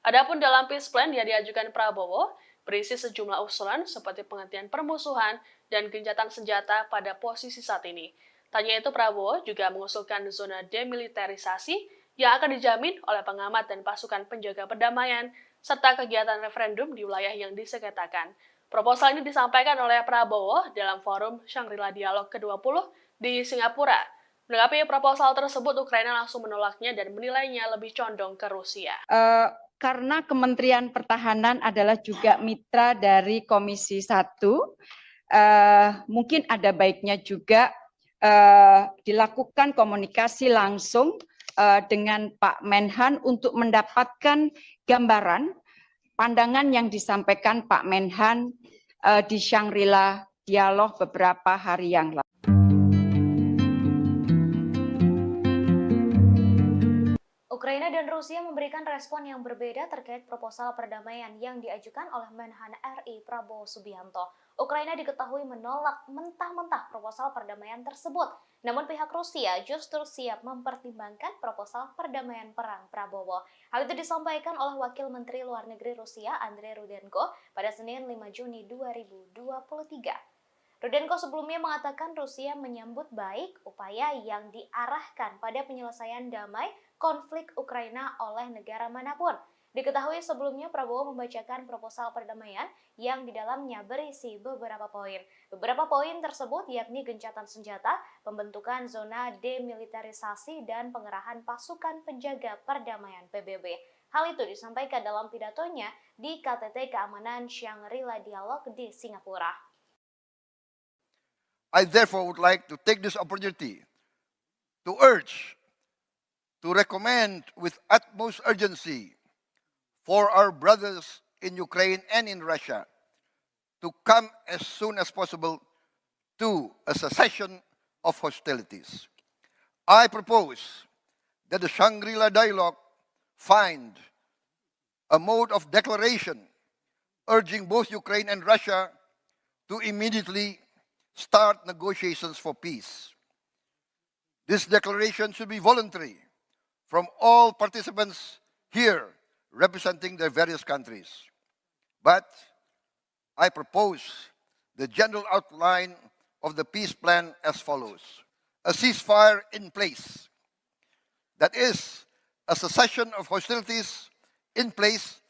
Adapun dalam peace plan yang diajukan Prabowo, berisi sejumlah usulan seperti penghentian permusuhan dan gencatan senjata pada posisi saat ini. Tanya itu, Prabowo juga mengusulkan zona demilitarisasi yang akan dijamin oleh pengamat dan pasukan penjaga perdamaian, serta kegiatan referendum di wilayah yang disengketakan. Proposal ini disampaikan oleh Prabowo dalam forum Shangri-La Dialog ke-20 di Singapura. Menanggapi proposal tersebut, Ukraina langsung menolaknya dan menilainya lebih condong ke Rusia. Karena Kementerian Pertahanan adalah juga mitra dari Komisi 1, mungkin ada baiknya juga dilakukan komunikasi langsung dengan Pak Menhan untuk mendapatkan gambaran pandangan yang disampaikan Pak Menhan di Shangri-La Dialog beberapa hari yang lalu. Ukraina dan Rusia memberikan respon yang berbeda terkait proposal perdamaian yang diajukan oleh Menhan RI Prabowo Subianto. Ukraina diketahui menolak mentah-mentah proposal perdamaian tersebut. Namun pihak Rusia justru siap mempertimbangkan proposal perdamaian perang Prabowo. Hal itu disampaikan oleh Wakil Menteri Luar Negeri Rusia Andrei Rudenko pada Senin 5 Juni 2023. Rudenko sebelumnya mengatakan Rusia menyambut baik upaya yang diarahkan pada penyelesaian damai konflik Ukraina oleh negara manapun. Diketahui sebelumnya Prabowo membacakan proposal perdamaian yang di dalamnya berisi beberapa poin. Beberapa poin tersebut yakni gencatan senjata, pembentukan zona demilitarisasi, dan pengerahan pasukan penjaga perdamaian PBB. Hal itu disampaikan dalam pidatonya di KTT Keamanan Shangri-La Dialog di Singapura. I therefore would like to take this opportunity to urge, to recommend with utmost urgency for our brothers in Ukraine and in Russia to come as soon as possible to a cessation of hostilities. I propose that the Shangri-La dialogue find a mode of declaration urging both Ukraine and Russia to immediately start negotiations for peace. This declaration should be voluntary from all participants here representing their various countries. But I propose the general outline of the peace plan as follows. A ceasefire in place. That is, a cessation of hostilities in place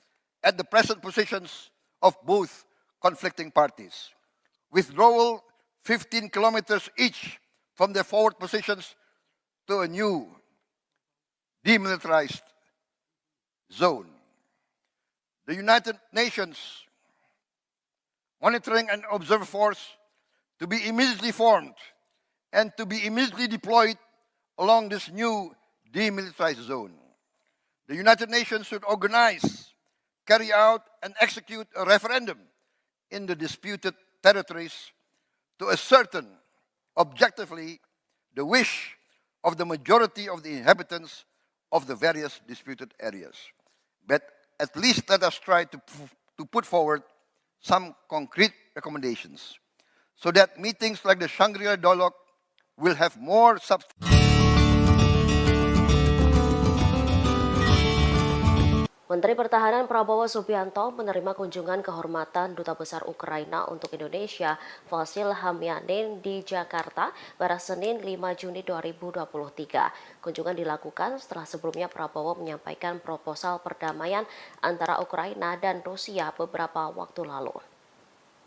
at the present positions of both conflicting parties. Withdrawal 15 kilometers each from their forward positions to a new demilitarized zone. The United Nations Monitoring and Observer Force to be immediately formed and to be immediately deployed along this new demilitarized zone. The United Nations should organize, carry out, and execute a referendum in the disputed territories to ascertain objectively the wish of the majority of the inhabitants of the various disputed areas. But at least let us try to put forward some concrete recommendations so that meetings like the Shangri-La dialogue will have more substance. Menteri Pertahanan Prabowo Subianto menerima kunjungan kehormatan Duta Besar Ukraina untuk Indonesia, Vasil Hamyanin di Jakarta pada Senin 5 Juni 2023. Kunjungan dilakukan setelah sebelumnya Prabowo menyampaikan proposal perdamaian antara Ukraina dan Rusia beberapa waktu lalu.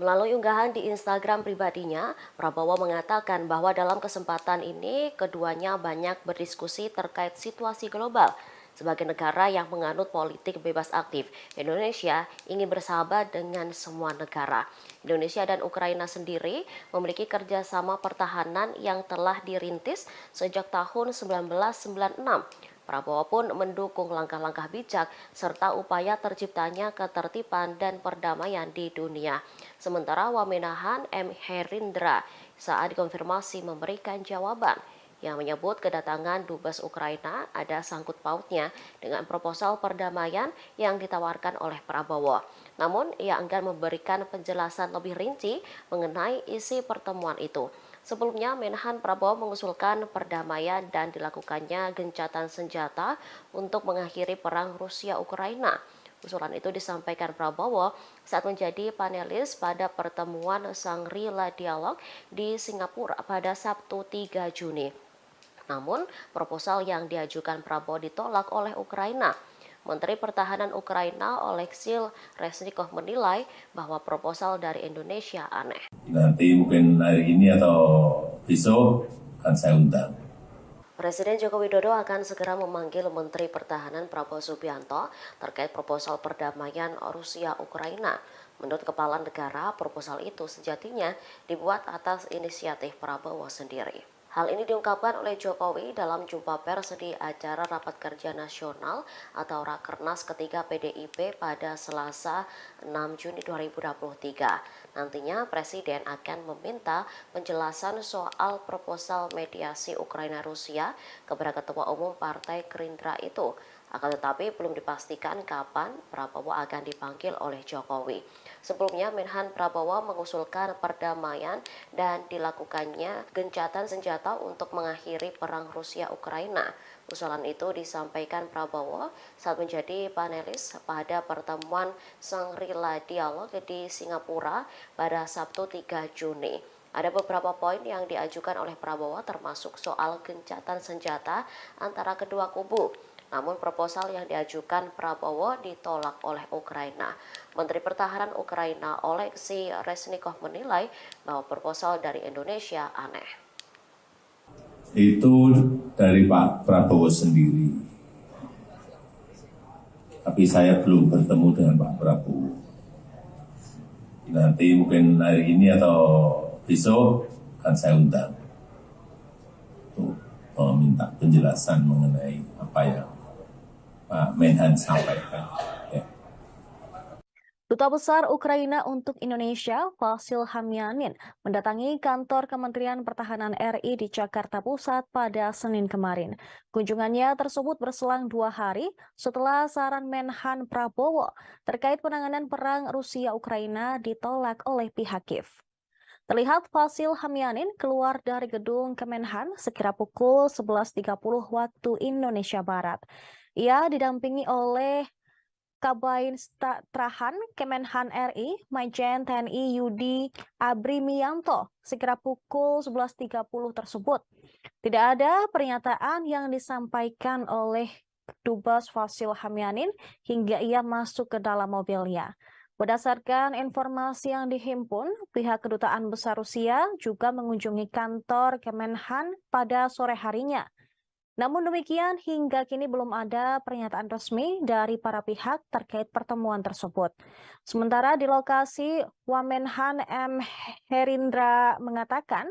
Melalui unggahan di Instagram pribadinya, Prabowo mengatakan bahwa dalam kesempatan ini keduanya banyak berdiskusi terkait situasi global. Sebagai negara yang menganut politik bebas aktif, Indonesia ingin bersahabat dengan semua negara. Indonesia dan Ukraina sendiri memiliki kerjasama pertahanan yang telah dirintis sejak tahun 1996. Prabowo pun mendukung langkah-langkah bijak serta upaya terciptanya ketertiban dan perdamaian di dunia. Sementara Wamenahan M. Herindra saat dikonfirmasi memberikan jawaban yang menyebut kedatangan Dubes Ukraina ada sangkut pautnya dengan proposal perdamaian yang ditawarkan oleh Prabowo. Namun, ia enggan memberikan penjelasan lebih rinci mengenai isi pertemuan itu. Sebelumnya, Menhan Prabowo mengusulkan perdamaian dan dilakukannya gencatan senjata untuk mengakhiri perang Rusia-Ukraina. Usulan itu disampaikan Prabowo saat menjadi panelis pada pertemuan Shangri-La Dialogue di Singapura pada Sabtu 3 Juni. Namun, proposal yang diajukan Prabowo ditolak oleh Ukraina. Menteri Pertahanan Ukraina Oleksiy Reznikov menilai bahwa proposal dari Indonesia aneh. Nanti mungkin hari ini atau besok akan saya undang. Presiden Joko Widodo akan segera memanggil Menteri Pertahanan Prabowo Subianto terkait proposal perdamaian Rusia-Ukraina. Menurut Kepala Negara, proposal itu sejatinya dibuat atas inisiatif Prabowo sendiri. Hal ini diungkapkan oleh Jokowi dalam jumpa pers di acara Rapat Kerja Nasional atau Rakernas ketiga PDIP pada Selasa 6 Juni 2023. Nantinya Presiden akan meminta penjelasan soal proposal mediasi Ukraina-Rusia kepada Ketua Umum Partai Gerindra itu. Akan tetapi belum dipastikan kapan Prabowo akan dipanggil oleh Jokowi. Sebelumnya Menhan Prabowo mengusulkan perdamaian dan dilakukannya gencatan senjata untuk mengakhiri perang Rusia-Ukraina. Usulan itu disampaikan Prabowo saat menjadi panelis pada pertemuan Shangri-La Dialogue di Singapura pada Sabtu 3 Juni. Ada beberapa poin yang diajukan oleh Prabowo termasuk soal gencatan senjata antara kedua kubu. Namun proposal yang diajukan Prabowo ditolak oleh Ukraina. Menteri Pertahanan Ukraina Oleksiy Reznikov menilai bahwa proposal dari Indonesia aneh. Itu dari Pak Prabowo sendiri. Tapi saya belum bertemu dengan Pak Prabowo. Nanti mungkin hari ini atau besok akan saya undang untuk meminta penjelasan mengenai apa yang Pak Menhan sampaikan. Duta Besar Ukraina untuk Indonesia, Vasil Hamyanin, mendatangi kantor Kementerian Pertahanan RI di Jakarta Pusat pada Senin kemarin. Kunjungannya tersebut berselang 2 hari setelah saran Menhan Prabowo terkait penanganan perang Rusia-Ukraina ditolak oleh pihak Kiev. Terlihat Vasil Hamyanin keluar dari gedung Kemenhan sekira pukul 11.30 waktu Indonesia Barat. Ia didampingi oleh Kabin Trahan Kemenhan RI, Majen TNI Yudi Abrimianto, sekira pukul 11.30 tersebut. Tidak ada pernyataan yang disampaikan oleh Dubes Vasil Hamyanin hingga ia masuk ke dalam mobilnya. Berdasarkan informasi yang dihimpun, pihak Kedutaan Besar Rusia juga mengunjungi kantor Kemenhan pada sore harinya. Namun demikian, hingga kini belum ada pernyataan resmi dari para pihak terkait pertemuan tersebut. Sementara di lokasi, Wamenhan M. Herindra mengatakan,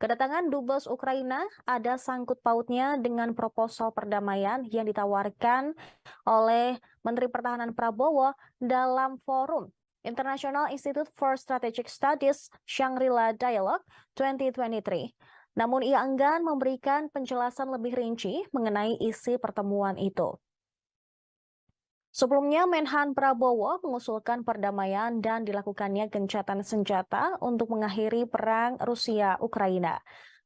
kedatangan Dubes Ukraina ada sangkut pautnya dengan proposal perdamaian yang ditawarkan oleh Menteri Pertahanan Prabowo dalam forum International Institute for Strategic Studies Shangri-La Dialogue 2023. Namun ia enggan memberikan penjelasan lebih rinci mengenai isi pertemuan itu. Sebelumnya, Menhan Prabowo mengusulkan perdamaian dan dilakukannya gencatan senjata untuk mengakhiri perang Rusia-Ukraina.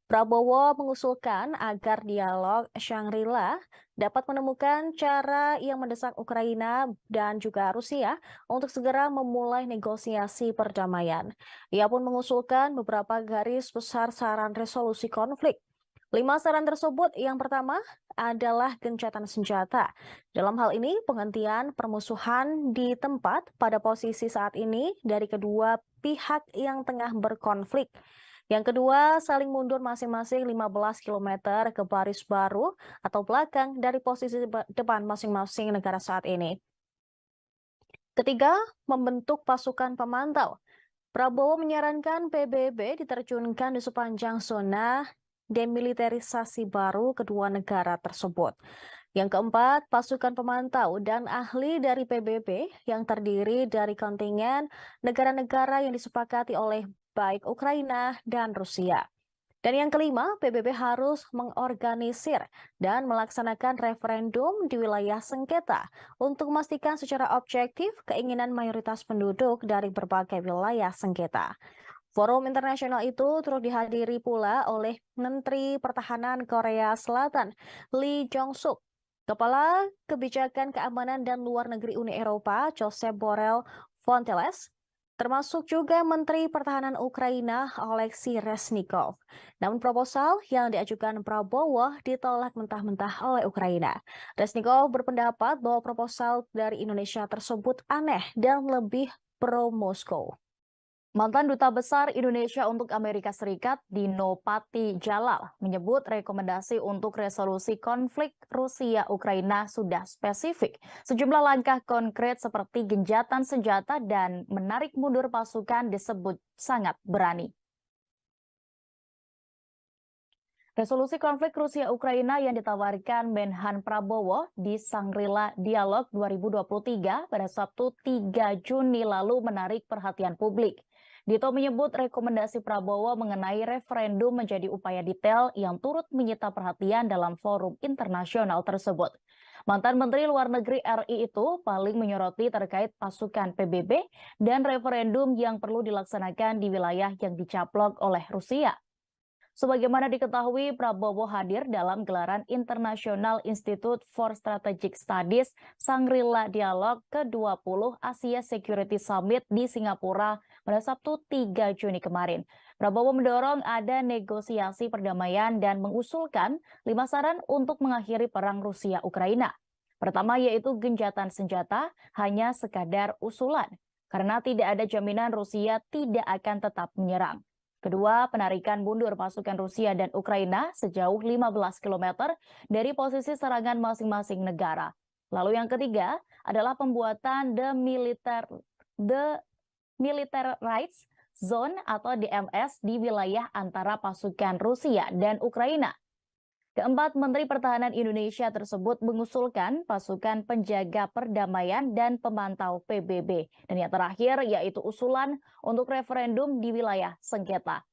Prabowo mengusulkan agar dialog Shangri-La dapat menemukan cara yang mendesak Ukraina dan juga Rusia untuk segera memulai negosiasi perdamaian. Ia pun mengusulkan beberapa garis besar saran resolusi konflik. 5 saran tersebut, yang pertama adalah gencatan senjata. Dalam hal ini, penghentian permusuhan di tempat pada posisi saat ini dari kedua pihak yang tengah berkonflik. Yang kedua, saling mundur masing-masing 15 km ke baris baru atau belakang dari posisi depan masing-masing negara saat ini. Ketiga, membentuk pasukan pemantau. Prabowo menyarankan PBB diterjunkan di sepanjang zona demilitarisasi baru kedua negara tersebut. Yang keempat, pasukan pemantau dan ahli dari PBB yang terdiri dari kontingen negara-negara yang disepakati oleh baik Ukraina dan Rusia. Dan yang kelima, PBB harus mengorganisir dan melaksanakan referendum di wilayah sengketa untuk memastikan secara objektif keinginan mayoritas penduduk dari berbagai wilayah sengketa. Forum internasional itu turut dihadiri pula oleh Menteri Pertahanan Korea Selatan, Lee Jong-suk, Kepala Kebijakan Keamanan dan Luar Negeri Uni Eropa, Josep Borrell Fontelles, termasuk juga Menteri Pertahanan Ukraina, Oleksiy Reznikov. Namun proposal yang diajukan Prabowo ditolak mentah-mentah oleh Ukraina. Reznikov berpendapat bahwa proposal dari Indonesia tersebut aneh dan lebih pro-Moskow. Mantan Duta Besar Indonesia untuk Amerika Serikat, Dino Patijalal, menyebut rekomendasi untuk resolusi konflik Rusia-Ukraina sudah spesifik. Sejumlah langkah konkret seperti gencatan senjata dan menarik mundur pasukan disebut sangat berani. Resolusi konflik Rusia-Ukraina yang ditawarkan Menhan Prabowo di Shangri-La Dialog 2023 pada Sabtu 3 Juni lalu menarik perhatian publik. Dito menyebut rekomendasi Prabowo mengenai referendum menjadi upaya detail yang turut menyita perhatian dalam forum internasional tersebut. Mantan Menteri Luar Negeri RI itu paling menyoroti terkait pasukan PBB dan referendum yang perlu dilaksanakan di wilayah yang dicaplok oleh Rusia. Sebagaimana diketahui, Prabowo hadir dalam gelaran International Institute for Strategic Studies Shangri-La Dialog ke-20 Asia Security Summit di Singapura pada Sabtu 3 Juni kemarin. Prabowo mendorong ada negosiasi perdamaian dan mengusulkan 5 saran untuk mengakhiri perang Rusia-Ukraina. Pertama yaitu gencatan senjata hanya sekadar usulan, karena tidak ada jaminan Rusia tidak akan tetap menyerang. Kedua, penarikan mundur pasukan Rusia dan Ukraina sejauh 15 km dari posisi serangan masing-masing negara. Lalu yang ketiga adalah pembuatan Demilitarized Zone atau DMZ di wilayah antara pasukan Rusia dan Ukraina. Keempat Menteri Pertahanan Indonesia tersebut mengusulkan pasukan penjaga perdamaian dan pemantau PBB. Dan yang terakhir yaitu usulan untuk referendum di wilayah sengketa.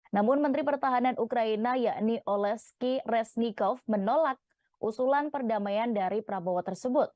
Namun Menteri Pertahanan Ukraina yakni Oleksiy Reznikov menolak usulan perdamaian dari Prabowo tersebut.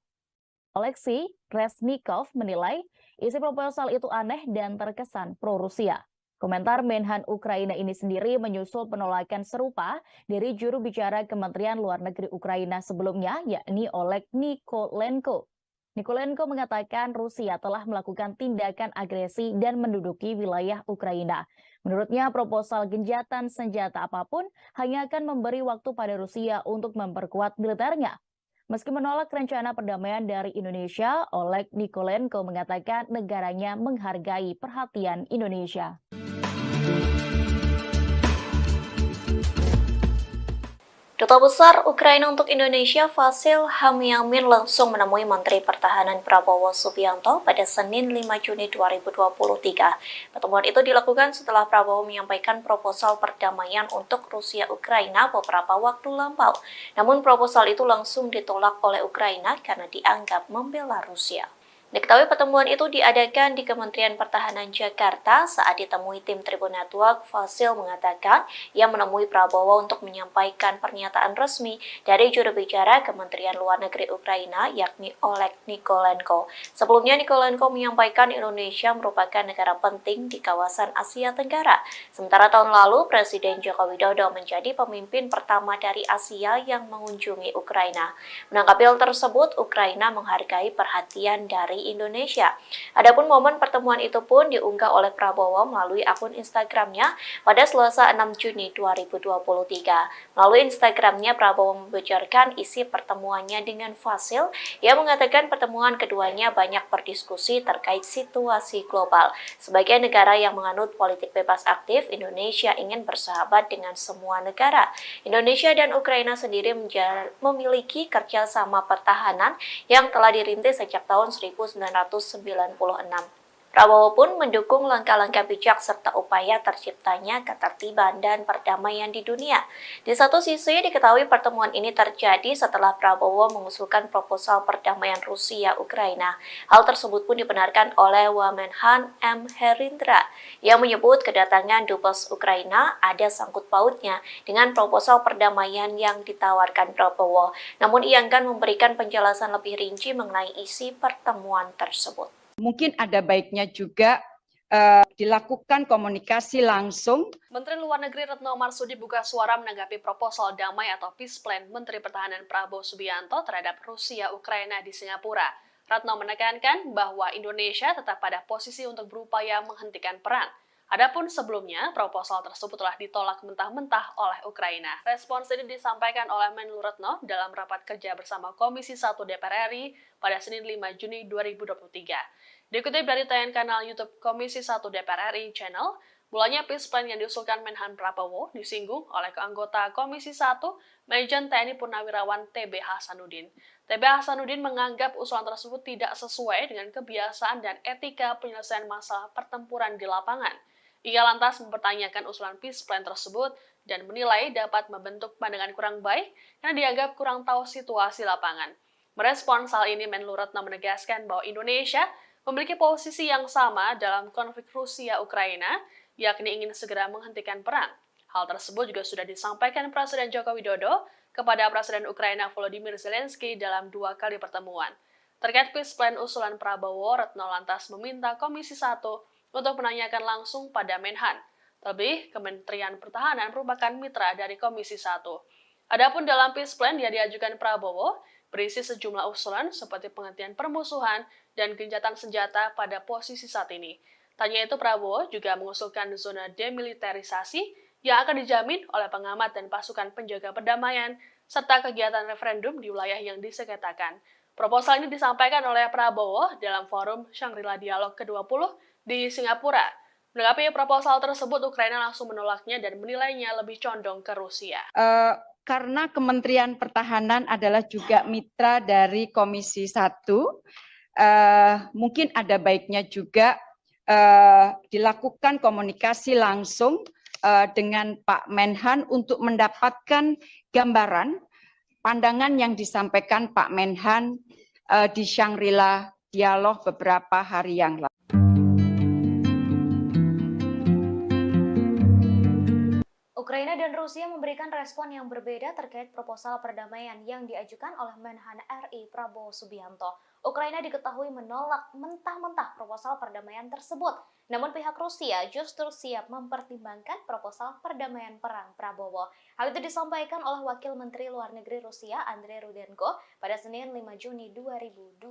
Oleksiy Reznikov menilai isi proposal itu aneh dan terkesan pro-Rusia. Komentar Menhan Ukraina ini sendiri menyusul penolakan serupa dari juru bicara Kementerian Luar Negeri Ukraina sebelumnya, yakni Oleg Nikolenko. Nikolenko mengatakan Rusia telah melakukan tindakan agresi dan menduduki wilayah Ukraina. Menurutnya, proposal gencatan senjata apapun hanya akan memberi waktu pada Rusia untuk memperkuat militernya. Meski menolak rencana perdamaian dari Indonesia, Oleg Nikolenko mengatakan negaranya menghargai perhatian Indonesia. Duta Besar Ukraina untuk Indonesia Vasyl Hamyamin langsung menemui Menteri Pertahanan Prabowo Subianto pada Senin 5 Juni 2023. Pertemuan itu dilakukan setelah Prabowo menyampaikan proposal perdamaian untuk Rusia-Ukraina beberapa waktu lampau. Namun proposal itu langsung ditolak oleh Ukraina karena dianggap membela Rusia. Diketahui pertemuan itu diadakan di Kementerian Pertahanan Jakarta saat ditemui tim Tribun Network. Vasyl mengatakan ia menemui Prabowo untuk menyampaikan pernyataan resmi dari juru bicara Kementerian Luar Negeri Ukraina yakni Oleg Nikolenko. Sebelumnya Nikolenko menyampaikan Indonesia merupakan negara penting di kawasan Asia Tenggara. Sementara tahun lalu Presiden Joko Widodo menjadi pemimpin pertama dari Asia yang mengunjungi Ukraina. Menanggapi hal tersebut, Ukraina menghargai perhatian dari Indonesia. Adapun momen pertemuan itu pun diunggah oleh Prabowo melalui akun Instagramnya pada Selasa 6 Juni 2023. Melalui Instagramnya, Prabowo membocorkan isi pertemuannya dengan Vasyl. Ia mengatakan pertemuan keduanya banyak berdiskusi terkait situasi global. Sebagai negara yang menganut politik bebas aktif, Indonesia ingin bersahabat dengan semua negara. Indonesia dan Ukraina sendiri memiliki kerjasama pertahanan yang telah dirintis sejak tahun 1996. Prabowo pun mendukung langkah-langkah bijak serta upaya terciptanya ketertiban dan perdamaian di dunia. Di satu sisi, diketahui pertemuan ini terjadi setelah Prabowo mengusulkan proposal perdamaian Rusia-Ukraina. Hal tersebut pun dibenarkan oleh Wamenhan M. Herindra yang menyebut kedatangan Dubes Ukraina ada sangkut pautnya dengan proposal perdamaian yang ditawarkan Prabowo. Namun ia akan memberikan penjelasan lebih rinci mengenai isi pertemuan tersebut. Mungkin ada baiknya juga dilakukan komunikasi langsung. Menteri Luar Negeri Retno Marsudi buka suara menanggapi proposal damai atau peace plan Menteri Pertahanan Prabowo Subianto terhadap Rusia-Ukraina di Singapura. Retno menekankan bahwa Indonesia tetap pada posisi untuk berupaya menghentikan perang. Adapun sebelumnya, proposal tersebut telah ditolak mentah-mentah oleh Ukraina. Respons ini disampaikan oleh Menlu Retno dalam rapat kerja bersama Komisi 1 DPR RI pada Senin 5 Juni 2023. Dikutip dari tayangan kanal YouTube Komisi 1 DPR RI Channel, mulanya peace plan yang diusulkan Menhan Prabowo disinggung oleh anggota Komisi 1 Majen TNI Purnawirawan TB Hasanuddin. TB Hasanuddin menganggap usulan tersebut tidak sesuai dengan kebiasaan dan etika penyelesaian masalah pertempuran di lapangan. Ia lantas mempertanyakan usulan peace plan tersebut dan menilai dapat membentuk pandangan kurang baik karena dianggap kurang tahu situasi lapangan. Merespons hal ini, Menlu Retno menegaskan bahwa Indonesia memiliki posisi yang sama dalam konflik Rusia-Ukraina, yakni ingin segera menghentikan perang. Hal tersebut juga sudah disampaikan Presiden Joko Widodo kepada Presiden Ukraina Volodymyr Zelensky dalam 2 kali pertemuan. Terkait peace plan usulan Prabowo, Retno lantas meminta Komisi 1 untuk menanyakan langsung pada Menhan. Terlebih, Kementerian Pertahanan merupakan mitra dari Komisi 1. Adapun dalam peace plan yang diajukan Prabowo, berisi sejumlah usulan seperti penghentian permusuhan dan gencatan senjata pada posisi saat ini. Tanya itu, Prabowo juga mengusulkan zona demilitarisasi yang akan dijamin oleh pengamat dan pasukan penjaga perdamaian, serta kegiatan referendum di wilayah yang disengketakan. Proposal ini disampaikan oleh Prabowo dalam forum Shangri-La Dialog ke-20 di Singapura. Menanggapi proposal tersebut, Ukraina langsung menolaknya dan menilainya lebih condong ke Rusia. Karena Kementerian Pertahanan adalah juga mitra dari Komisi 1, mungkin ada baiknya juga dilakukan komunikasi langsung dengan Pak Menhan untuk mendapatkan gambaran pandangan yang disampaikan Pak Menhan di Shangri-La Dialog beberapa hari yang lalu. Ukraina dan Rusia memberikan respon yang berbeda terkait proposal perdamaian yang diajukan oleh Menhan RI Prabowo Subianto. Ukraina diketahui menolak mentah-mentah proposal perdamaian tersebut. Namun pihak Rusia justru siap mempertimbangkan proposal perdamaian perang Prabowo. Hal itu disampaikan oleh Wakil Menteri Luar Negeri Rusia Andrei Rudenko pada Senin 5 Juni 2023.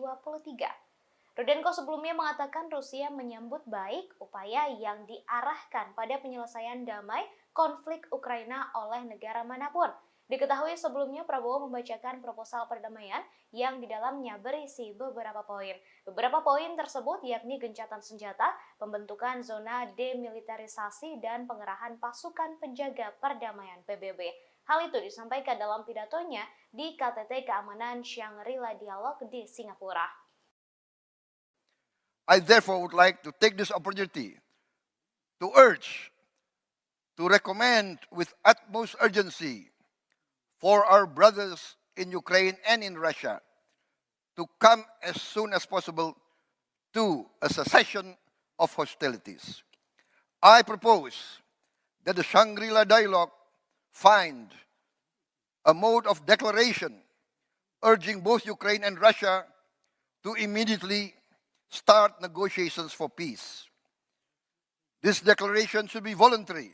Rudenko sebelumnya mengatakan Rusia menyambut baik upaya yang diarahkan pada penyelesaian damai konflik Ukraina oleh negara manapun. Diketahui sebelumnya Prabowo membacakan proposal perdamaian yang di dalamnya berisi beberapa poin. Beberapa poin tersebut yakni gencatan senjata, pembentukan zona demilitarisasi, dan pengerahan pasukan penjaga perdamaian PBB. Hal itu disampaikan dalam pidatonya di KTT Keamanan Shangri-La Dialog di Singapura. I therefore would like to take this opportunity to urge, to recommend with utmost urgency for our brothers in Ukraine and in Russia to come as soon as possible to a cessation of hostilities. I propose that the Shangri-La Dialogue find a mode of declaration urging both Ukraine and Russia to immediately start negotiations for peace. This declaration should be voluntary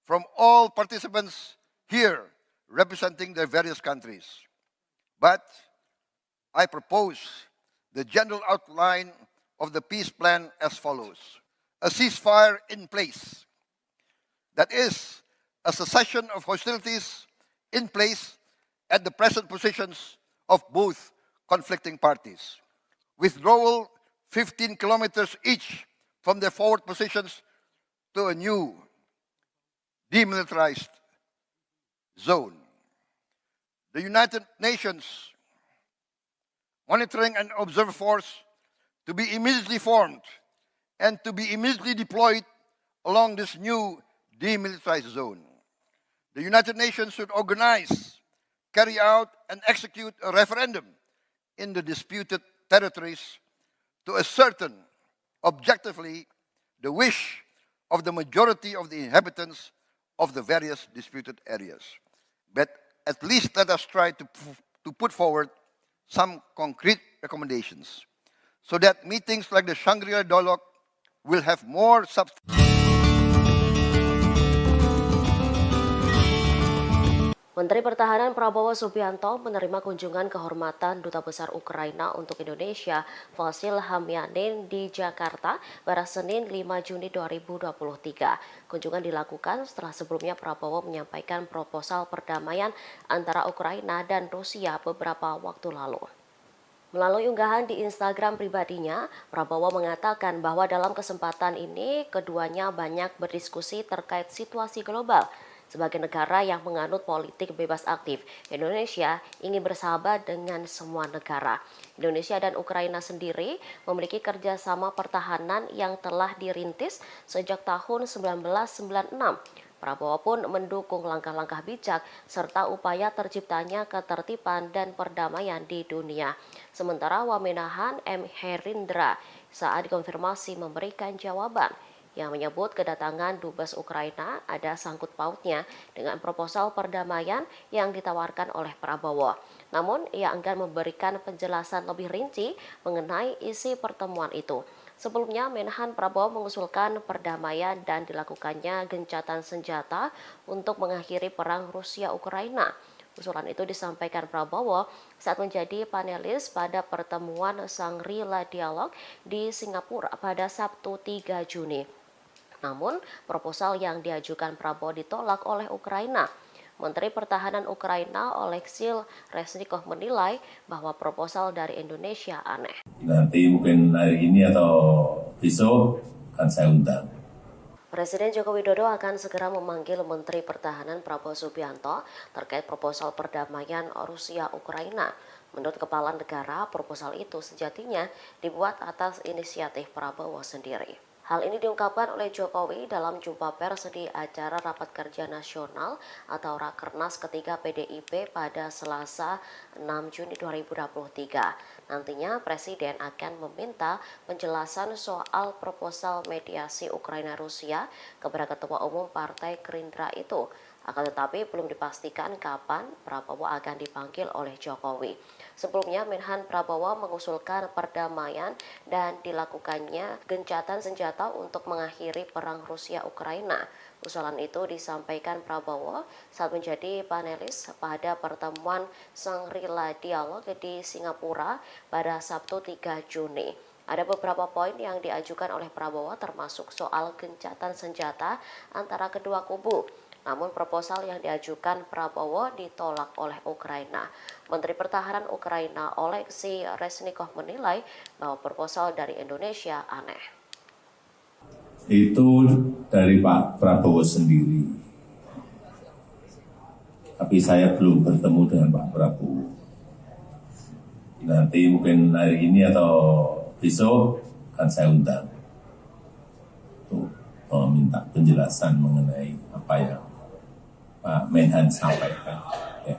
from all participants here representing their various countries. But I propose the general outline of the peace plan as follows. A ceasefire in place. That is, a cessation of hostilities in place at the present positions of both conflicting parties. Withdrawal 15 kilometers each from their forward positions to a new demilitarized zone. The United Nations Monitoring and Observer Force to be immediately formed and to be immediately deployed along this new demilitarized zone. The United Nations should organize, carry out, and execute a referendum in the disputed territories to ascertain objectively the wish of the majority of the inhabitants of the various disputed areas. But at least let us try to put forward some concrete recommendations so that meetings like the Shangri-La Dialogue will have more substance. Menteri Pertahanan Prabowo Subianto menerima kunjungan kehormatan Duta Besar Ukraina untuk Indonesia, Vasyl Hamyanin di Jakarta pada Senin 5 Juni 2023. Kunjungan dilakukan setelah sebelumnya Prabowo menyampaikan proposal perdamaian antara Ukraina dan Rusia beberapa waktu lalu. Melalui unggahan di Instagram pribadinya, Prabowo mengatakan bahwa dalam kesempatan ini keduanya banyak berdiskusi terkait situasi global. Sebagai negara yang menganut politik bebas aktif, Indonesia ingin bersahabat dengan semua negara. Indonesia dan Ukraina sendiri memiliki kerjasama pertahanan yang telah dirintis sejak tahun 1996. Prabowo pun mendukung langkah-langkah bijak serta upaya terciptanya ketertiban dan perdamaian di dunia. Sementara Wamenahan M. Herindra saat dikonfirmasi memberikan jawaban yang menyebut kedatangan Dubes Ukraina ada sangkut pautnya dengan proposal perdamaian yang ditawarkan oleh Prabowo. Namun, ia enggan memberikan penjelasan lebih rinci mengenai isi pertemuan itu. Sebelumnya, Menhan Prabowo mengusulkan perdamaian dan dilakukannya gencatan senjata untuk mengakhiri perang Rusia-Ukraina. Usulan itu disampaikan Prabowo saat menjadi panelis pada pertemuan Shangri-La Dialog di Singapura pada Sabtu 3 Juni. Namun, proposal yang diajukan Prabowo ditolak oleh Ukraina. Menteri Pertahanan Ukraina Oleksiy Reznikov menilai bahwa proposal dari Indonesia aneh. Nanti mungkin hari ini atau besok akan saya undang. Presiden Joko Widodo akan segera memanggil Menteri Pertahanan Prabowo Subianto terkait proposal perdamaian Rusia-Ukraina. Menurut Kepala Negara, proposal itu sejatinya dibuat atas inisiatif Prabowo sendiri. Hal ini diungkapkan oleh Jokowi dalam jumpa pers di acara Rapat Kerja Nasional atau Rakernas ketiga PDIP pada Selasa 6 Juni 2023. Nantinya Presiden akan meminta penjelasan soal proposal mediasi Ukraina-Rusia kepada Ketua Umum Partai Gerindra itu. Akan tetapi belum dipastikan kapan Prabowo akan dipanggil oleh Jokowi. Sebelumnya Menhan Prabowo mengusulkan perdamaian dan dilakukannya gencatan senjata untuk mengakhiri perang Rusia-Ukraina. Usulan itu disampaikan Prabowo saat menjadi panelis pada pertemuan Shangri-La Dialog di Singapura pada Sabtu 3 Juni. Ada beberapa poin yang diajukan oleh Prabowo termasuk soal gencatan senjata antara kedua kubu. Namun proposal yang diajukan Prabowo ditolak oleh Ukraina. Menteri Pertahanan Ukraina Oleksiy Reznikov menilai bahwa proposal dari Indonesia aneh. Itu dari Pak Prabowo sendiri. Tapi saya belum bertemu dengan Pak Prabowo. Nanti mungkin hari ini atau besok akan saya undang untuk meminta penjelasan mengenai apa yang Pak Menhan sampaikan. Ya.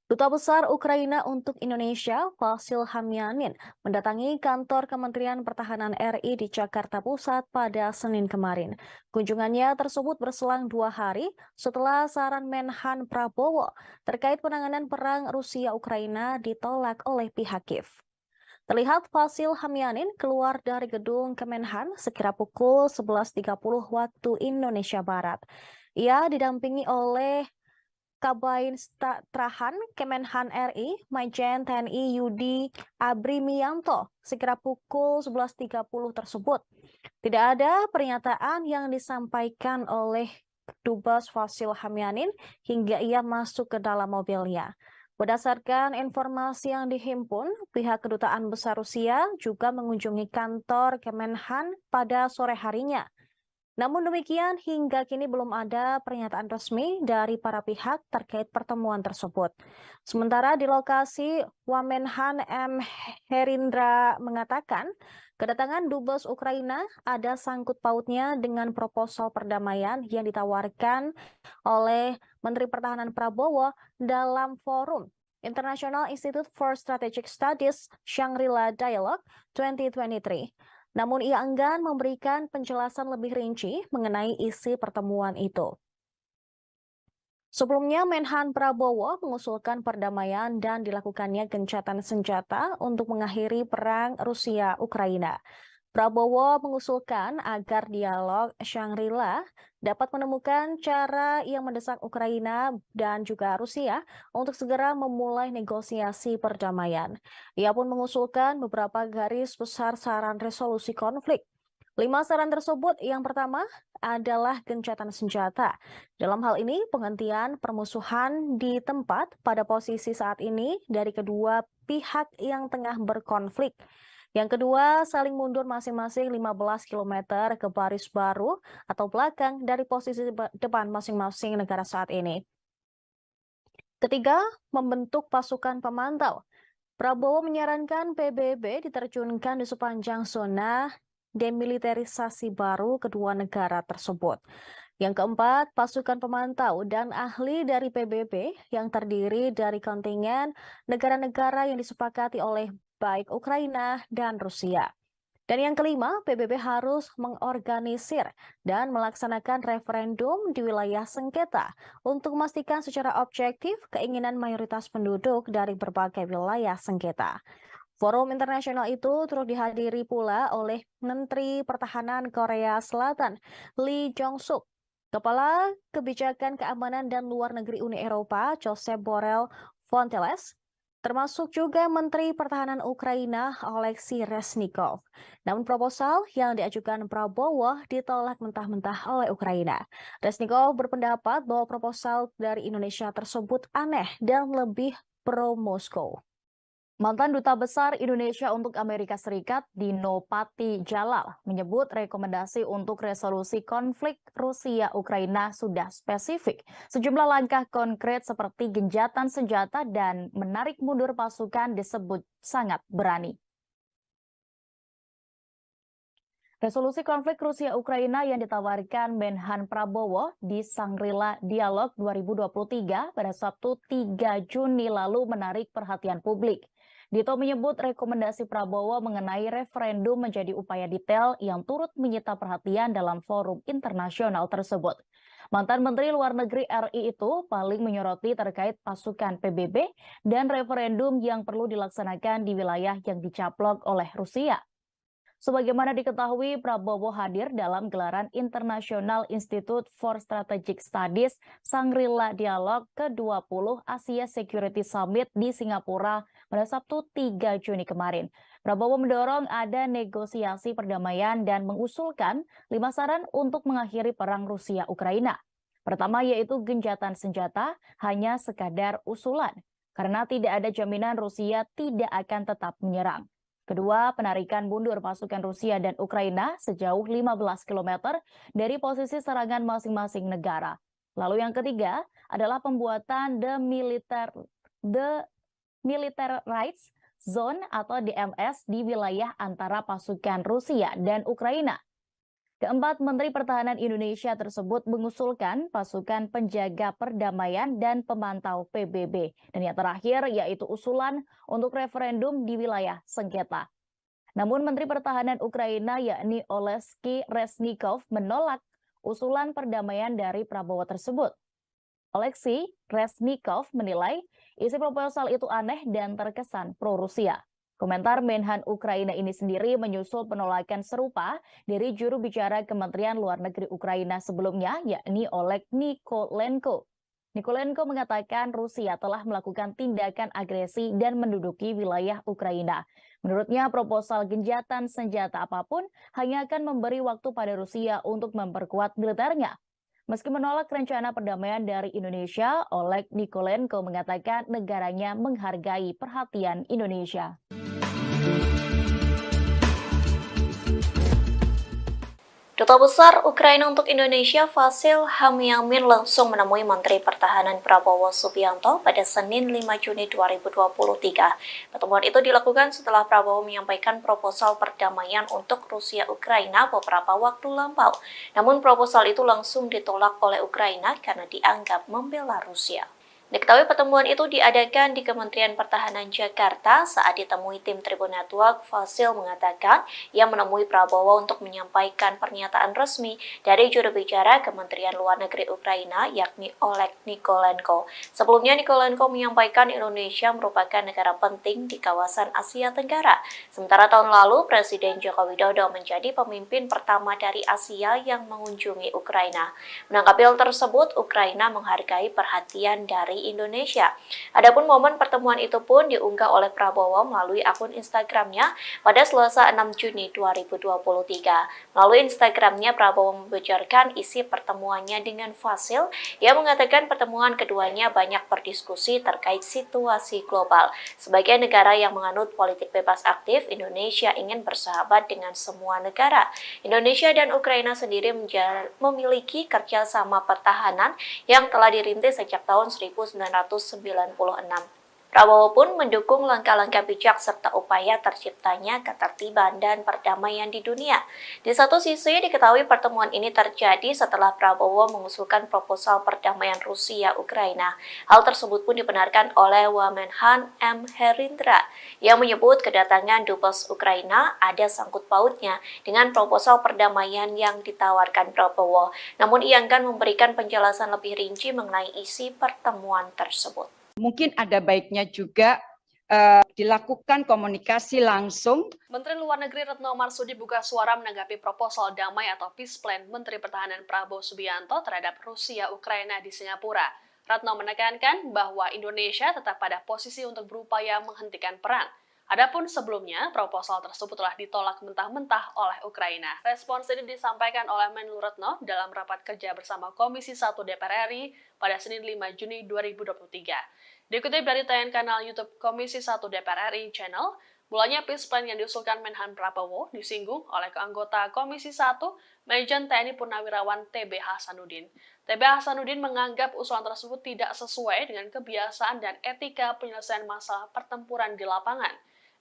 Duta Besar Ukraina untuk Indonesia, Vasyl Hamyanin, mendatangi kantor Kementerian Pertahanan RI di Jakarta Pusat pada Senin kemarin. Kunjungannya tersebut berselang 2 hari setelah saran Menhan Prabowo terkait penanganan perang Rusia-Ukraina ditolak oleh pihak Kiev. Terlihat Vasyl Hamyanin keluar dari gedung Kemenhan sekira pukul 11.30 waktu Indonesia Barat. Ia didampingi oleh Kabin Strahan Kemenhan RI, Majen TNI Yudi Abrimianto, sekira pukul 11.30 tersebut. Tidak ada pernyataan yang disampaikan oleh Dubes Vasyl Hamyanin hingga ia masuk ke dalam mobilnya. Berdasarkan informasi yang dihimpun, pihak Kedutaan Besar Rusia juga mengunjungi kantor Kemenhan pada sore harinya. Namun demikian, hingga kini belum ada pernyataan resmi dari para pihak terkait pertemuan tersebut. Sementara di lokasi, Wamenhan M. Herindra mengatakan, kedatangan Dubes Ukraina ada sangkut pautnya dengan proposal perdamaian yang ditawarkan oleh Menteri Pertahanan Prabowo dalam forum International Institute for Strategic Studies Shangri-La Dialogue 2023. Namun ia enggan memberikan penjelasan lebih rinci mengenai isi pertemuan itu. Sebelumnya, Menhan Prabowo mengusulkan perdamaian dan dilakukannya gencatan senjata untuk mengakhiri perang Rusia-Ukraina. Prabowo mengusulkan agar dialog Shangri-La dapat menemukan cara yang mendesak Ukraina dan juga Rusia untuk segera memulai negosiasi perdamaian. Ia pun mengusulkan beberapa garis besar saran resolusi konflik. 5 saran tersebut, yang pertama adalah gencatan senjata. Dalam hal ini, penghentian permusuhan di tempat pada posisi saat ini dari kedua pihak yang tengah berkonflik. Yang kedua, saling mundur masing-masing 15 km ke baris baru atau belakang dari posisi depan masing-masing negara saat ini. Ketiga, membentuk pasukan pemantau. Prabowo menyarankan PBB diterjunkan di sepanjang zona demilitarisasi baru kedua negara tersebut. Yang keempat, pasukan pemantau dan ahli dari PBB yang terdiri dari kontingen negara-negara yang disepakati oleh baik Ukraina dan Rusia. Dan yang kelima, PBB harus mengorganisir dan melaksanakan referendum di wilayah sengketa untuk memastikan secara objektif keinginan mayoritas penduduk dari berbagai wilayah sengketa. Forum internasional itu turut dihadiri pula oleh Menteri Pertahanan Korea Selatan, Lee Jong-suk, Kepala Kebijakan Keamanan dan Luar Negeri Uni Eropa, Josep Borrell Fontelles, termasuk juga Menteri Pertahanan Ukraina Oleksiy Reznikov. Namun proposal yang diajukan Prabowo ditolak mentah-mentah oleh Ukraina. Reznikov berpendapat bahwa proposal dari Indonesia tersebut aneh dan lebih pro-Moskow. Mantan Duta Besar Indonesia untuk Amerika Serikat, Dino Patijalal, menyebut rekomendasi untuk resolusi konflik Rusia-Ukraina sudah spesifik. Sejumlah langkah konkret seperti gencatan senjata dan menarik mundur pasukan disebut sangat berani. Resolusi konflik Rusia-Ukraina yang ditawarkan Menhan Prabowo di Shangri-La Dialog 2023 pada Sabtu 3 Juni lalu menarik perhatian publik. Dito menyebut rekomendasi Prabowo mengenai referendum menjadi upaya detail yang turut menyita perhatian dalam forum internasional tersebut. Mantan Menteri Luar Negeri RI itu paling menyoroti terkait pasukan PBB dan referendum yang perlu dilaksanakan di wilayah yang dicaplok oleh Rusia. Sebagaimana diketahui, Prabowo hadir dalam gelaran International Institute for Strategic Studies Shangri-La Dialog ke-20 Asia Security Summit di Singapura pada Sabtu 3 Juni kemarin. Prabowo mendorong ada negosiasi perdamaian dan mengusulkan 5 saran untuk mengakhiri perang Rusia-Ukraina. Pertama yaitu gencatan senjata hanya sekadar usulan, karena tidak ada jaminan Rusia tidak akan tetap menyerang. Kedua, penarikan mundur pasukan Rusia dan Ukraina sejauh 15 km dari posisi serangan masing-masing negara. Lalu yang ketiga adalah pembuatan Demilitarized Zone atau DMZ di wilayah antara pasukan Rusia dan Ukraina. Keempat, Menteri Pertahanan Indonesia tersebut mengusulkan pasukan penjaga perdamaian dan pemantau PBB. Dan yang terakhir yaitu usulan untuk referendum di wilayah sengketa. Namun Menteri Pertahanan Ukraina yakni Oleksiy Reznikov menolak usulan perdamaian dari Prabowo tersebut. Oleksiy Reznikov menilai isi proposal itu aneh dan terkesan pro-Rusia. Komentar Menhan Ukraina ini sendiri menyusul penolakan serupa dari juru bicara Kementerian Luar Negeri Ukraina sebelumnya, yakni Oleg Nikolenko. Nikolenko mengatakan Rusia telah melakukan tindakan agresi dan menduduki wilayah Ukraina. Menurutnya, proposal gencatan senjata apapun hanya akan memberi waktu pada Rusia untuk memperkuat militernya. Meski menolak rencana perdamaian dari Indonesia, Oleg Nikolenko mengatakan negaranya menghargai perhatian Indonesia. Duta Besar Ukraina untuk Indonesia Vasyl Hamyamin langsung menemui Menteri Pertahanan Prabowo Subianto pada Senin 5 Juni 2023. Pertemuan itu dilakukan setelah Prabowo menyampaikan proposal perdamaian untuk Rusia-Ukraina beberapa waktu lampau. Namun proposal itu langsung ditolak oleh Ukraina karena dianggap membela Rusia. Diketahui pertemuan itu diadakan di Kementerian Pertahanan Jakarta saat ditemui tim Tribun Network. Vasyl mengatakan ia menemui Prabowo untuk menyampaikan pernyataan resmi dari juru bicara Kementerian Luar Negeri Ukraina yakni Oleg Nikolenko. Sebelumnya Nikolenko menyampaikan Indonesia merupakan negara penting di kawasan Asia Tenggara. Sementara tahun lalu Presiden Joko Widodo menjadi pemimpin pertama dari Asia yang mengunjungi Ukraina. Menanggapi hal tersebut, Ukraina menghargai perhatian dari Indonesia. Adapun momen pertemuan itu pun diunggah oleh Prabowo melalui akun Instagramnya pada Selasa 6 Juni 2023. Melalui Instagramnya, Prabowo membocorkan isi pertemuannya dengan Vasyl. Ia mengatakan pertemuan keduanya banyak berdiskusi terkait situasi global. Sebagai negara yang menganut politik bebas aktif, Indonesia ingin bersahabat dengan semua negara. Indonesia dan Ukraina sendiri memiliki kerjasama pertahanan yang telah dirintis sejak tahun 1996. Prabowo pun mendukung langkah-langkah bijak serta upaya terciptanya ketertiban dan perdamaian di dunia. Di satu sisi, diketahui pertemuan ini terjadi setelah Prabowo mengusulkan proposal perdamaian Rusia-Ukraina. Hal tersebut pun dibenarkan oleh Wamenhan M. Herindra yang menyebut kedatangan Dubes Ukraina ada sangkut pautnya dengan proposal perdamaian yang ditawarkan Prabowo. Namun ia enggan memberikan penjelasan lebih rinci mengenai isi pertemuan tersebut. Mungkin ada baiknya juga dilakukan komunikasi langsung. Menteri Luar Negeri Retno Marsudi buka suara menanggapi proposal damai atau peace plan Menteri Pertahanan Prabowo Subianto terhadap Rusia-Ukraina di Singapura. Retno menekankan bahwa Indonesia tetap pada posisi untuk berupaya menghentikan perang. Adapun sebelumnya, proposal tersebut telah ditolak mentah-mentah oleh Ukraina. Respons ini disampaikan oleh Menlu Retno dalam rapat kerja bersama Komisi 1 DPR RI pada Senin 5 Juni 2023. Dikutip dari tayangan kanal YouTube Komisi 1 DPR RI Channel, mulanya peace plan yang diusulkan Menhan Prabowo disinggung oleh anggota Komisi 1 Majen TNI Purnawirawan TB Hasanuddin. TB Hasanuddin menganggap usulan tersebut tidak sesuai dengan kebiasaan dan etika penyelesaian masalah pertempuran di lapangan.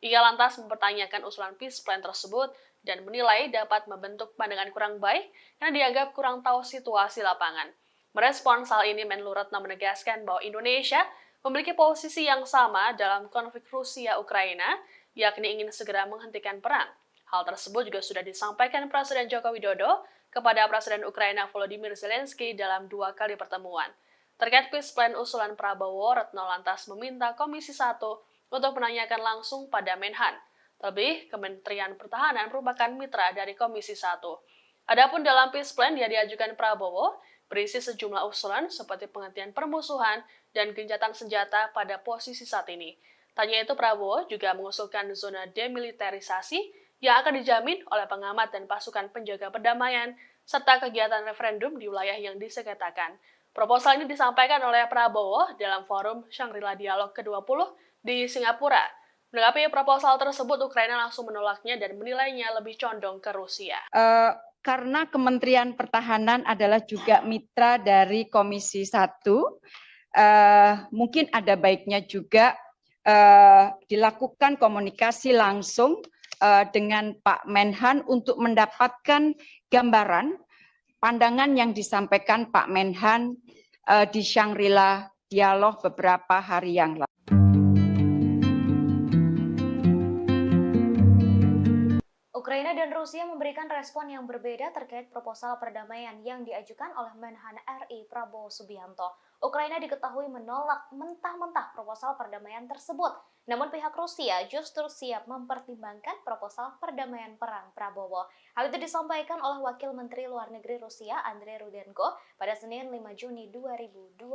Ia lantas mempertanyakan usulan peace plan tersebut dan menilai dapat membentuk pandangan kurang baik karena dianggap kurang tahu situasi lapangan. Merespons hal ini, Menlu Retno menegaskan bahwa Indonesia memiliki posisi yang sama dalam konflik Rusia-Ukraina, yakni ingin segera menghentikan perang. Hal tersebut juga sudah disampaikan Presiden Joko Widodo kepada Presiden Ukraina Volodymyr Zelensky dalam 2 kali pertemuan. Terkait peace plan usulan Prabowo, Retno lantas meminta Komisi 1 untuk menanyakan langsung pada Menhan. Terlebih, Kementerian Pertahanan merupakan mitra dari Komisi 1. Adapun dalam peace plan yang diajukan Prabowo, berisi sejumlah usulan seperti penghentian permusuhan dan gencatan senjata pada posisi saat ini. Tanya itu, Prabowo juga mengusulkan zona demilitarisasi yang akan dijamin oleh pengamat dan pasukan penjaga perdamaian, serta kegiatan referendum di wilayah yang disengketakan. Proposal ini disampaikan oleh Prabowo dalam forum Shangri-La Dialog ke-20 di Singapura. Menanggapi proposal tersebut, Ukraina langsung menolaknya dan menilainya lebih condong ke Rusia. Karena Kementerian Pertahanan adalah juga mitra dari Komisi 1, mungkin ada baiknya juga dilakukan komunikasi langsung dengan Pak Menhan untuk mendapatkan gambaran pandangan yang disampaikan Pak Menhan di Shangri-La Dialog beberapa hari yang lalu. Ukraina dan Rusia memberikan respon yang berbeda terkait proposal perdamaian yang diajukan oleh Menhan RI Prabowo Subianto. Ukraina diketahui menolak mentah-mentah proposal perdamaian tersebut. Namun pihak Rusia justru siap mempertimbangkan proposal perdamaian perang Prabowo. Hal itu disampaikan oleh Wakil Menteri Luar Negeri Rusia Andrei Rudenko pada Senin 5 Juni 2023.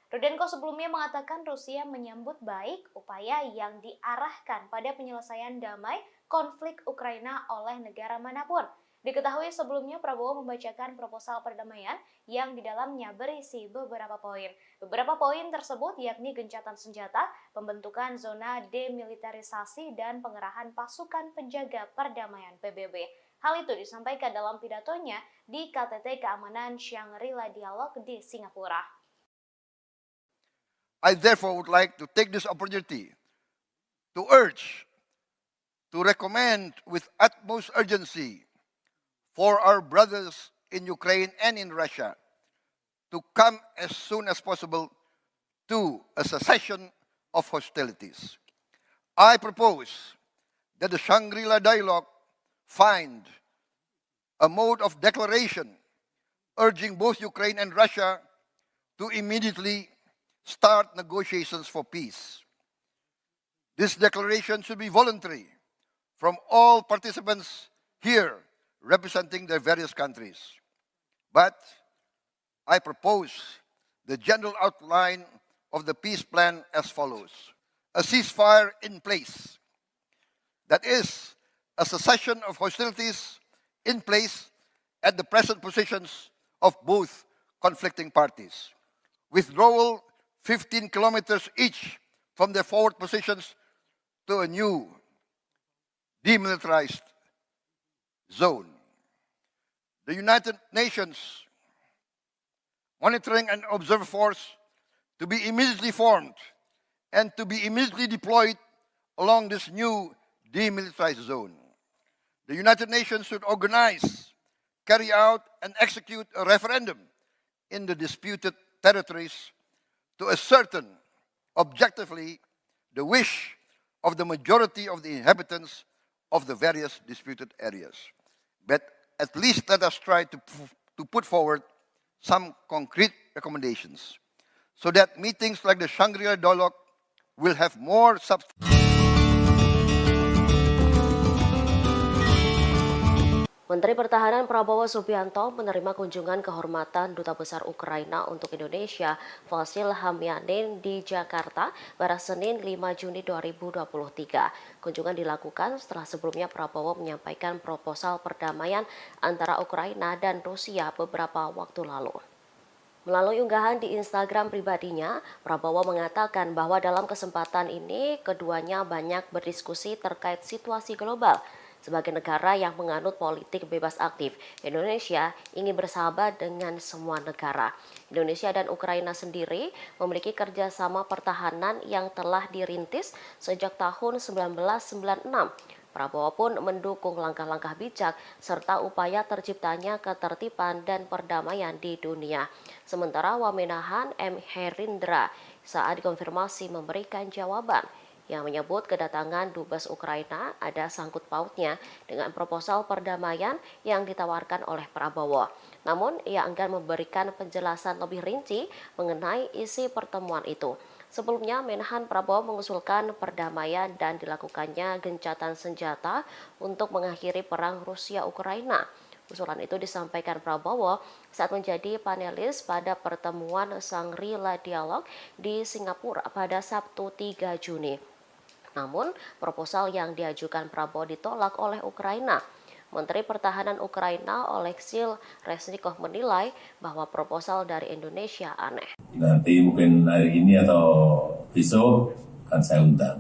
Rudenko sebelumnya mengatakan Rusia menyambut baik upaya yang diarahkan pada penyelesaian damai konflik Ukraina oleh negara manapun. Diketahui sebelumnya Prabowo membacakan proposal perdamaian yang di dalamnya berisi beberapa poin. Beberapa poin tersebut yakni gencatan senjata, pembentukan zona demilitarisasi, dan pengerahan pasukan penjaga perdamaian PBB. Hal itu disampaikan dalam pidatonya di KTT Keamanan Shangri-La Dialog di Singapura. I therefore would like to take this opportunity to urge, to recommend with utmost urgency for our brothers in Ukraine and in Russia to come as soon as possible to a cessation of hostilities. I propose that the Shangri-La Dialogue find a mode of declaration urging both Ukraine and Russia to immediately start negotiations for peace. This declaration should be voluntary from all participants here representing their various countries. But I propose the general outline of the peace plan as follows. A ceasefire in place. That is, a cessation of hostilities in place at the present positions of both conflicting parties. Withdrawal 15 kilometers each from their forward positions to a new demilitarized zone. The United Nations Monitoring and Observer Force to be immediately formed and to be immediately deployed along this new demilitarized zone. The United Nations should organize, carry out, and execute a referendum in the disputed territories to ascertain objectively the wish of the majority of the inhabitants of the various disputed areas. But at least let us try to put forward some concrete recommendations so that meetings like the Shangri-La Dialogue will have more substance. Menteri Pertahanan Prabowo Subianto menerima kunjungan kehormatan Duta Besar Ukraina untuk Indonesia, Vasyl Hamyanin di Jakarta pada Senin 5 Juni 2023. Kunjungan dilakukan setelah sebelumnya Prabowo menyampaikan proposal perdamaian antara Ukraina dan Rusia beberapa waktu lalu. Melalui unggahan di Instagram pribadinya, Prabowo mengatakan bahwa dalam kesempatan ini keduanya banyak berdiskusi terkait situasi global. Sebagai negara yang menganut politik bebas aktif, Indonesia ingin bersahabat dengan semua negara. Indonesia dan Ukraina sendiri memiliki kerjasama pertahanan yang telah dirintis sejak tahun 1996. Prabowo pun mendukung langkah-langkah bijak serta upaya terciptanya ketertiban dan perdamaian di dunia. Sementara Wamenahan M. Herindra saat dikonfirmasi memberikan jawaban yang menyebut kedatangan Dubes Ukraina ada sangkut pautnya dengan proposal perdamaian yang ditawarkan oleh Prabowo. Namun, ia enggan memberikan penjelasan lebih rinci mengenai isi pertemuan itu. Sebelumnya, Menhan Prabowo mengusulkan perdamaian dan dilakukannya gencatan senjata untuk mengakhiri perang Rusia-Ukraina. Usulan itu disampaikan Prabowo saat menjadi panelis pada pertemuan Shangri-La Dialog di Singapura pada Sabtu 3 Juni. Namun, proposal yang diajukan Prabowo ditolak oleh Ukraina. Menteri Pertahanan Ukraina Oleksiy Reznikov menilai bahwa proposal dari Indonesia aneh. Nanti mungkin hari ini atau besok akan saya undang.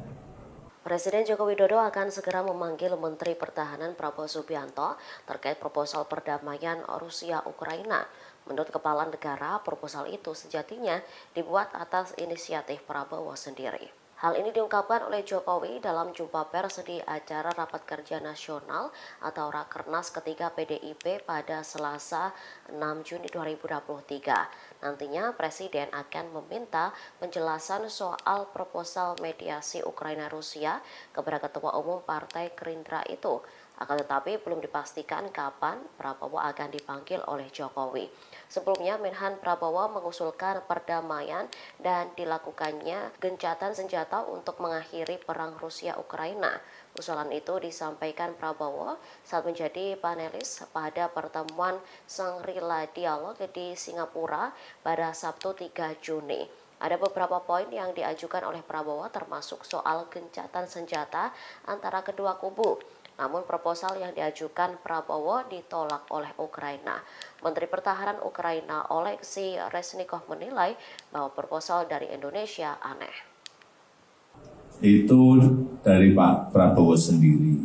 Presiden Joko Widodo akan segera memanggil Menteri Pertahanan Prabowo Subianto terkait proposal perdamaian Rusia-Ukraina. Menurut Kepala Negara, proposal itu sejatinya dibuat atas inisiatif Prabowo sendiri. Hal ini diungkapkan oleh Jokowi dalam jumpa pers di acara Rapat Kerja Nasional atau Rakernas ketiga PDIP pada Selasa 6 Juni 2023. Nantinya Presiden akan meminta penjelasan soal proposal mediasi Ukraina-Rusia kepada Ketua Umum Partai Gerindra itu. Akan tetapi belum dipastikan kapan Prabowo akan dipanggil oleh Jokowi. Sebelumnya, Menhan Prabowo mengusulkan perdamaian dan dilakukannya gencatan senjata untuk mengakhiri perang Rusia-Ukraina. Usulan itu disampaikan Prabowo saat menjadi panelis pada pertemuan Shangri-La Dialog di Singapura pada Sabtu 3 Juni. Ada beberapa poin yang diajukan oleh Prabowo termasuk soal gencatan senjata antara kedua kubu. Namun proposal yang diajukan Prabowo ditolak oleh Ukraina. Menteri Pertahanan Ukraina Oleksiy Reznikov menilai bahwa proposal dari Indonesia aneh. Itu dari Pak Prabowo sendiri.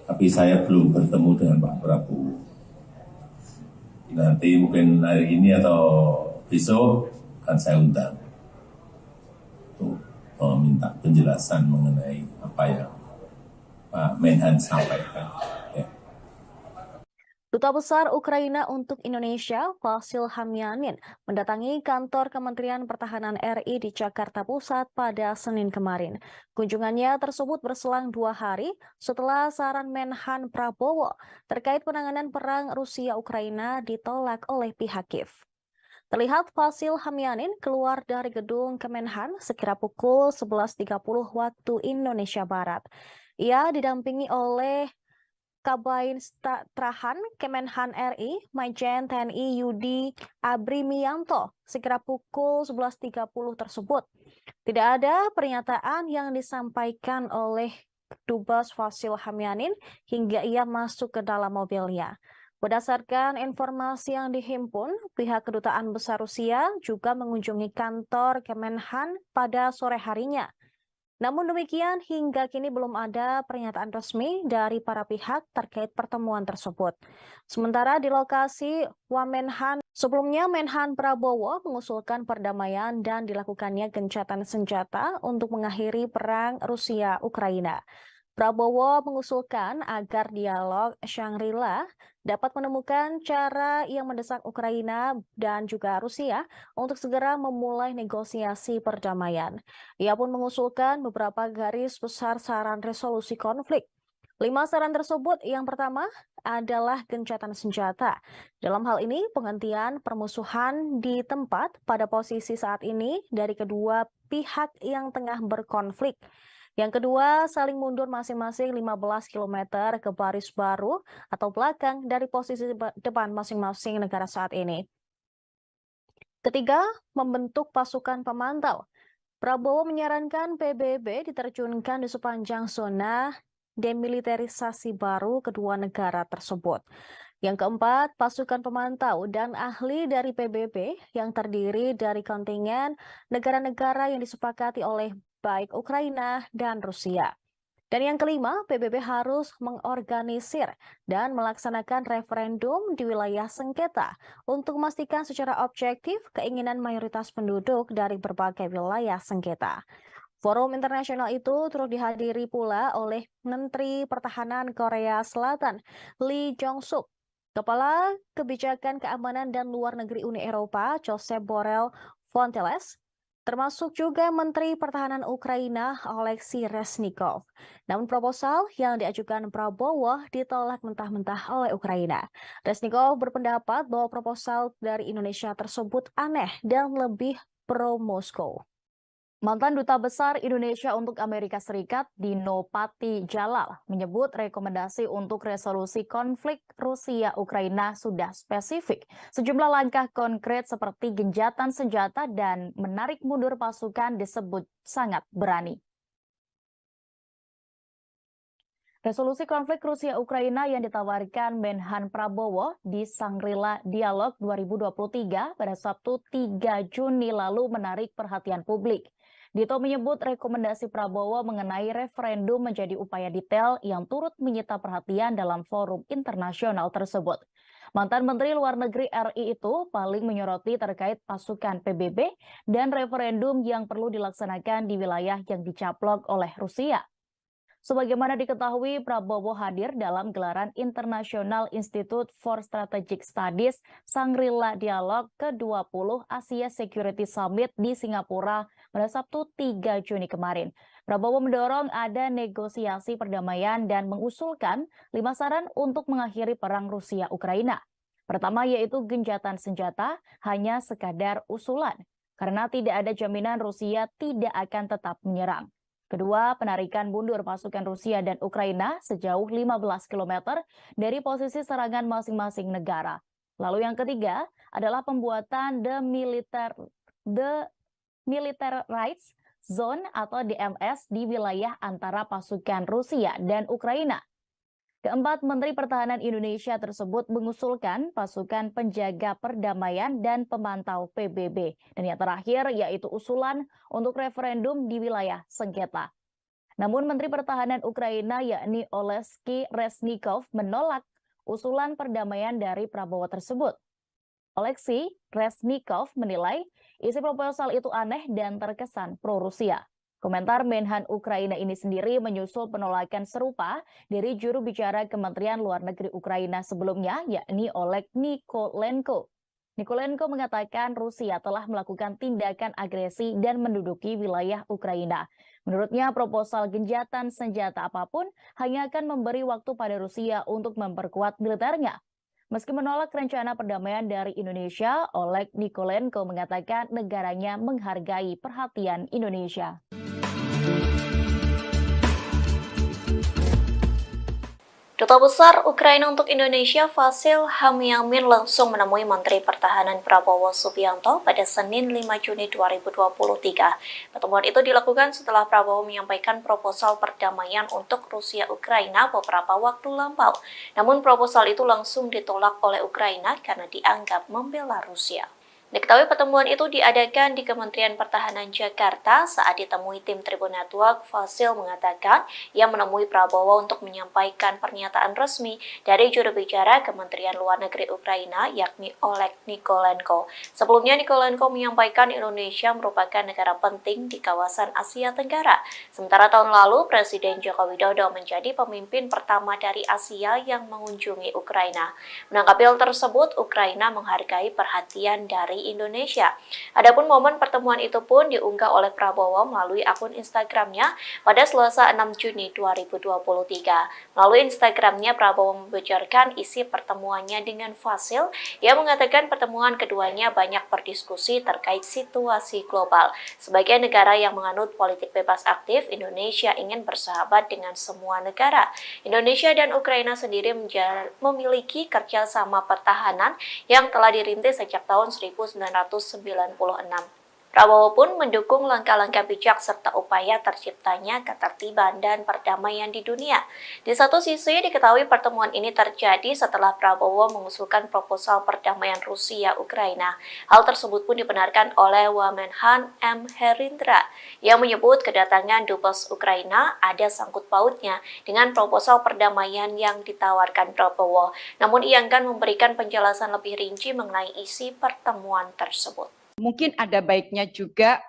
Tapi saya belum bertemu dengan Pak Prabowo. Nanti mungkin hari ini atau besok akan saya undang untuk meminta penjelasan mengenai apa yang Pak Menhan sampaikan. Ya. Duta Besar Ukraina untuk Indonesia, Vasyl Hamyanin, mendatangi kantor Kementerian Pertahanan RI di Jakarta Pusat pada Senin kemarin. Kunjungannya tersebut berselang 2 hari setelah saran Menhan Prabowo terkait penanganan perang Rusia-Ukraina ditolak oleh pihak Kiev. Terlihat Vasyl Hamyanin keluar dari gedung Kemenhan sekira pukul 11.30 waktu Indonesia Barat. Ia didampingi oleh Kabin Strahan Kemenhan RI, Majen TNI Yudi Abrimianto, sekira pukul 11.30 tersebut. Tidak ada pernyataan yang disampaikan oleh Dubes Vasyl Hamyanin hingga ia masuk ke dalam mobilnya. Berdasarkan informasi yang dihimpun, pihak Kedutaan Besar Rusia juga mengunjungi kantor Kemenhan pada sore harinya. Namun demikian, hingga kini belum ada pernyataan resmi dari para pihak terkait pertemuan tersebut. Sementara di lokasi Wamenhan, sebelumnya Menhan Prabowo mengusulkan perdamaian dan dilakukannya gencatan senjata untuk mengakhiri perang Rusia-Ukraina. Prabowo mengusulkan agar dialog Shangri-La dapat menemukan cara yang mendesak Ukraina dan juga Rusia untuk segera memulai negosiasi perdamaian. Ia pun mengusulkan beberapa garis besar saran resolusi konflik. 5 saran tersebut, yang pertama adalah gencatan senjata. Dalam hal ini, penghentian permusuhan di tempat pada posisi saat ini dari kedua pihak yang tengah berkonflik. Yang kedua, saling mundur masing-masing 15 km ke baris baru atau belakang dari posisi depan masing-masing negara saat ini. Ketiga, membentuk pasukan pemantau. Prabowo menyarankan PBB diterjunkan di sepanjang zona demilitarisasi baru kedua negara tersebut. Yang keempat, pasukan pemantau dan ahli dari PBB yang terdiri dari kontingen negara-negara yang disepakati oleh baik Ukraina dan Rusia. Dan yang kelima, PBB harus mengorganisir dan melaksanakan referendum di wilayah sengketa untuk memastikan secara objektif keinginan mayoritas penduduk dari berbagai wilayah sengketa. Forum internasional itu turut dihadiri pula oleh Menteri Pertahanan Korea Selatan, Lee Jong-suk, Kepala Kebijakan Keamanan dan Luar Negeri Uni Eropa, Josep Borrell Fontelles, termasuk juga Menteri Pertahanan Ukraina, Oleksiy Reznikov. Namun proposal yang diajukan Prabowo ditolak mentah-mentah oleh Ukraina. Reznikov berpendapat bahwa proposal dari Indonesia tersebut aneh dan lebih pro-Moskow. Mantan Duta Besar Indonesia untuk Amerika Serikat, Dino Patijalal, menyebut rekomendasi untuk resolusi konflik Rusia-Ukraina sudah spesifik. Sejumlah langkah konkret seperti gencatan senjata dan menarik mundur pasukan disebut sangat berani. Resolusi konflik Rusia-Ukraina yang ditawarkan Menhan Prabowo di Shangri-La Dialog 2023 pada Sabtu 3 Juni lalu menarik perhatian publik. Dito menyebut rekomendasi Prabowo mengenai referendum menjadi upaya detail yang turut menyita perhatian dalam forum internasional tersebut. Mantan Menteri Luar Negeri RI itu paling menyoroti terkait pasukan PBB dan referendum yang perlu dilaksanakan di wilayah yang dicaplok oleh Rusia. Sebagaimana diketahui, Prabowo hadir dalam gelaran International Institute for Strategic Studies Shangri-La Dialog ke-20 Asia Security Summit di Singapura pada Sabtu 3 Juni kemarin. Prabowo mendorong ada negosiasi perdamaian dan mengusulkan 5 saran untuk mengakhiri perang Rusia-Ukraina. Pertama yaitu gencatan senjata hanya sekadar usulan, karena tidak ada jaminan Rusia tidak akan tetap menyerang. Kedua, penarikan mundur pasukan Rusia dan Ukraina sejauh 15 km dari posisi serangan masing-masing negara. Lalu yang ketiga adalah pembuatan Demilitarized Zone atau DMZ di wilayah antara pasukan Rusia dan Ukraina. Keempat, Menteri Pertahanan Indonesia tersebut mengusulkan pasukan penjaga perdamaian dan pemantau PBB. Dan yang terakhir yaitu usulan untuk referendum di wilayah sengketa. Namun Menteri Pertahanan Ukraina yakni Oleksiy Reznikov menolak usulan perdamaian dari Prabowo tersebut. Oleksiy Reznikov menilai isi proposal itu aneh dan terkesan pro-Rusia. Komentar Menhan Ukraina ini sendiri menyusul penolakan serupa dari juru bicara Kementerian Luar Negeri Ukraina sebelumnya, yakni Oleg Nikolenko. Nikolenko mengatakan Rusia telah melakukan tindakan agresi dan menduduki wilayah Ukraina. Menurutnya, proposal gencatan senjata apapun hanya akan memberi waktu pada Rusia untuk memperkuat militernya. Meski menolak rencana perdamaian dari Indonesia, Oleg Nikolenko mengatakan negaranya menghargai perhatian Indonesia. Duta Besar Ukraina untuk Indonesia Vasyl Hamyamin langsung menemui Menteri Pertahanan Prabowo Subianto pada Senin 5 Juni 2023. Pertemuan itu dilakukan setelah Prabowo menyampaikan proposal perdamaian untuk Rusia-Ukraina beberapa waktu lampau. Namun proposal itu langsung ditolak oleh Ukraina karena dianggap membela Rusia. Diketahui pertemuan itu diadakan di Kementerian Pertahanan Jakarta saat ditemui tim Tribun Network. Vasyl mengatakan ia menemui Prabowo untuk menyampaikan pernyataan resmi dari juru bicara Kementerian Luar Negeri Ukraina yakni Oleg Nikolenko. Sebelumnya Nikolenko menyampaikan Indonesia merupakan negara penting di kawasan Asia Tenggara. Sementara tahun lalu Presiden Joko Widodo menjadi pemimpin pertama dari Asia yang mengunjungi Ukraina. Menanggapi hal tersebut, Ukraina menghargai perhatian dari Indonesia. Adapun momen pertemuan itu pun diunggah oleh Prabowo melalui akun Instagramnya pada Selasa 6 Juni 2023. Melalui Instagramnya, Prabowo membocorkan isi pertemuannya dengan Vasyl. Ia mengatakan pertemuan keduanya banyak berdiskusi terkait situasi global. Sebagai negara yang menganut politik bebas aktif, Indonesia ingin bersahabat dengan semua negara. Indonesia dan Ukraina sendiri memiliki kerjasama pertahanan yang telah dirintis sejak tahun 1996. Prabowo pun mendukung langkah-langkah bijak serta upaya terciptanya ketertiban dan perdamaian di dunia. Di satu sisi, diketahui pertemuan ini terjadi setelah Prabowo mengusulkan proposal perdamaian Rusia-Ukraina. Hal tersebut pun dibenarkan oleh Wamenhan M. Herindra yang menyebut kedatangan Dubes Ukraina ada sangkut pautnya dengan proposal perdamaian yang ditawarkan Prabowo. Namun ia enggan memberikan penjelasan lebih rinci mengenai isi pertemuan tersebut. Mungkin ada baiknya juga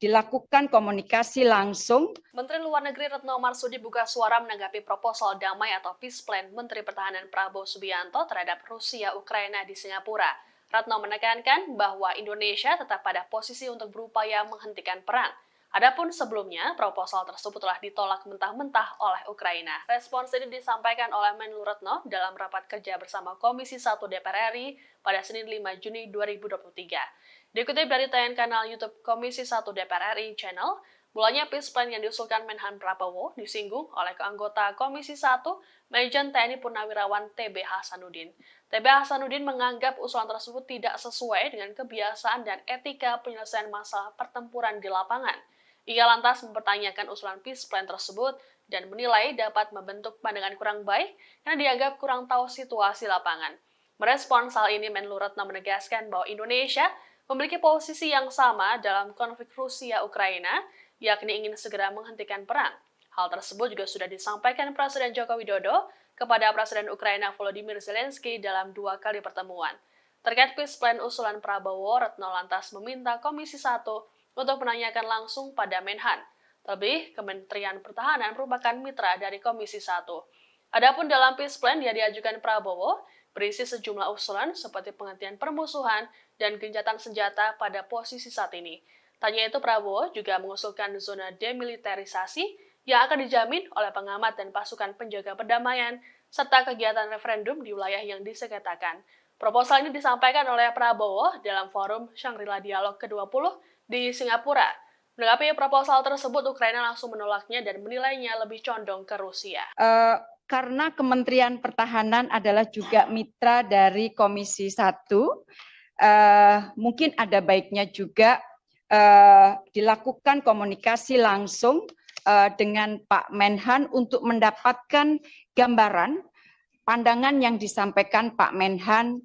dilakukan komunikasi langsung. Menteri Luar Negeri Retno Marsudi buka suara menanggapi proposal damai atau peace plan Menteri Pertahanan Prabowo Subianto terhadap Rusia Ukraina di Singapura. Retno menekankan bahwa Indonesia tetap pada posisi untuk berupaya menghentikan perang. Adapun sebelumnya, proposal tersebut telah ditolak mentah-mentah oleh Ukraina. Respons ini disampaikan oleh Menlu Retno dalam rapat kerja bersama Komisi 1 DPR RI pada Senin 5 Juni 2023. Dikutip dari tayangan kanal YouTube Komisi 1 DPR RI Channel, mulanya peace plan yang diusulkan Menhan Prabowo disinggung oleh anggota Komisi 1 Majen TNI Purnawirawan TB Hasanuddin. TB Hasanuddin menganggap usulan tersebut tidak sesuai dengan kebiasaan dan etika penyelesaian masalah pertempuran di lapangan. Ia lantas mempertanyakan usulan peace plan tersebut dan menilai dapat membentuk pandangan kurang baik karena dianggap kurang tahu situasi lapangan. Merespons hal ini, Menlu Retno menegaskan bahwa Indonesia memiliki posisi yang sama dalam konflik Rusia-Ukraina, yakni ingin segera menghentikan perang. Hal tersebut juga sudah disampaikan Presiden Joko Widodo kepada Presiden Ukraina Volodymyr Zelensky dalam 2 kali pertemuan. Terkait peace plan usulan Prabowo, Retno lantas meminta Komisi 1 untuk menanyakan langsung pada Menhan. Terlebih, Kementerian Pertahanan merupakan mitra dari Komisi 1. Adapun dalam peace plan yang diajukan Prabowo, berisi sejumlah usulan seperti penghentian permusuhan dan gencatan senjata pada posisi saat ini. Tanya itu, Prabowo juga mengusulkan zona demilitarisasi yang akan dijamin oleh pengamat dan pasukan penjaga perdamaian, serta kegiatan referendum di wilayah yang disengketakan. Proposal ini disampaikan oleh Prabowo dalam forum Shangri-La Dialog ke-20 di Singapura. Menanggapi proposal tersebut, Ukraina langsung menolaknya dan menilainya lebih condong ke Rusia. Karena Kementerian Pertahanan adalah juga mitra dari Komisi 1, mungkin ada baiknya juga dilakukan komunikasi langsung dengan Pak Menhan untuk mendapatkan gambaran pandangan yang disampaikan Pak Menhan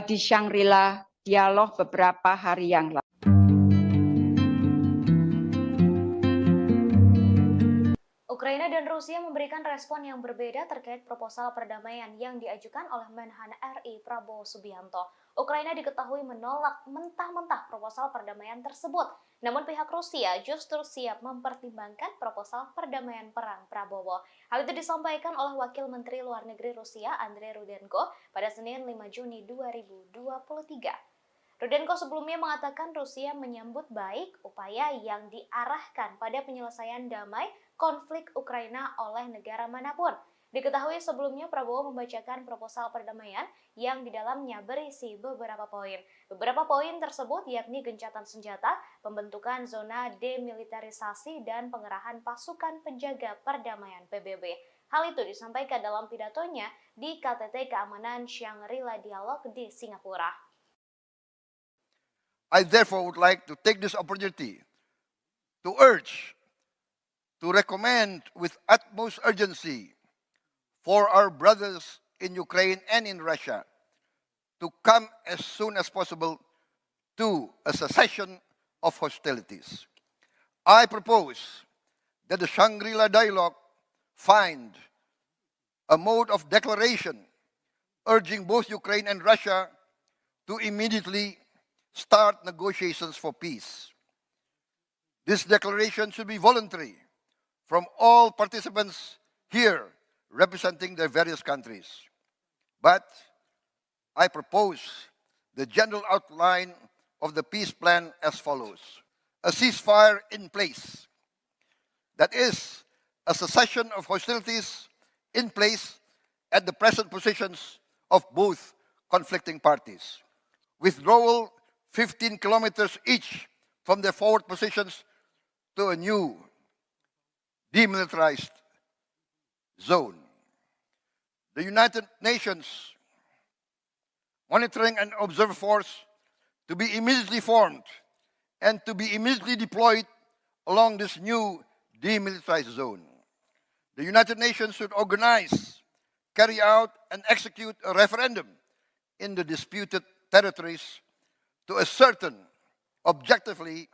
di Shangri-La Dialog beberapa hari yang lalu. Ukraina dan Rusia memberikan respon yang berbeda terkait proposal perdamaian yang diajukan oleh Menhan RI Prabowo Subianto. Ukraina diketahui menolak mentah-mentah proposal perdamaian tersebut. Namun pihak Rusia justru siap mempertimbangkan proposal perdamaian perang Prabowo. Hal itu disampaikan oleh Wakil Menteri Luar Negeri Rusia Andrei Rudenko pada Senin 5 Juni 2023. Rudenko sebelumnya mengatakan Rusia menyambut baik upaya yang diarahkan pada penyelesaian damai konflik Ukraina oleh negara manapun. Diketahui sebelumnya Prabowo membacakan proposal perdamaian yang di dalamnya berisi beberapa poin. Beberapa poin tersebut yakni gencatan senjata, pembentukan zona demilitarisasi, dan pengerahan pasukan penjaga perdamaian PBB. Hal itu disampaikan dalam pidatonya di KTT Keamanan Shangri-La Dialog di Singapura. I therefore would like to take this opportunity to urge, to recommend with utmost urgency for our brothers in Ukraine and in Russia to come as soon as possible to a cessation of hostilities. I propose that the Shangri-La Dialogue find a mode of declaration urging both Ukraine and Russia to immediately start negotiations for peace. This declaration should be voluntary from all participants here representing their various countries. But I propose the general outline of the peace plan as follows. A ceasefire in place. That is, a cessation of hostilities in place at the present positions of both conflicting parties. Withdrawal 15 kilometers each from their forward positions to a new demilitarized zone. The United Nations Monitoring and Observer Force to be immediately formed and to be immediately deployed along this new demilitarized zone. The United Nations should organize, carry out, and execute a referendum in the disputed territories to ascertain objectively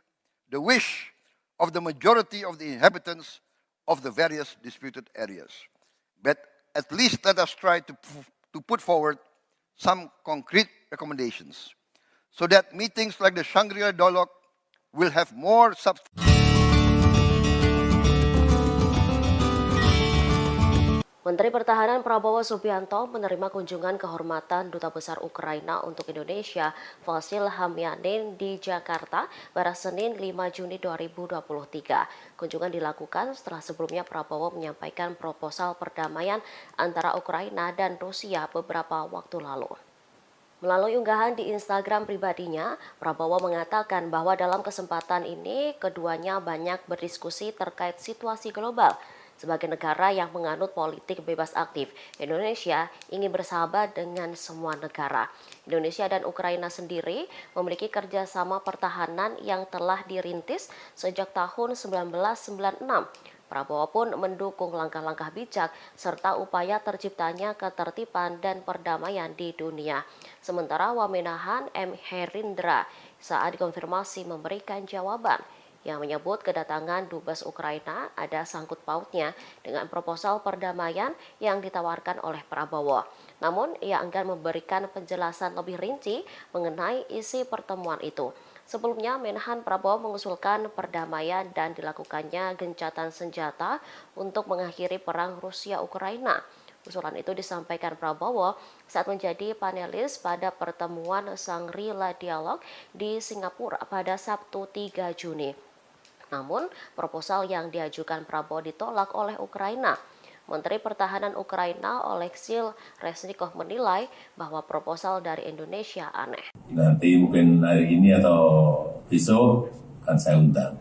the wish of the majority of the inhabitants of the various disputed areas. But at least let us try to put forward some concrete recommendations so that meetings like the Shangri-La dialogue will have more substance. Menteri Pertahanan Prabowo Subianto menerima kunjungan kehormatan Duta Besar Ukraina untuk Indonesia, Vasyl Hamyanin di Jakarta pada Senin 5 Juni 2023. Kunjungan dilakukan setelah sebelumnya Prabowo menyampaikan proposal perdamaian antara Ukraina dan Rusia beberapa waktu lalu. Melalui unggahan di Instagram pribadinya, Prabowo mengatakan bahwa dalam kesempatan ini keduanya banyak berdiskusi terkait situasi global. Sebagai negara yang menganut politik bebas aktif, Indonesia ingin bersahabat dengan semua negara. Indonesia dan Ukraina sendiri memiliki kerjasama pertahanan yang telah dirintis sejak tahun 1996. Prabowo pun mendukung langkah-langkah bijak serta upaya terciptanya ketertiban dan perdamaian di dunia. Sementara Wamenahan M. Herindra saat dikonfirmasi memberikan jawaban yang menyebut kedatangan Dubes Ukraina ada sangkut pautnya dengan proposal perdamaian yang ditawarkan oleh Prabowo. Namun, ia enggan memberikan penjelasan lebih rinci mengenai isi pertemuan itu. Sebelumnya, Menhan Prabowo mengusulkan perdamaian dan dilakukannya gencatan senjata untuk mengakhiri perang Rusia-Ukraina. Usulan itu disampaikan Prabowo saat menjadi panelis pada pertemuan Shangri-La Dialogue di Singapura pada Sabtu 3 Juni. Namun, proposal yang diajukan Prabowo ditolak oleh Ukraina. Menteri Pertahanan Ukraina Oleksiy Reznikov menilai bahwa proposal dari Indonesia aneh. Nanti mungkin hari ini atau besok akan saya undang.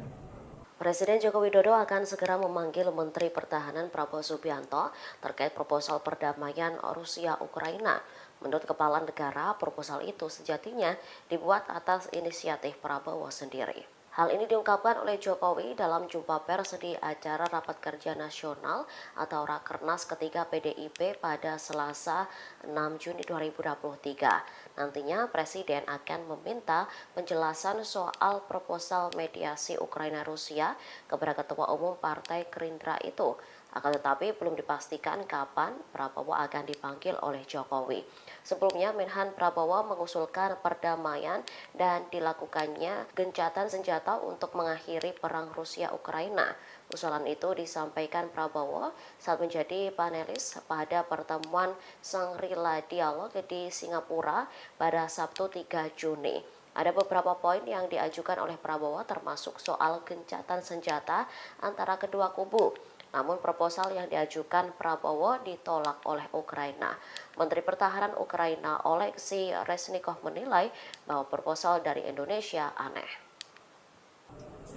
Presiden Joko Widodo akan segera memanggil Menteri Pertahanan Prabowo Subianto terkait proposal perdamaian Rusia-Ukraina. Menurut Kepala Negara, proposal itu sejatinya dibuat atas inisiatif Prabowo sendiri. Hal ini diungkapkan oleh Jokowi dalam jumpa pers di acara Rapat Kerja Nasional atau Rakernas ketiga PDIP pada Selasa 6 Juni 2023. Nantinya Presiden akan meminta penjelasan soal proposal mediasi Ukraina-Rusia kepada Ketua Umum Partai Gerindra itu. Akan tetapi belum dipastikan kapan Prabowo akan dipanggil oleh Jokowi. Sebelumnya, Menhan Prabowo mengusulkan perdamaian dan dilakukannya gencatan senjata untuk mengakhiri perang Rusia-Ukraina. Usulan itu disampaikan Prabowo saat menjadi panelis pada pertemuan Shangri-La Dialogue di Singapura pada Sabtu 3 Juni. Ada beberapa poin yang diajukan oleh Prabowo termasuk soal gencatan senjata antara kedua kubu. Namun proposal yang diajukan Prabowo ditolak oleh Ukraina. Menteri Pertahanan Ukraina Oleksiy Reznikov menilai bahwa proposal dari Indonesia aneh.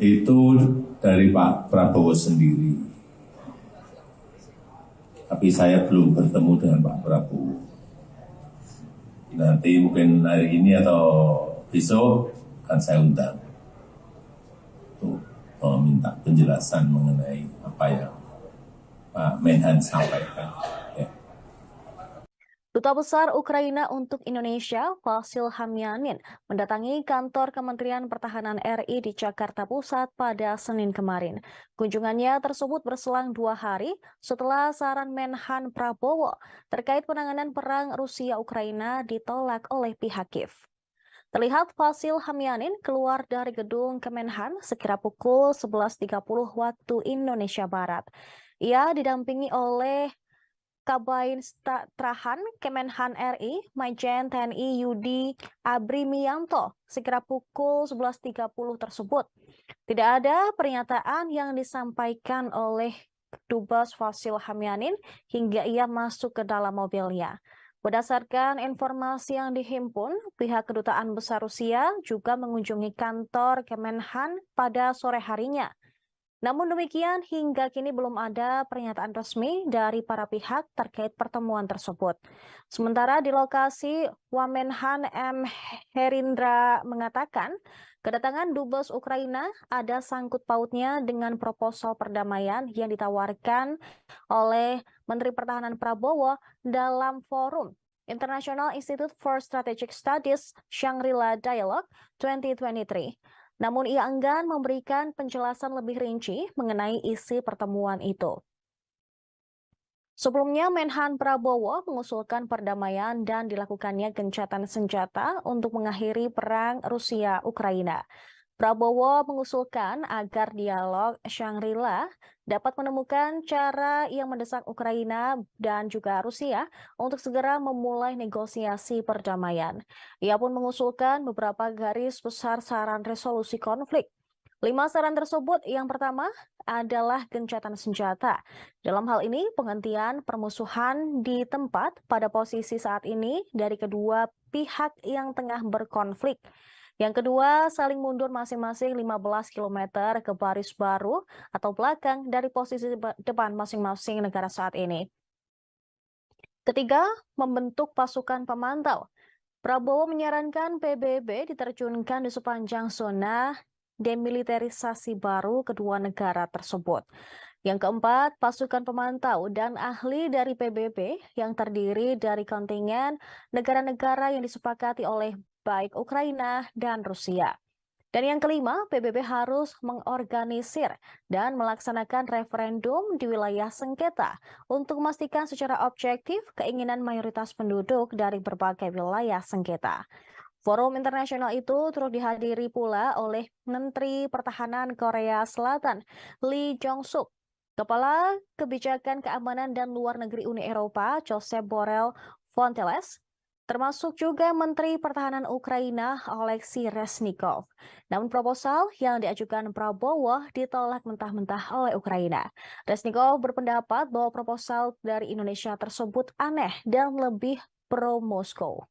Itu dari Pak Prabowo sendiri. Tapi saya belum bertemu dengan Pak Prabowo. Nanti mungkin hari ini atau besok akan saya undang untuk meminta penjelasan mengenai apa yang Pak Menhan sampaikan. Ya. Duta Besar Ukraina untuk Indonesia, Vasyl Hamyanin, mendatangi kantor Kementerian Pertahanan RI di Jakarta Pusat pada Senin kemarin. Kunjungannya tersebut berselang 2 hari setelah saran Menhan Prabowo terkait penanganan perang Rusia-Ukraina ditolak oleh pihak Kiev. Terlihat Vasyl Hamyanin keluar dari gedung Kemenhan sekira pukul 11.30 waktu Indonesia Barat. Ia didampingi oleh Kabin Strahan Kemenhan RI, Majen TNI Yudi Abrimianto, sekira pukul 11.30 tersebut. Tidak ada pernyataan yang disampaikan oleh Dubes Vasyl Hamyanin hingga ia masuk ke dalam mobilnya. Berdasarkan informasi yang dihimpun, pihak Kedutaan Besar Rusia juga mengunjungi kantor Kemenhan pada sore harinya. Namun demikian, hingga kini belum ada pernyataan resmi dari para pihak terkait pertemuan tersebut. Sementara di lokasi, Wamenhan M. Herindra mengatakan, kedatangan dubes Ukraina ada sangkut pautnya dengan proposal perdamaian yang ditawarkan oleh Menteri Pertahanan Prabowo dalam forum International Institute for Strategic Studies Shangri-La Dialogue 2023. Namun ia enggan memberikan penjelasan lebih rinci mengenai isi pertemuan itu. Sebelumnya, Menhan Prabowo mengusulkan perdamaian dan dilakukannya gencatan senjata untuk mengakhiri perang Rusia-Ukraina. Prabowo mengusulkan agar dialog Shangri-La dapat menemukan cara yang mendesak Ukraina dan juga Rusia untuk segera memulai negosiasi perdamaian. Ia pun mengusulkan beberapa garis besar saran resolusi konflik. 5 saran tersebut, yang pertama adalah gencatan senjata. Dalam hal ini, penghentian permusuhan di tempat pada posisi saat ini dari kedua pihak yang tengah berkonflik. Yang kedua, saling mundur masing-masing 15 km ke baris baru atau belakang dari posisi depan masing-masing negara saat ini. Ketiga, membentuk pasukan pemantau. Prabowo menyarankan PBB diterjunkan di sepanjang zona demilitarisasi baru kedua negara tersebut. Yang keempat, pasukan pemantau dan ahli dari PBB yang terdiri dari kontingen negara-negara yang disepakati oleh baik Ukraina dan Rusia. Dan yang kelima, PBB harus mengorganisir dan melaksanakan referendum di wilayah sengketa untuk memastikan secara objektif keinginan mayoritas penduduk dari berbagai wilayah sengketa. Forum internasional itu turut dihadiri pula oleh Menteri Pertahanan Korea Selatan, Lee Jong-suk, Kepala Kebijakan Keamanan dan Luar Negeri Uni Eropa, Josep Borrell Fontelles, termasuk juga Menteri Pertahanan Ukraina, Oleksiy Reznikov. Namun proposal yang diajukan Prabowo ditolak mentah-mentah oleh Ukraina. Reznikov berpendapat bahwa proposal dari Indonesia tersebut aneh dan lebih pro-Moskow.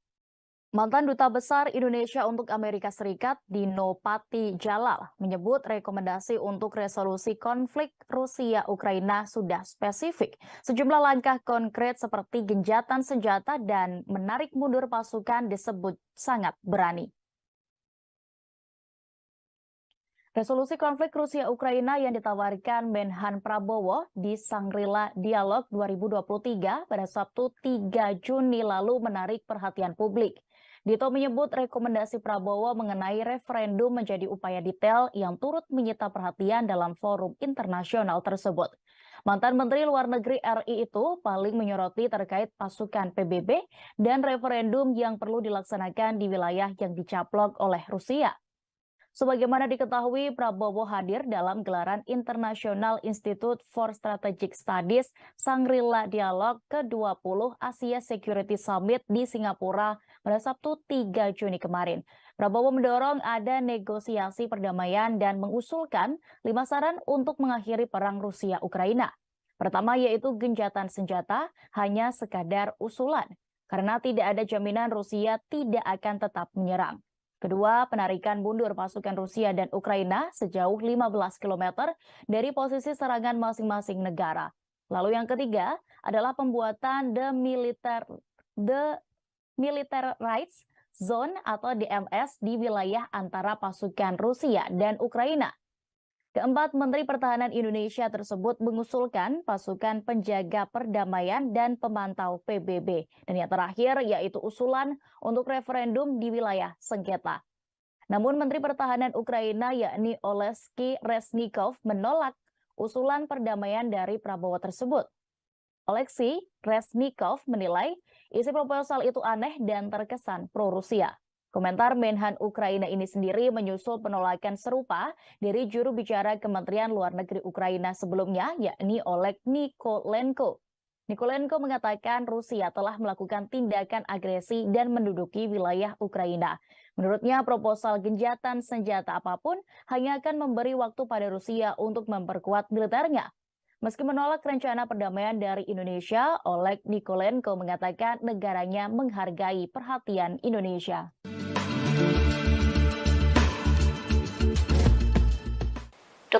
Mantan Duta Besar Indonesia untuk Amerika Serikat, Dino Patijalal, menyebut rekomendasi untuk resolusi konflik Rusia-Ukraina sudah spesifik. Sejumlah langkah konkret seperti gencatan senjata dan menarik mundur pasukan disebut sangat berani. Resolusi konflik Rusia-Ukraina yang ditawarkan Menhan Prabowo di Shangri-La Dialogue 2023 pada Sabtu 3 Juni lalu menarik perhatian publik. Dito menyebut rekomendasi Prabowo mengenai referendum menjadi upaya detail yang turut menyita perhatian dalam forum internasional tersebut. Mantan Menteri Luar Negeri RI itu paling menyoroti terkait pasukan PBB dan referendum yang perlu dilaksanakan di wilayah yang dicaplok oleh Rusia. Sebagaimana diketahui, Prabowo hadir dalam gelaran International Institute for Strategic Studies Shangri-La Dialogue ke-20 Asia Security Summit di Singapura pada Sabtu 3 Juni kemarin. Prabowo mendorong ada negosiasi perdamaian dan mengusulkan 5 saran untuk mengakhiri perang Rusia-Ukraina. Pertama yaitu gencatan senjata hanya sekadar usulan, karena tidak ada jaminan Rusia tidak akan tetap menyerang. Kedua, penarikan mundur pasukan Rusia dan Ukraina sejauh 15 km dari posisi serangan masing-masing negara. Lalu yang ketiga adalah pembuatan Demilitarized Zone atau DMZ di wilayah antara pasukan Rusia dan Ukraina. Keempat, Menteri Pertahanan Indonesia tersebut mengusulkan pasukan penjaga perdamaian dan pemantau PBB. Dan yang terakhir yaitu usulan untuk referendum di wilayah sengketa. Namun Menteri Pertahanan Ukraina yakni Oleksiy Reznikov menolak usulan perdamaian dari Prabowo tersebut. Oleksiy Reznikov menilai isi proposal itu aneh dan terkesan pro-Rusia. Komentar Menhan Ukraina ini sendiri menyusul penolakan serupa dari juru bicara Kementerian Luar Negeri Ukraina sebelumnya, yakni Oleg Nikolenko. Nikolenko mengatakan Rusia telah melakukan tindakan agresi dan menduduki wilayah Ukraina. Menurutnya, proposal gencatan senjata apapun hanya akan memberi waktu pada Rusia untuk memperkuat militernya. Meski menolak rencana perdamaian dari Indonesia, Oleg Nikolenko mengatakan negaranya menghargai perhatian Indonesia.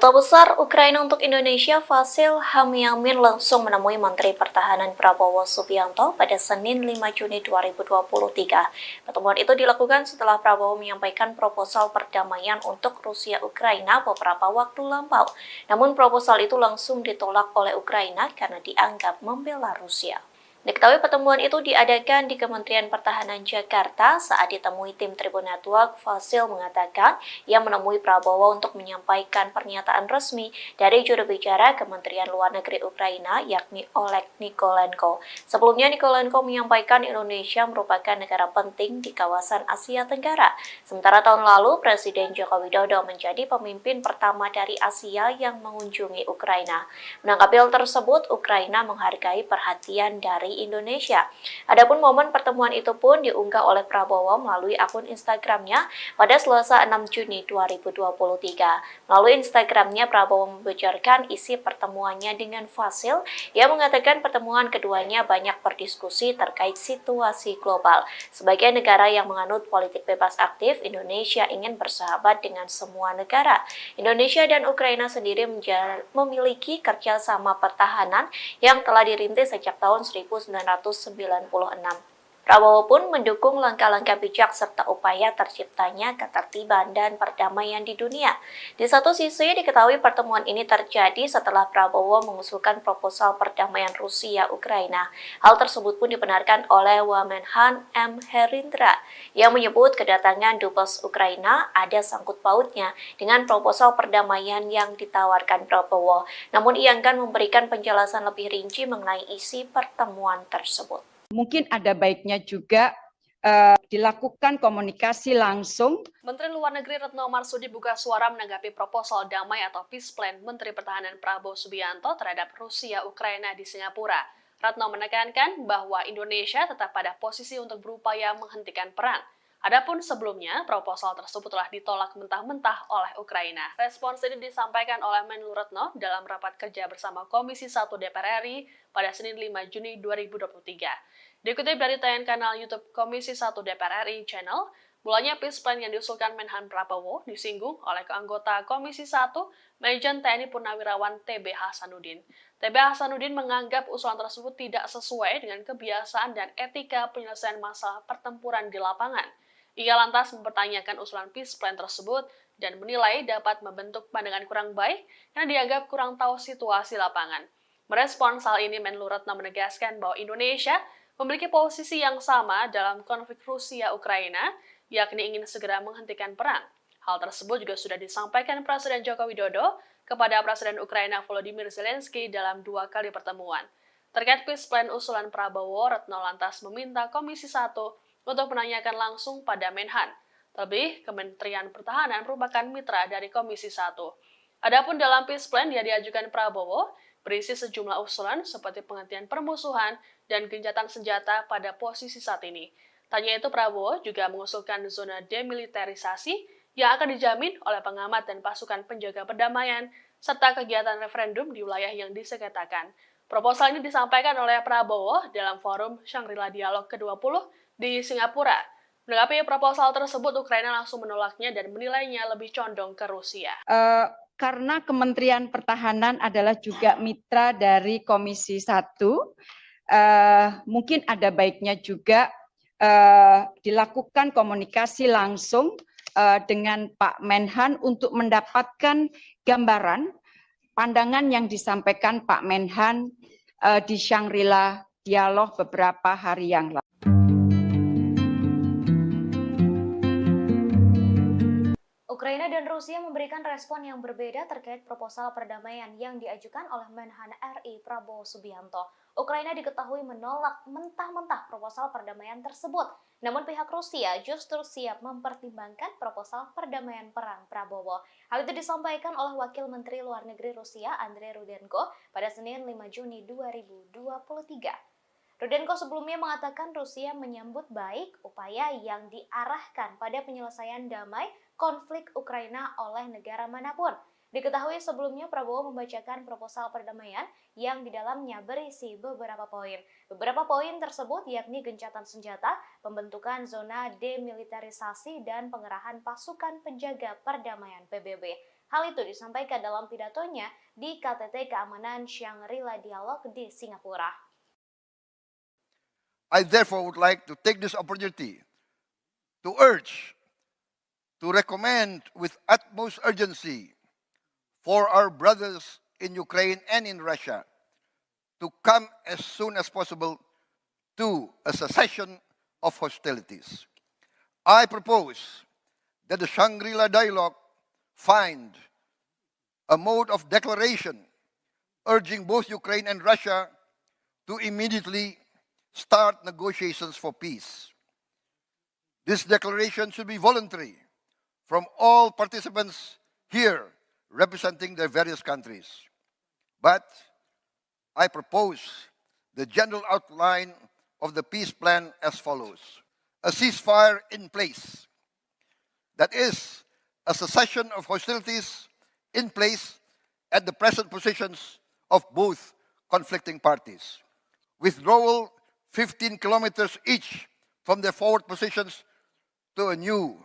Duta Besar Ukraina untuk Indonesia Vasil Hamyamin langsung menemui Menteri Pertahanan Prabowo Subianto pada Senin 5 Juni 2023. Pertemuan itu dilakukan setelah Prabowo menyampaikan proposal perdamaian untuk Rusia Ukraina beberapa waktu lampau. Namun proposal itu langsung ditolak oleh Ukraina karena dianggap membela Rusia. Diketahui pertemuan itu diadakan di Kementerian Pertahanan Jakarta. Saat ditemui tim Tribun Network, Vasil mengatakan ia menemui Prabowo untuk menyampaikan pernyataan resmi dari juru bicara Kementerian Luar Negeri Ukraina, yakni Oleg Nikolenko. Sebelumnya, Nikolenko menyampaikan Indonesia merupakan negara penting di kawasan Asia Tenggara. Sementara tahun lalu, Presiden Joko Widodo menjadi pemimpin pertama dari Asia yang mengunjungi Ukraina. Menanggapi hal tersebut, Ukraina menghargai perhatian dari Indonesia. Adapun momen pertemuan itu pun diunggah oleh Prabowo melalui akun Instagramnya pada Selasa 6 Juni 2023. Melalui Instagramnya, Prabowo membocorkan isi pertemuannya dengan Vasil. Ia mengatakan pertemuan keduanya banyak berdiskusi terkait situasi global. Sebagai negara yang menganut politik bebas aktif, Indonesia ingin bersahabat dengan semua negara. Indonesia dan Ukraina sendiri memiliki kerjasama pertahanan yang telah dirintis sejak tahun 1996. Prabowo pun mendukung langkah-langkah bijak serta upaya terciptanya ketertiban dan perdamaian di dunia. Di satu sisi, diketahui pertemuan ini terjadi setelah Prabowo mengusulkan proposal perdamaian Rusia-Ukraina. Hal tersebut pun dibenarkan oleh Wamenhan M. Herindra yang menyebut kedatangan Dubes Ukraina ada sangkut pautnya dengan proposal perdamaian yang ditawarkan Prabowo. Namun ia enggan memberikan penjelasan lebih rinci mengenai isi pertemuan tersebut. Mungkin ada baiknya juga dilakukan komunikasi langsung. Menteri Luar Negeri Retno Marsudi buka suara menanggapi proposal damai atau peace plan Menteri Pertahanan Prabowo Subianto terhadap Rusia Ukraina di Singapura. Retno menekankan bahwa Indonesia tetap pada posisi untuk berupaya menghentikan perang. Adapun sebelumnya, proposal tersebut telah ditolak mentah-mentah oleh Ukraina. Respons ini disampaikan oleh Menlu Retno dalam rapat kerja bersama Komisi 1 DPR RI pada Senin 5 Juni 2023. Dikutip dari tayangan kanal YouTube Komisi 1 DPR RI Channel, mulanya peace plan yang diusulkan Menhan Prabowo disinggung oleh keanggota Komisi 1 Majen TNI Purnawirawan TB Hasanuddin. TB Hasanuddin menganggap usulan tersebut tidak sesuai dengan kebiasaan dan etika penyelesaian masalah pertempuran di lapangan. Ia lantas mempertanyakan usulan peace plan tersebut dan menilai dapat membentuk pandangan kurang baik karena dianggap kurang tahu situasi lapangan. Merespons hal ini, Menlu Retno menegaskan bahwa Indonesia memiliki posisi yang sama dalam konflik Rusia-Ukraina, yakni ingin segera menghentikan perang. Hal tersebut juga sudah disampaikan Presiden Joko Widodo kepada Presiden Ukraina Volodymyr Zelensky dalam 2 kali pertemuan. Terkait peace plan usulan Prabowo, Retno lantas meminta Komisi 1 untuk menanyakan langsung pada Menhan. Terlebih, Kementerian Pertahanan merupakan mitra dari Komisi 1. Adapun dalam peace plan yang diajukan Prabowo, berisi sejumlah usulan seperti penghentian permusuhan dan gencatan senjata pada posisi saat ini. Tanya itu, Prabowo juga mengusulkan zona demilitarisasi yang akan dijamin oleh pengamat dan pasukan penjaga perdamaian, serta kegiatan referendum di wilayah yang disengketakan. Proposal ini disampaikan oleh Prabowo dalam forum Shangri-La Dialog ke-20 di Singapura. Menanggapi proposal tersebut, Ukraina langsung menolaknya dan menilainya lebih condong ke Rusia. Karena Kementerian Pertahanan adalah juga mitra dari Komisi 1, mungkin ada baiknya juga dilakukan komunikasi langsung dengan Pak Menhan untuk mendapatkan gambaran pandangan yang disampaikan Pak Menhan di Shangri-La Dialog beberapa hari yang lalu. Ukraina dan Rusia memberikan respon yang berbeda terkait proposal perdamaian yang diajukan oleh Menhan RI Prabowo Subianto. Ukraina diketahui menolak mentah-mentah proposal perdamaian tersebut. Namun pihak Rusia justru siap mempertimbangkan proposal perdamaian perang Prabowo. Hal itu disampaikan oleh Wakil Menteri Luar Negeri Rusia Andrei Rudenko pada Senin 5 Juni 2023. Rudenko sebelumnya mengatakan Rusia menyambut baik upaya yang diarahkan pada penyelesaian damai konflik Ukraina oleh negara manapun. Diketahui sebelumnya Prabowo membacakan proposal perdamaian yang di dalamnya berisi beberapa poin. Beberapa poin tersebut yakni gencatan senjata, pembentukan zona demilitarisasi, dan pengerahan pasukan penjaga perdamaian PBB. Hal itu disampaikan dalam pidatonya di KTT Keamanan Shangri-La Dialog di Singapura. I therefore would like to take this opportunity to urge, to recommend with utmost urgency for our brothers in Ukraine and in Russia to come as soon as possible to a cessation of hostilities. I propose that the Shangri-La Dialogue find a mode of declaration urging both Ukraine and Russia to immediately start negotiations for peace. This declaration should be voluntary from all participants here representing their various countries. But I propose the general outline of the peace plan as follows. A ceasefire in place. That is, a cessation of hostilities in place at the present positions of both conflicting parties. Withdrawal 15 kilometers each from their forward positions to a new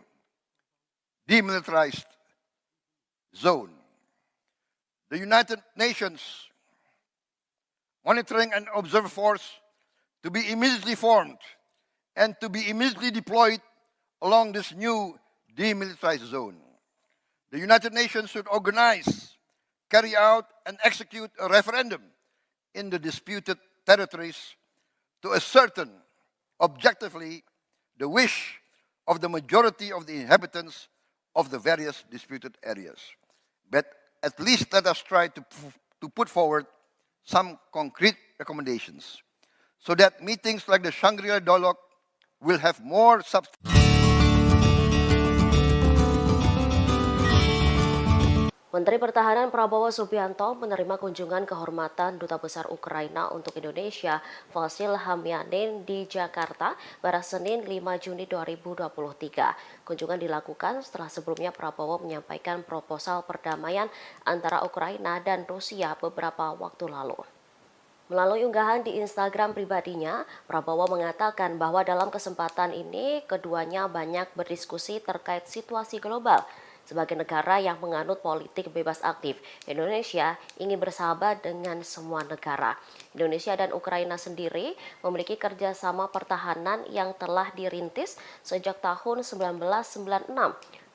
demilitarized zone. The United Nations Monitoring and Observer Force to be immediately formed and to be immediately deployed along this new demilitarized zone. The United Nations should organize, carry out, and execute a referendum in the disputed territories to ascertain objectively the wish of the majority of the inhabitants of the various disputed areas. But at least let us try to put forward some concrete recommendations so that meetings like the Shangri-La Dialogue will have more substance. Menteri Pertahanan Prabowo Subianto menerima kunjungan kehormatan Duta Besar Ukraina untuk Indonesia, Vasyl Hamyanin di Jakarta pada Senin 5 Juni 2023. Kunjungan dilakukan setelah sebelumnya Prabowo menyampaikan proposal perdamaian antara Ukraina dan Rusia beberapa waktu lalu. Melalui unggahan di Instagram pribadinya, Prabowo mengatakan bahwa dalam kesempatan ini keduanya banyak berdiskusi terkait situasi global. Sebagai negara yang menganut politik bebas aktif, Indonesia ingin bersahabat dengan semua negara. Indonesia dan Ukraina sendiri memiliki kerjasama pertahanan yang telah dirintis sejak tahun 1996.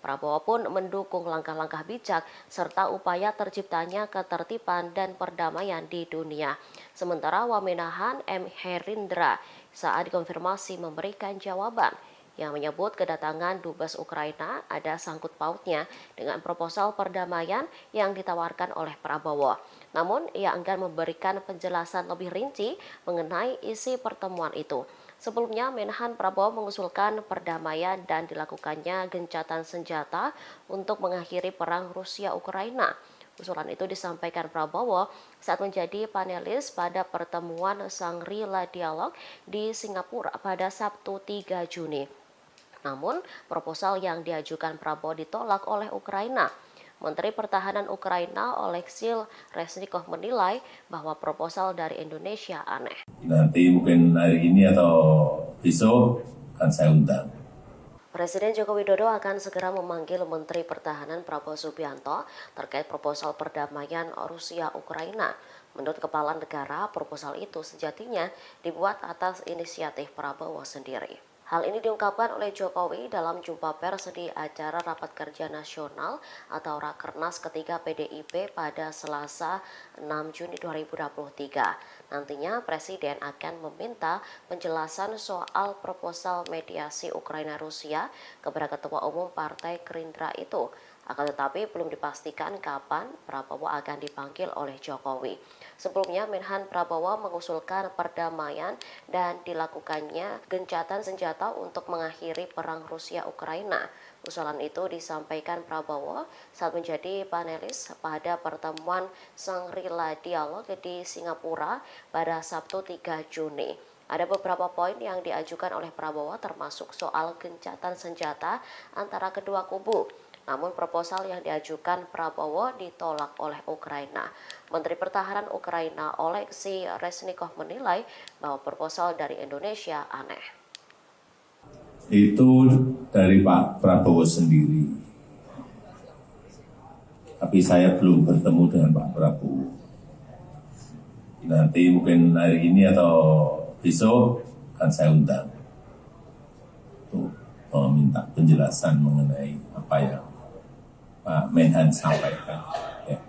Prabowo pun mendukung langkah-langkah bijak serta upaya terciptanya ketertiban dan perdamaian di dunia. Sementara Wamenahan M. Herindra saat dikonfirmasi memberikan jawaban yang menyebut kedatangan Dubes Ukraina ada sangkut pautnya dengan proposal perdamaian yang ditawarkan oleh Prabowo. Namun, ia enggan memberikan penjelasan lebih rinci mengenai isi pertemuan itu. Sebelumnya, Menhan Prabowo mengusulkan perdamaian dan dilakukannya gencatan senjata untuk mengakhiri perang Rusia-Ukraina. Usulan itu disampaikan Prabowo saat menjadi panelis pada pertemuan Shangri-La Dialog di Singapura pada Sabtu 3 Juni. Namun, proposal yang diajukan Prabowo ditolak oleh Ukraina. Menteri Pertahanan Ukraina Oleksiy Reznikov menilai bahwa proposal dari Indonesia aneh. Nanti mungkin hari ini atau besok akan saya undang. Presiden Joko Widodo akan segera memanggil Menteri Pertahanan Prabowo Subianto terkait proposal perdamaian Rusia-Ukraina. Menurut Kepala Negara, proposal itu sejatinya dibuat atas inisiatif Prabowo sendiri. Hal ini diungkapkan oleh Jokowi dalam jumpa pers di acara Rapat Kerja Nasional atau Rakernas ketiga PDIP pada Selasa 6 Juni 2023. Nantinya Presiden akan meminta penjelasan soal proposal mediasi Ukraina-Rusia kepada Ketua Umum Partai Gerindra itu. Akan tetapi belum dipastikan kapan Prabowo akan dipanggil oleh Jokowi. Sebelumnya, Menhan Prabowo mengusulkan perdamaian dan dilakukannya gencatan senjata untuk mengakhiri perang Rusia-Ukraina. Usulan itu disampaikan Prabowo saat menjadi panelis pada pertemuan Shangri-La Dialog di Singapura pada Sabtu 3 Juni. Ada beberapa poin yang diajukan oleh Prabowo termasuk soal gencatan senjata antara kedua kubu. Namun proposal yang diajukan Prabowo ditolak oleh Ukraina. Menteri Pertahanan Ukraina Oleksiy Reznikov menilai bahwa proposal dari Indonesia aneh. Itu dari Pak Prabowo sendiri. Tapi saya belum bertemu dengan Pak Prabowo. Nanti mungkin hari ini atau besok akan saya undang untuk meminta penjelasan mengenai apa yang Pak Menhan sampaikan. Ya.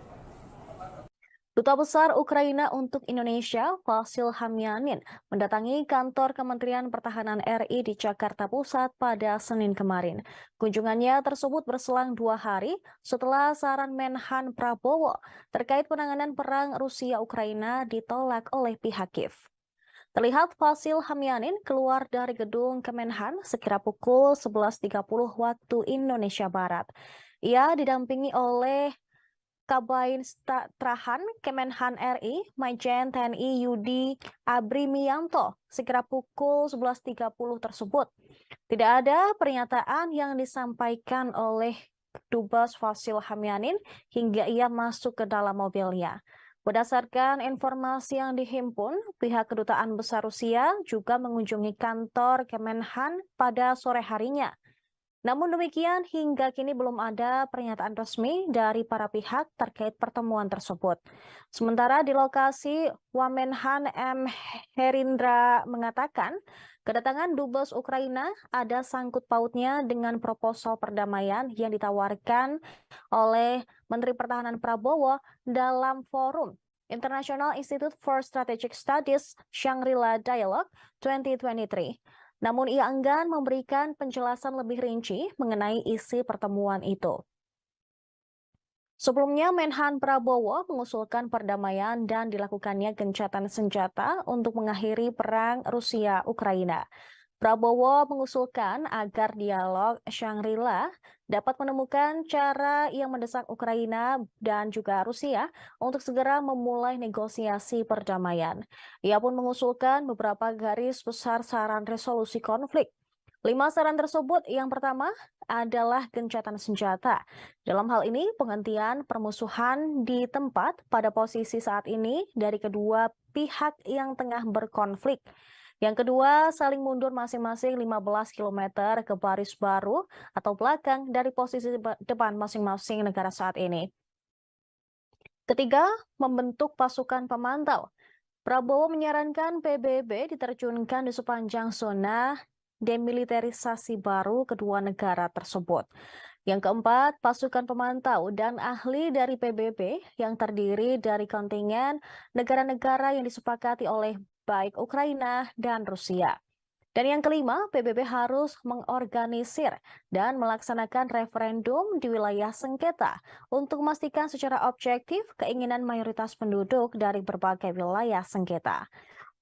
Duta Besar Ukraina untuk Indonesia, Vasil Hamyanin, mendatangi kantor Kementerian Pertahanan RI di Jakarta Pusat pada Senin kemarin. Kunjungannya tersebut berselang 2 hari setelah saran Menhan Prabowo terkait penanganan perang Rusia-Ukraina ditolak oleh pihak Kiev. Terlihat Vasil Hamyanin keluar dari gedung Kemenhan sekira pukul 11.30 waktu Indonesia Barat. Ia didampingi oleh Kabin Trahan Kemenhan RI, Majen TNI Yudi Abrimianto, sekira pukul 11.30 tersebut. Tidak ada pernyataan yang disampaikan oleh Dubes Vasil Hamyanin hingga ia masuk ke dalam mobilnya. Berdasarkan informasi yang dihimpun, pihak Kedutaan Besar Rusia juga mengunjungi kantor Kemenhan pada sore harinya. Namun demikian, hingga kini belum ada pernyataan resmi dari para pihak terkait pertemuan tersebut. Sementara di lokasi, Wamenhan M. Herindra mengatakan, kedatangan Dubes Ukraina ada sangkut pautnya dengan proposal perdamaian yang ditawarkan oleh Menteri Pertahanan Prabowo dalam forum International Institute for Strategic Studies Shangri-La Dialogue 2023. Namun ia enggan memberikan penjelasan lebih rinci mengenai isi pertemuan itu. Sebelumnya, Menhan Prabowo mengusulkan perdamaian dan dilakukannya gencatan senjata untuk mengakhiri perang Rusia-Ukraina. Prabowo mengusulkan agar dialog Shangri-La dapat menemukan cara yang mendesak Ukraina dan juga Rusia untuk segera memulai negosiasi perdamaian. Ia pun mengusulkan beberapa garis besar saran resolusi konflik. 5 saran tersebut, yang pertama adalah gencatan senjata. Dalam hal ini, penghentian permusuhan di tempat pada posisi saat ini dari kedua pihak yang tengah berkonflik. Yang kedua, saling mundur masing-masing 15 km ke baris baru atau belakang dari posisi depan masing-masing negara saat ini. Ketiga, membentuk pasukan pemantau. Prabowo menyarankan PBB diterjunkan di sepanjang zona demilitarisasi baru kedua negara tersebut. Yang keempat, pasukan pemantau dan ahli dari PBB yang terdiri dari kontingen negara-negara yang disepakati oleh baik Ukraina dan Rusia. Dan yang kelima, PBB harus mengorganisir dan melaksanakan referendum di wilayah sengketa untuk memastikan secara objektif keinginan mayoritas penduduk dari berbagai wilayah sengketa.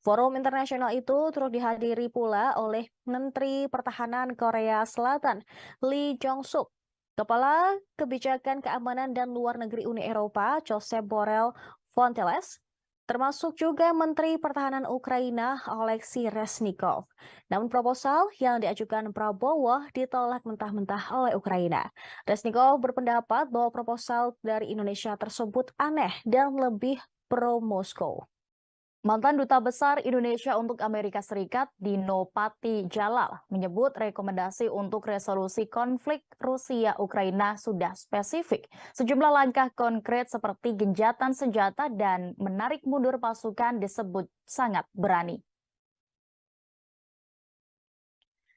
Forum internasional itu turut dihadiri pula oleh Menteri Pertahanan Korea Selatan, Lee Jong-suk, Kepala Kebijakan Keamanan dan Luar Negeri Uni Eropa, Josep Borrell Fontelles, termasuk juga Menteri Pertahanan Ukraina, Oleksiy Reznikov. Namun proposal yang diajukan Prabowo ditolak mentah-mentah oleh Ukraina. Reznikov berpendapat bahwa proposal dari Indonesia tersebut aneh dan lebih pro-Moskow. Mantan Duta Besar Indonesia untuk Amerika Serikat, Dino Patijalal, menyebut rekomendasi untuk resolusi konflik Rusia-Ukraina sudah spesifik. Sejumlah langkah konkret seperti gencatan senjata dan menarik mundur pasukan disebut sangat berani.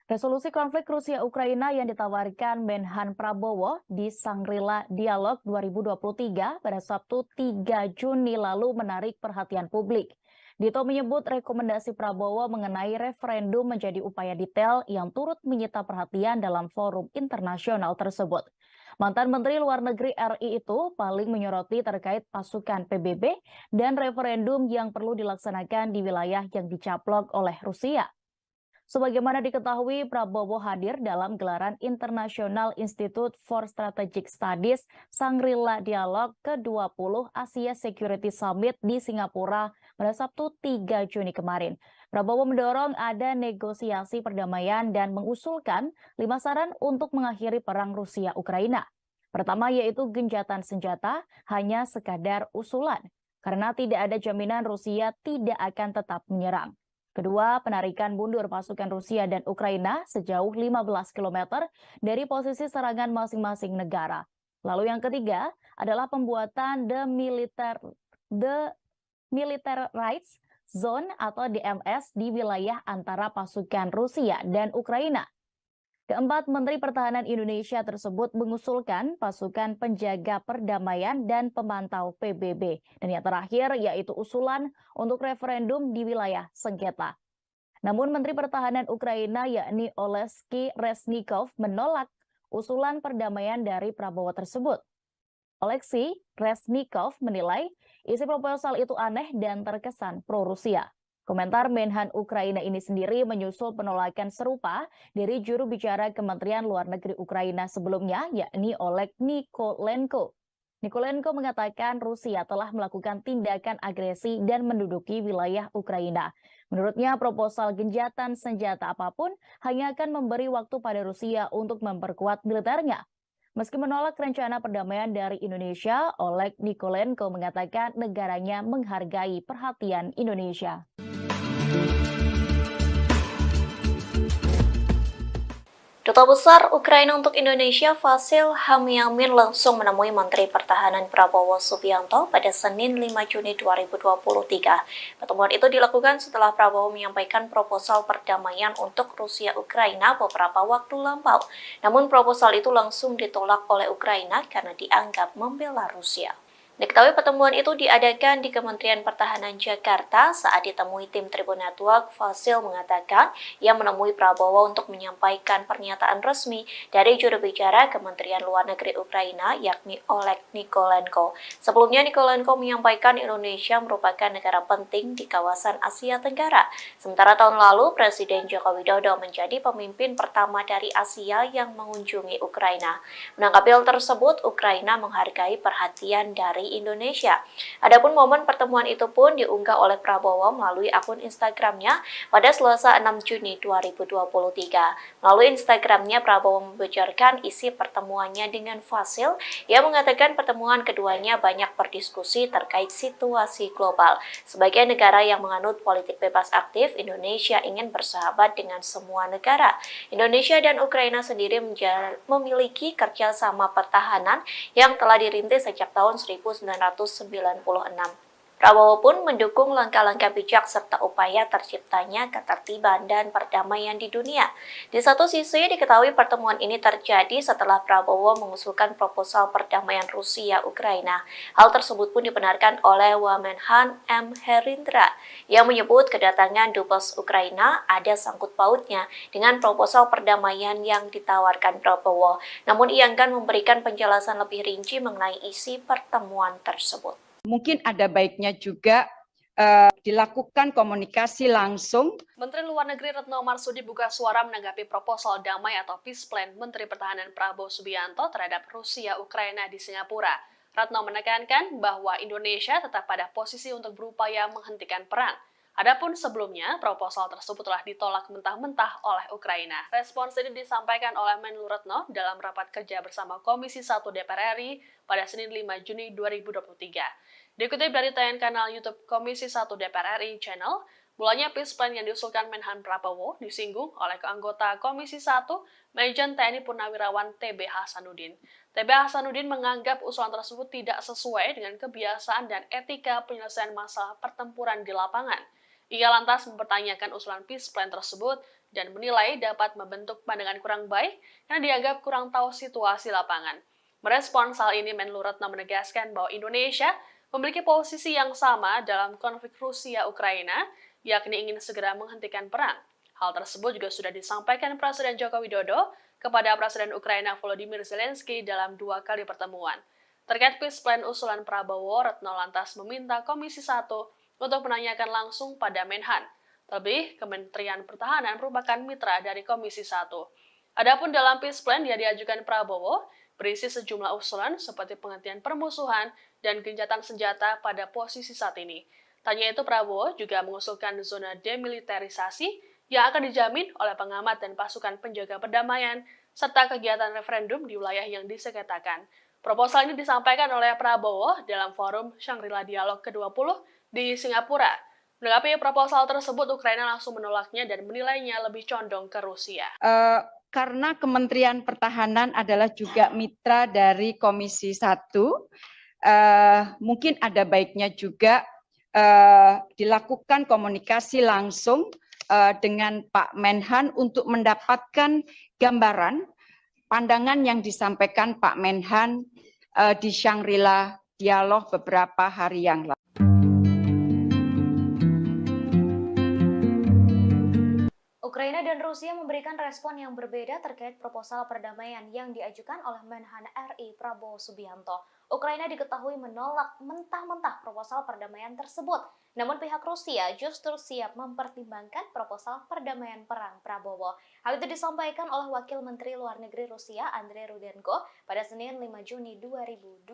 Resolusi konflik Rusia-Ukraina yang ditawarkan Menhan Prabowo di Shangri-La Dialog 2023 pada Sabtu 3 Juni lalu menarik perhatian publik. Dito menyebut rekomendasi Prabowo mengenai referendum menjadi upaya detail yang turut menyita perhatian dalam forum internasional tersebut. Mantan Menteri Luar Negeri RI itu paling menyoroti terkait pasukan PBB dan referendum yang perlu dilaksanakan di wilayah yang dicaplok oleh Rusia. Sebagaimana diketahui, Prabowo hadir dalam gelaran International Institute for Strategic Studies Shangri-La Dialog ke-20 Asia Security Summit di Singapura pada Sabtu 3 Juni kemarin. Prabowo mendorong ada negosiasi perdamaian dan mengusulkan 5 saran untuk mengakhiri perang Rusia-Ukraina. Pertama yaitu gencatan senjata hanya sekadar usulan, karena tidak ada jaminan Rusia tidak akan tetap menyerang. Kedua, penarikan mundur pasukan Rusia dan Ukraina sejauh 15 km dari posisi serangan masing-masing negara. Lalu yang ketiga adalah pembuatan Demilitarized Zone atau DMZ di wilayah antara pasukan Rusia dan Ukraina. Keempat Menteri Pertahanan Indonesia tersebut mengusulkan pasukan penjaga perdamaian dan pemantau PBB. Dan yang terakhir yaitu usulan untuk referendum di wilayah sengketa. Namun Menteri Pertahanan Ukraina yakni Oleksiy Reznikov menolak usulan perdamaian dari Prabowo tersebut. Oleksiy Reznikov menilai isi proposal itu aneh dan terkesan pro-Rusia. Komentar Menhan Ukraina ini sendiri menyusul penolakan serupa dari juru bicara Kementerian Luar Negeri Ukraina sebelumnya, yakni Oleg Nikolenko. Nikolenko mengatakan Rusia telah melakukan tindakan agresi dan menduduki wilayah Ukraina. Menurutnya, proposal gencatan senjata apapun hanya akan memberi waktu pada Rusia untuk memperkuat militernya. Meski menolak rencana perdamaian dari Indonesia, Oleg Nikolenko mengatakan negaranya menghargai perhatian Indonesia. Duta Besar Ukraina untuk Indonesia Vasyl Hamyamin langsung menemui Menteri Pertahanan Prabowo Subianto pada Senin 5 Juni 2023. Pertemuan itu dilakukan setelah Prabowo menyampaikan proposal perdamaian untuk Rusia-Ukraina beberapa waktu lampau. Namun proposal itu langsung ditolak oleh Ukraina karena dianggap membela Rusia. Diketahui pertemuan itu diadakan di Kementerian Pertahanan Jakarta saat ditemui tim Tribun Network. Vasyl mengatakan ia menemui Prabowo untuk menyampaikan pernyataan resmi dari juru bicara Kementerian Luar Negeri Ukraina yakni Oleg Nikolenko. Sebelumnya Nikolenko menyampaikan Indonesia merupakan negara penting di kawasan Asia Tenggara. Sementara tahun lalu Presiden Joko Widodo menjadi pemimpin pertama dari Asia yang mengunjungi Ukraina. Menanggapi hal tersebut, Ukraina menghargai perhatian dari Indonesia. Adapun momen pertemuan itu pun diunggah oleh Prabowo melalui akun Instagramnya pada Selasa 6 Juni 2023. Melalui Instagramnya, Prabowo membocorkan isi pertemuannya dengan Vasyl yang mengatakan pertemuan keduanya banyak berdiskusi terkait situasi global. Sebagai negara yang menganut politik bebas aktif, Indonesia ingin bersahabat dengan semua negara. Indonesia dan Ukraina sendiri memiliki kerjasama pertahanan yang telah dirintis sejak tahun 1996. Prabowo pun mendukung langkah-langkah bijak serta upaya terciptanya ketertiban dan perdamaian di dunia. Di satu sisi, diketahui pertemuan ini terjadi setelah Prabowo mengusulkan proposal perdamaian Rusia-Ukraina. Hal tersebut pun dibenarkan oleh Wamenhan M. Herindra yang menyebut kedatangan Dubes Ukraina ada sangkut pautnya dengan proposal perdamaian yang ditawarkan Prabowo. Namun ia enggan memberikan penjelasan lebih rinci mengenai isi pertemuan tersebut. Mungkin ada baiknya juga dilakukan komunikasi langsung. Menteri Luar Negeri Retno Marsudi buka suara menanggapi proposal damai atau peace plan Menteri Pertahanan Prabowo Subianto terhadap Rusia-Ukraina di Singapura. Retno menekankan bahwa Indonesia tetap pada posisi untuk berupaya menghentikan perang. Adapun sebelumnya, proposal tersebut telah ditolak mentah-mentah oleh Ukraina. Respons ini disampaikan oleh Menlu Retno dalam rapat kerja bersama Komisi 1 DPR RI pada Senin 5 Juni 2023. Dikutip dari tayangan kanal YouTube Komisi 1 DPR RI Channel, mulanya peace plan yang diusulkan Menhan Prabowo disinggung oleh anggota Komisi 1 Majen TNI Purnawirawan TB Hasanuddin. TB Hasanuddin menganggap usulan tersebut tidak sesuai dengan kebiasaan dan etika penyelesaian masalah pertempuran di lapangan. Ia lantas mempertanyakan usulan peace plan tersebut dan menilai dapat membentuk pandangan kurang baik karena dianggap kurang tahu situasi lapangan. Merespons hal ini, Menlu Retno menegaskan bahwa Indonesia memiliki posisi yang sama dalam konflik Rusia-Ukraina, yakni ingin segera menghentikan perang. Hal tersebut juga sudah disampaikan Presiden Joko Widodo kepada Presiden Ukraina Volodymyr Zelensky dalam 2 kali pertemuan. Terkait peace plan usulan Prabowo, Retno lantas meminta Komisi 1 untuk menanyakan langsung pada Menhan. Terlebih, Kementerian Pertahanan merupakan mitra dari Komisi 1. Adapun dalam peace plan yang diajukan Prabowo, berisi sejumlah usulan seperti penghentian permusuhan dan gencatan senjata pada posisi saat ini. Tanya itu, Prabowo juga mengusulkan zona demilitarisasi yang akan dijamin oleh pengamat dan pasukan penjaga perdamaian, serta kegiatan referendum di wilayah yang disengketakan. Proposal ini disampaikan oleh Prabowo dalam forum Shangri-La Dialog ke-20 di Singapura. Menanggapi proposal tersebut, Ukraina langsung menolaknya dan menilainya lebih condong ke Rusia. karena Kementerian Pertahanan adalah juga mitra dari Komisi 1, mungkin ada baiknya juga dilakukan komunikasi langsung dengan Pak Menhan untuk mendapatkan gambaran pandangan yang disampaikan Pak Menhan di Shangri-La Dialog beberapa hari yang lalu. Ukraina dan Rusia memberikan respon yang berbeda terkait proposal perdamaian yang diajukan oleh Menhan RI Prabowo Subianto. Ukraina diketahui menolak mentah-mentah proposal perdamaian tersebut. Namun pihak Rusia justru siap mempertimbangkan proposal perdamaian perang Prabowo. Hal itu disampaikan oleh Wakil Menteri Luar Negeri Rusia Andrei Rudenko pada Senin 5 Juni 2023.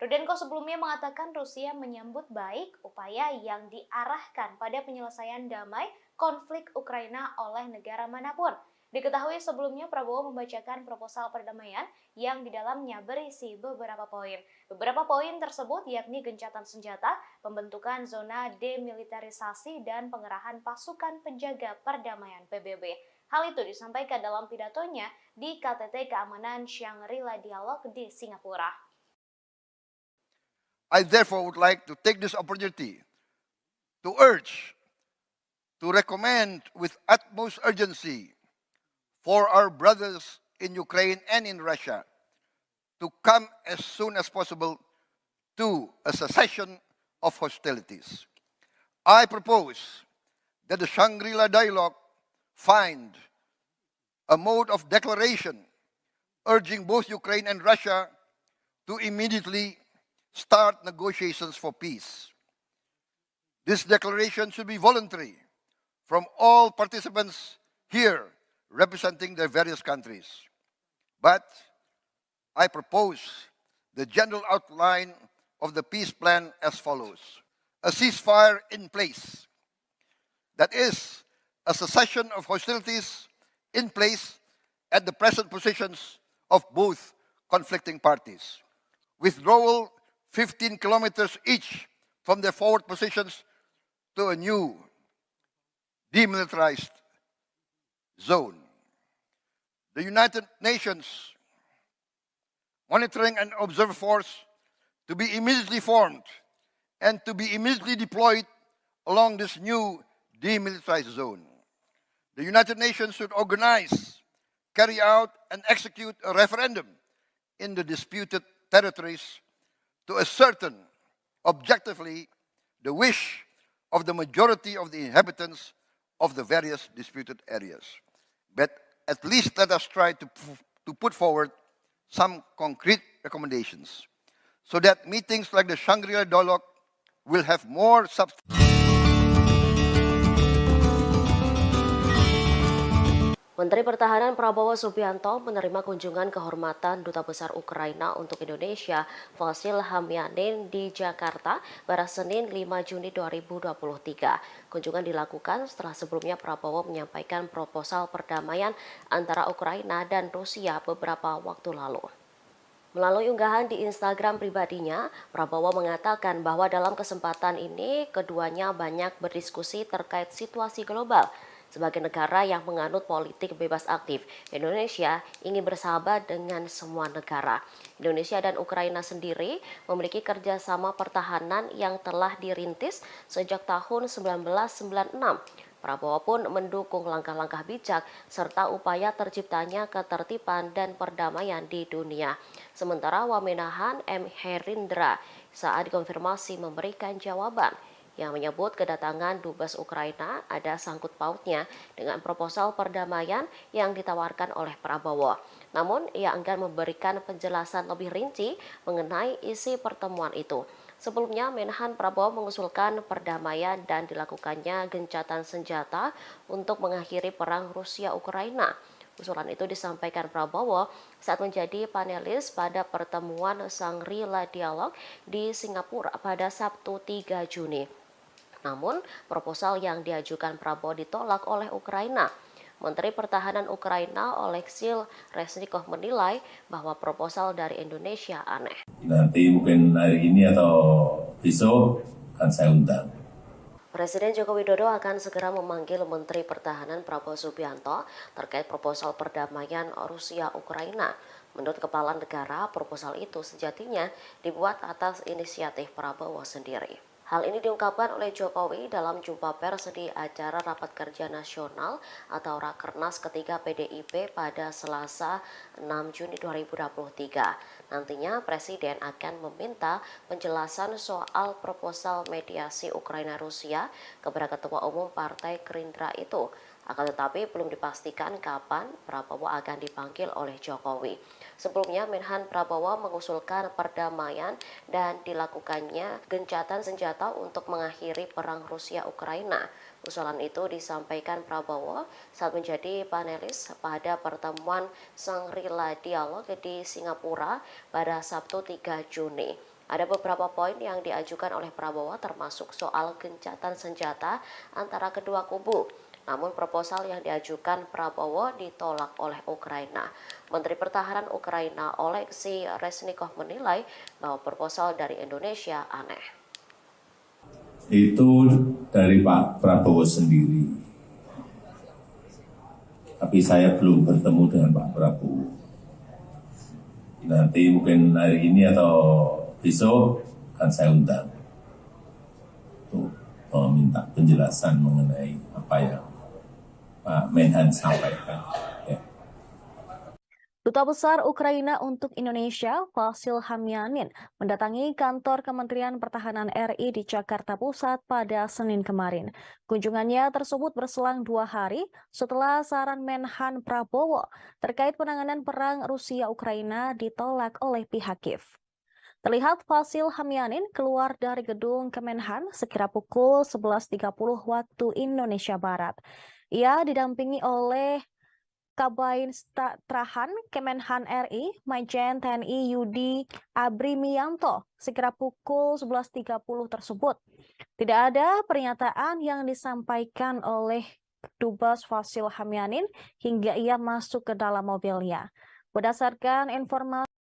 Rudenko sebelumnya mengatakan Rusia menyambut baik upaya yang diarahkan pada penyelesaian damai konflik Ukraina oleh negara manapun. Diketahui sebelumnya Prabowo membacakan proposal perdamaian yang di dalamnya berisi beberapa poin. Beberapa poin tersebut yakni gencatan senjata, pembentukan zona demilitarisasi, dan pengerahan pasukan penjaga perdamaian PBB. Hal itu disampaikan dalam pidatonya di KTT Keamanan Shangri-La Dialog di Singapura. I therefore would like to take this opportunity to urge, to recommend with utmost urgency for our brothers in Ukraine and in Russia to come as soon as possible to a cessation of hostilities. I propose that the Shangri-La Dialogue find a mode of declaration urging both Ukraine and Russia to immediately start negotiations for peace. This declaration should be voluntary from all participants here representing their various countries. But I propose the general outline of the peace plan as follows. A ceasefire in place. That is, a cessation of hostilities in place at the present positions of both conflicting parties. Withdrawal 15 kilometers each from their forward positions to a new demilitarized zone. The United Nations Monitoring and Observer Force to be immediately formed and to be immediately deployed along this new demilitarized zone. The United Nations should organize, carry out, and execute a referendum in the disputed territories to ascertain objectively the wish of the majority of the inhabitants of the various disputed areas. But at least let us try to put forward some concrete recommendations so that meetings like the Shangri-La Dialogue will have more substance. Menteri Pertahanan Prabowo Subianto menerima kunjungan kehormatan Duta Besar Ukraina untuk Indonesia, Vasyl Hamyanin, di Jakarta pada Senin 5 Juni 2023. Kunjungan dilakukan setelah sebelumnya Prabowo menyampaikan proposal perdamaian antara Ukraina dan Rusia beberapa waktu lalu. Melalui unggahan di Instagram pribadinya, Prabowo mengatakan bahwa dalam kesempatan ini keduanya banyak berdiskusi terkait situasi global. Sebagai negara yang menganut politik bebas aktif, Indonesia ingin bersahabat dengan semua negara. Indonesia dan Ukraina sendiri memiliki kerjasama pertahanan yang telah dirintis sejak tahun 1996. Prabowo pun mendukung langkah-langkah bijak serta upaya terciptanya ketertiban dan perdamaian di dunia. Sementara Wamenahan M. Herindra saat dikonfirmasi memberikan jawaban yang menyebut kedatangan Dubes Ukraina ada sangkut pautnya dengan proposal perdamaian yang ditawarkan oleh Prabowo. Namun, ia enggan memberikan penjelasan lebih rinci mengenai isi pertemuan itu. Sebelumnya, Menhan Prabowo mengusulkan perdamaian dan dilakukannya gencatan senjata untuk mengakhiri perang Rusia-Ukraina. Usulan itu disampaikan Prabowo saat menjadi panelis pada pertemuan Shangri-La Dialog di Singapura pada Sabtu 3 Juni. Namun, proposal yang diajukan Prabowo ditolak oleh Ukraina. Menteri Pertahanan Ukraina Oleksiy Reznikov menilai bahwa proposal dari Indonesia aneh. Nanti mungkin hari ini atau besok akan saya undang Presiden Joko Widodo akan segera memanggil Menteri Pertahanan Prabowo Subianto terkait proposal perdamaian Rusia-Ukraina. Menurut Kepala Negara, proposal itu sejatinya dibuat atas inisiatif Prabowo sendiri. Hal ini diungkapkan oleh Jokowi dalam jumpa pers di acara Rapat Kerja Nasional atau Rakernas ketiga PDIP pada Selasa 6 Juni 2023. Nantinya Presiden akan meminta penjelasan soal proposal mediasi Ukraina-Rusia kepada Ketua Umum Partai Gerindra itu. Akan tetapi belum dipastikan kapan Prabowo akan dipanggil oleh Jokowi. Sebelumnya Menhan Prabowo mengusulkan perdamaian dan dilakukannya gencatan senjata untuk mengakhiri perang Rusia-Ukraina. Usulan itu disampaikan Prabowo saat menjadi panelis pada pertemuan Shangri-La Dialog di Singapura pada Sabtu 3 Juni. Ada beberapa poin yang diajukan oleh Prabowo termasuk soal gencatan senjata antara kedua kubu. Namun proposal yang diajukan Prabowo ditolak oleh Ukraina. Menteri Pertahanan Ukraina Oleksiy Reznikov menilai bahwa proposal dari Indonesia aneh. Itu dari Pak Prabowo sendiri. Tapi saya belum bertemu dengan Pak Prabowo. Nanti mungkin hari ini atau besok akan saya undang untuk meminta penjelasan mengenai apa yang Pak Menhan sampaikan. Ya. Duta Besar Ukraina untuk Indonesia, Vasil Hamyanin, mendatangi kantor Kementerian Pertahanan RI di Jakarta Pusat pada Senin kemarin. Kunjungannya tersebut berselang 2 hari setelah saran Menhan Prabowo terkait penanganan perang Rusia-Ukraina ditolak oleh pihak Kiev. Terlihat Vasil Hamyanin keluar dari gedung Kemenhan sekira pukul 11.30 waktu Indonesia Barat. Ia didampingi oleh Kabin Strahan Kemenhan RI, Majen TNI Yudi Abrimianto, sekira pukul 11.30 tersebut. Tidak ada pernyataan yang disampaikan oleh Dubes Vasil Hamyanin hingga ia masuk ke dalam mobilnya. Berdasarkan informasi